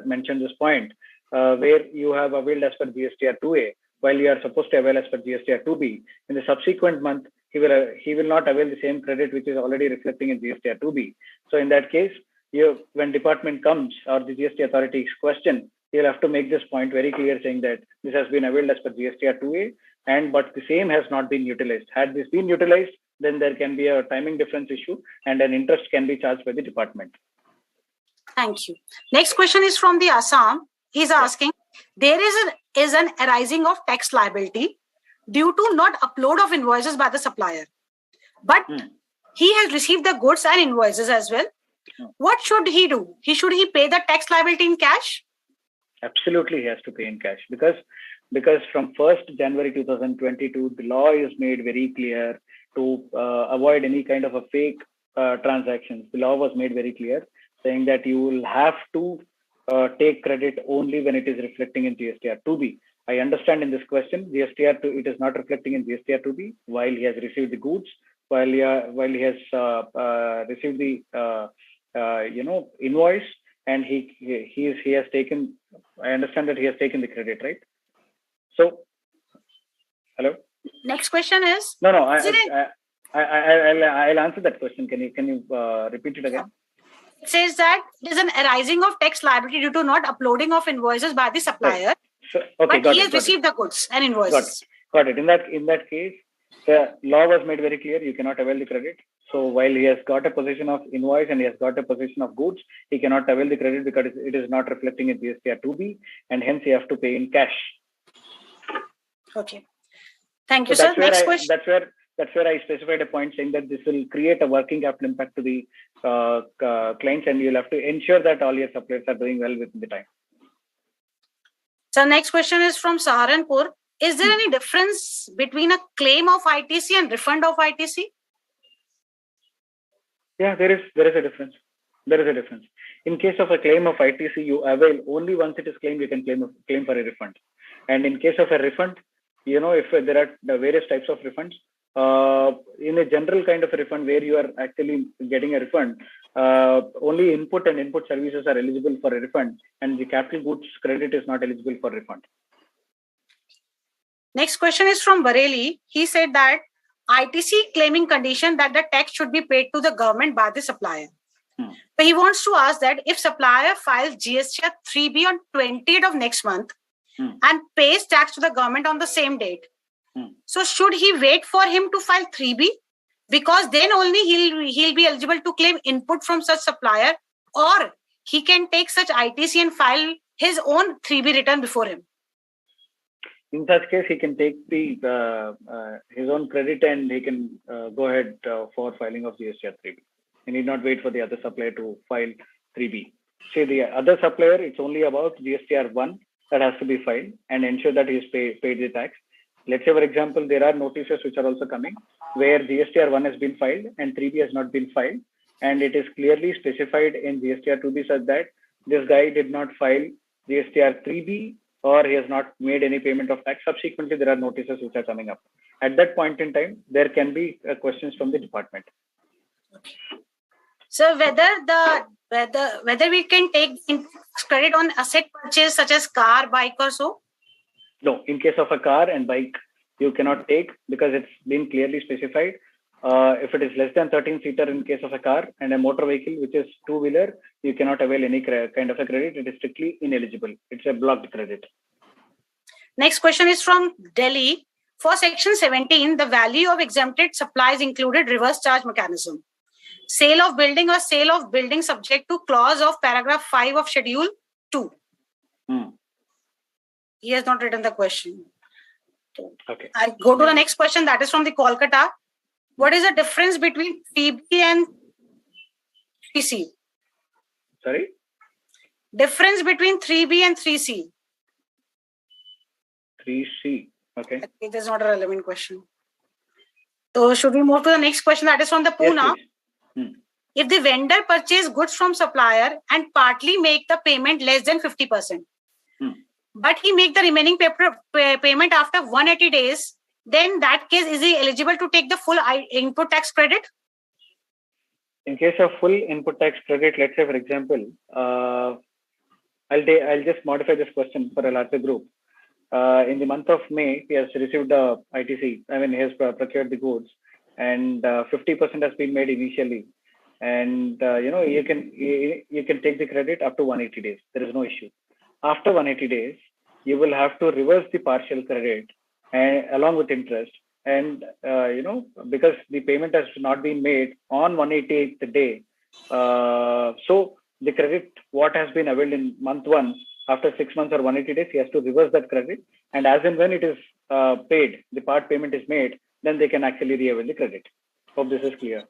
mentioned this point where you have availed as per GSTR 2A while you are supposed to avail as per GSTR 2B. In the subsequent month, he will not avail the same credit which is already reflecting in GSTR 2B. So in that case, when department comes or the GST authorities question, you'll have to make this point very clear, saying that this has been availed as per GSTR 2A, but the same has not been utilized. Had this been utilized, then there can be a timing difference issue and an interest can be charged by the department. Thank you. Next question is from the Assam. He's asking, there is an arising of tax liability due to not upload of invoices by the supplier, but he has received the goods and invoices as well. What should he do? Should he pay the tax liability in cash? Absolutely, he has to pay in cash because from 1st January 2022, the law is made very clear to avoid any kind of a fake transactions. The law was made very clear, saying that you will have to take credit only when it is reflecting in GSTR 2B. I understand in this question, GSTR 2, it is not reflecting in GSTR 2B while he has received the goods, while he has received the invoice, and he has taken. I understand that he has taken the credit, right? So, hello. Next question is no. I'll answer that question. Can you repeat it again? It says that there's an arising of tax liability due to not uploading of invoices by the supplier. Right. So, but he has received the goods and invoices. Got it. In that case, the law was made very clear. You cannot avail the credit. So while he has got a position of invoice and he has got a position of goods, he cannot avail the credit because it is not reflecting in GSTR 2B, and hence he has to pay in cash. Okay. Thank you, sir. Next question. That's where I specified a point saying that this will create a working capital impact to the clients, and you'll have to ensure that all your suppliers are doing well within the time. So next question is from Saharanpur. Is there any difference between a claim of ITC and refund of ITC? Yeah, there is a difference. There is a difference. In case of a claim of ITC, you avail only once it is claimed, you can claim for a refund. And in case of a refund, if there are various types of refunds, in a general kind of a refund where you are actually getting a refund, only input and input services are eligible for a refund, and the capital goods credit is not eligible for refund. Next question is from Bareli. He said that ITC claiming condition that the tax should be paid to the government by the supplier. But he wants to ask that if supplier files GSTR 3B on 20th of next month and pays tax to the government on the same date, so should he wait for him to file 3B? Because then only he'll be eligible to claim input from such supplier, or he can take such ITC and file his own 3B return before him. In such case, he can take his own credit and he can go ahead for filing of GSTR 3B. He need not wait for the other supplier to file 3B. See, the other supplier, it's only about GSTR 1 that has to be filed and ensure that he has paid the tax. Let's say, for example, there are notices which are also coming where GSTR 1 has been filed and 3B has not been filed. And it is clearly specified in GSTR 2B such that this guy did not file GSTR 3B or he has not made any payment of tax. Subsequently, there are notices which are coming up. At that point in time, there can be questions from the department. So whether we can take credit on asset purchase such as car, bike or so? No, in case of a car and bike, you cannot take because it's been clearly specified. If it is less than 13-seater in case of a car and a motor vehicle, which is two-wheeler, you cannot avail any kind of a credit. It is strictly ineligible. It's a blocked credit. Next question is from Delhi. For section 17, the value of exempted supplies included reverse charge mechanism. Sale of building or sale of building subject to clause of paragraph 5 of schedule 2. He has not written the question. Okay. I go to the next question, that is from the Kolkata. What is the difference between 3B and 3C? Sorry? Difference between 3B and 3C. 3C. Okay. It is not a relevant question. So should we move to the next question, that is from the Pune? Yes, if the vendor purchase goods from supplier and partly make the payment less than 50%, but he make the remaining payment after 180 days, then that case, is he eligible to take the full input tax credit? In case of full input tax credit, let's say, for example, I'll just modify this question for a larger group. In the month of May, he has received the ITC. I mean, he has procured the goods, and 50% has been made initially. And you can take the credit up to 180 days. There is no issue. After 180 days, you will have to reverse the partial credit and along with interest. And because the payment has not been made on 188th day, so the credit what has been availed in month 1 after 6 months or 180 days, he has to reverse that credit. And as and when it is paid, the part payment is made, then they can actually re-avail the credit. Hope this is clear.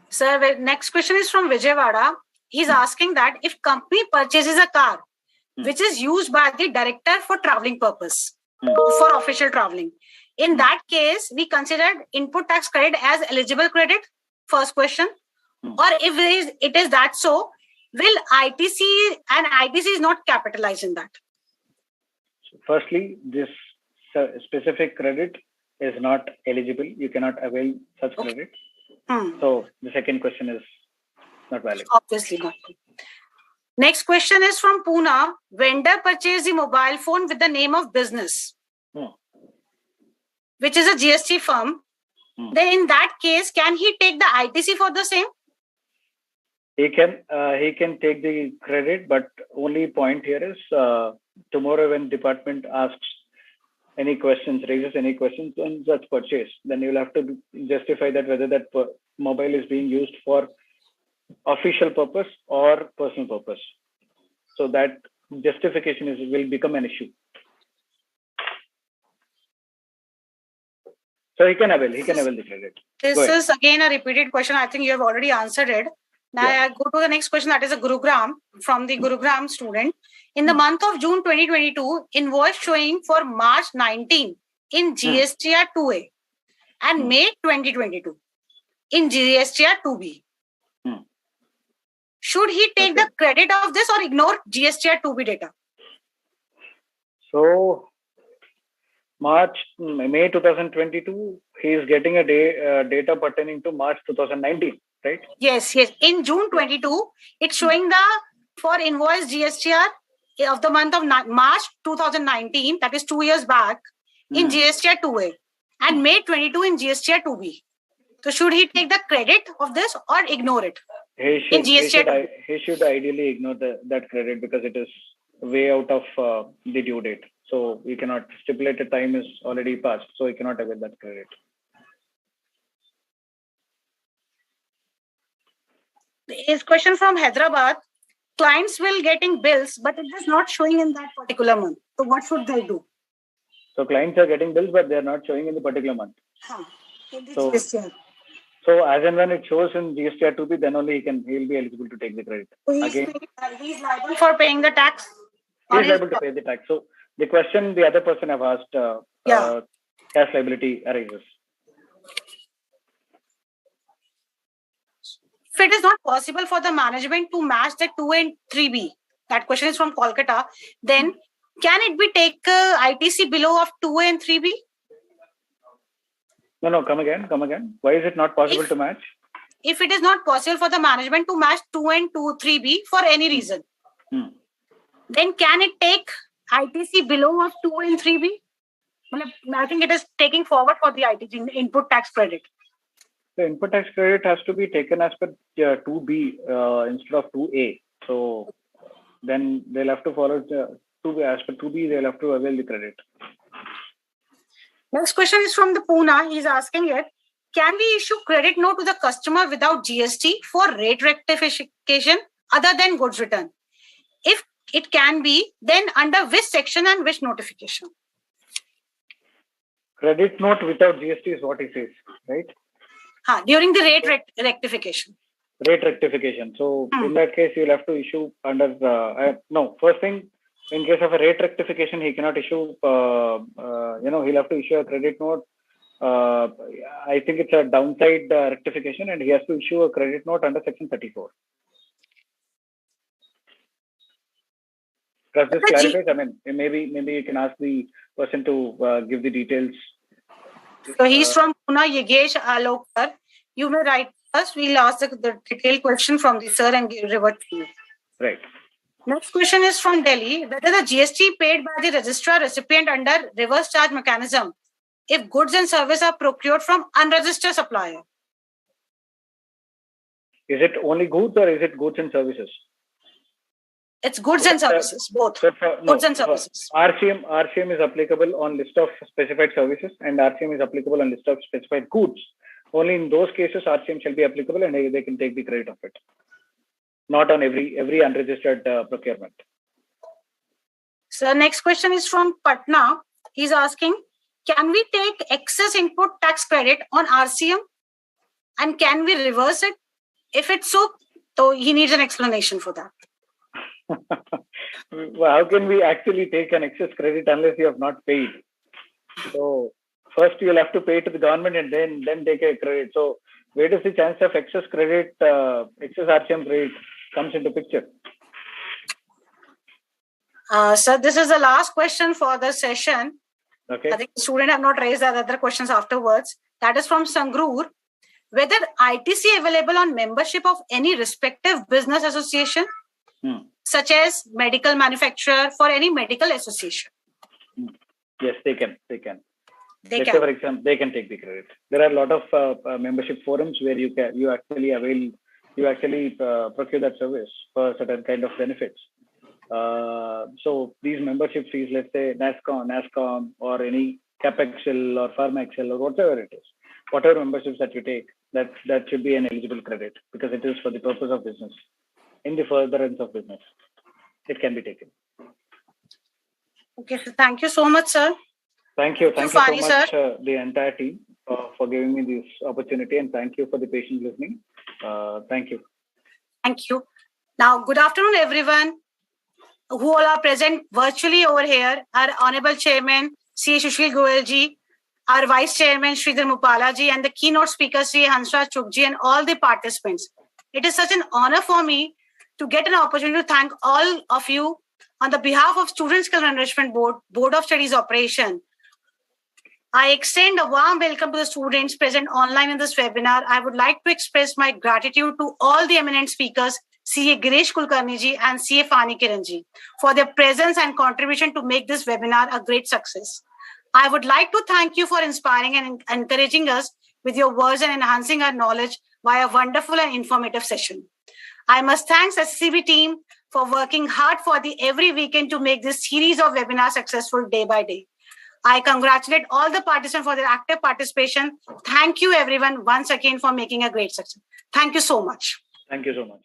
Sir, next question is from Vijayawada. He's asking that if company purchases a car which is used by the director for traveling purpose, for official traveling, in that case, we considered input tax credit as eligible credit? First question. Or if it is that so, will ITC and ITC is not capitalized in that? Firstly, this specific credit is not eligible. You cannot avail such credit. So the second question is not valid. Obviously not. Next question is from Pune. Vendor purchased the mobile phone with the name of business, which is a GST firm. Then in that case, can he take the ITC for the same? He can take the credit, but only point here is tomorrow when department asks any questions, raises any questions on such purchase, then you will have to justify that whether that mobile is being used for official purpose or personal purpose. So that justification will become an issue. So he can avail the credit. This is again a repeated question. I think you have already answered it. Now I go to the next question, that is a Gurugram, from the Gurugram student. In the month of June 2022, invoice showing for March 19 in GSTR 2A and May 2022 in GSTR 2B. Should he take the credit of this or ignore GSTR 2B data? So May 2022, he is getting a data pertaining to March 2019. Right? Yes. In June 22, it's showing for invoice GSTR of the month of March 2019, that is 2 years back, in GSTR 2A, and May 22 in GSTR 2B. So should he take the credit of this or ignore it? He should ideally ignore that credit because it is way out of the due date. So we cannot stipulate the time is already passed, so he cannot avail that credit. His question from Hyderabad. Clients will getting bills, but it is not showing in that particular month. So what should they do? So clients are getting bills, but they are not showing in the particular month. GSTR. So as and when it shows in GSTR 2B, then only he will be eligible to take the credit. So he's liable for paying the tax? He's liable to pay the tax. So the question the other person have asked, cash liability arises. If it is not possible for the management to match the 2A and 3B, that question is from Kolkata, then can it be take ITC below of 2A and 3B? No, come again. Why is it not possible to match? If it is not possible for the management to match 2 and 3B for any reason, then can it take ITC below of 2 and 3B? I think it is taking forward for the ITC, input tax credit. The input tax credit has to be taken as per 2B instead of 2A. So then they'll have to follow 2B. As per 2B, they'll have to avail the credit. Next question is from the Pune. He's asking it, can we issue credit note to the customer without GST for rate rectification other than goods return? If it can be, then under which section and which notification? Credit note without GST is what he says, right? During the rate rectification. Rate rectification. So in that case, you'll have to issue under, first thing, in case of a rate rectification, he cannot issue, he'll have to issue a credit note. I think it's a downside rectification, and he has to issue a credit note under section 34. Does this clarify? I mean, maybe you can ask the person to give the details. So he's from Pune, Yegesh Alokar. You may write first. We'll ask the detailed question from the sir and revert to you. Right. Next question is from Delhi. Whether the GST paid by the registrar recipient under reverse charge mechanism if goods and services are procured from unregistered supplier? Is it only goods or is it goods and services? It's goods and services, both. Goods and services. RCM is applicable on list of specified services and RCM is applicable on list of specified goods. Only in those cases, RCM shall be applicable and they can take the credit of it. Not on every unregistered procurement. So next question is from Patna. He's asking, can we take excess input tax credit on RCM and can we reverse it? If it's so he needs an explanation for that. Well, how can we actually take an excess credit unless you have not paid? So first you'll have to pay to the government and then take a credit. So where does the chance of excess credit, excess RCM credit comes into picture? So this is the last question for the session. Okay. I think the student have not raised the other questions afterwards. That is from Sangrur. Whether ITC available on membership of any respective business association, such as medical manufacturer, for any medical association. Yes, they can. They can. For example, they can take the credit. There are a lot of membership forums where you actually procure that service for certain kind of benefits. So these membership fees, let's say NASCOM or any CapExcel or PharmaExcel or whatever it is, whatever memberships that you take, that should be an eligible credit because it is for the purpose of business. In the furtherance of business, it can be taken. Okay, so thank you so much, sir. Thank you so much, the entire team, for giving me this opportunity, and thank you for the patient listening. Thank you. Thank you. Now, good afternoon, everyone who all are present virtually over here. Our Honorable Chairman, C. Sushil Goyalji, our Vice Chairman, Sridhar Mupalaji, and the keynote speaker, Sri Hansraj Chugji, and all the participants. It is such an honor for me to get an opportunity to thank all of you on the behalf of Student Skill Enrichment Board of Studies Operation. I extend a warm welcome to the students present online in this webinar. I would like to express my gratitude to all the eminent speakers, CA Girish Kulkarni and CA Fani Kiranji, for their presence and contribution to make this webinar a great success. I would like to thank you for inspiring and encouraging us with your words and enhancing our knowledge via a wonderful and informative session. I must thank the SCB team for working hard for every weekend to make this series of webinars successful day by day. I congratulate all the participants for their active participation. Thank you, everyone, once again for making a great success. Thank you so much. Thank you so much.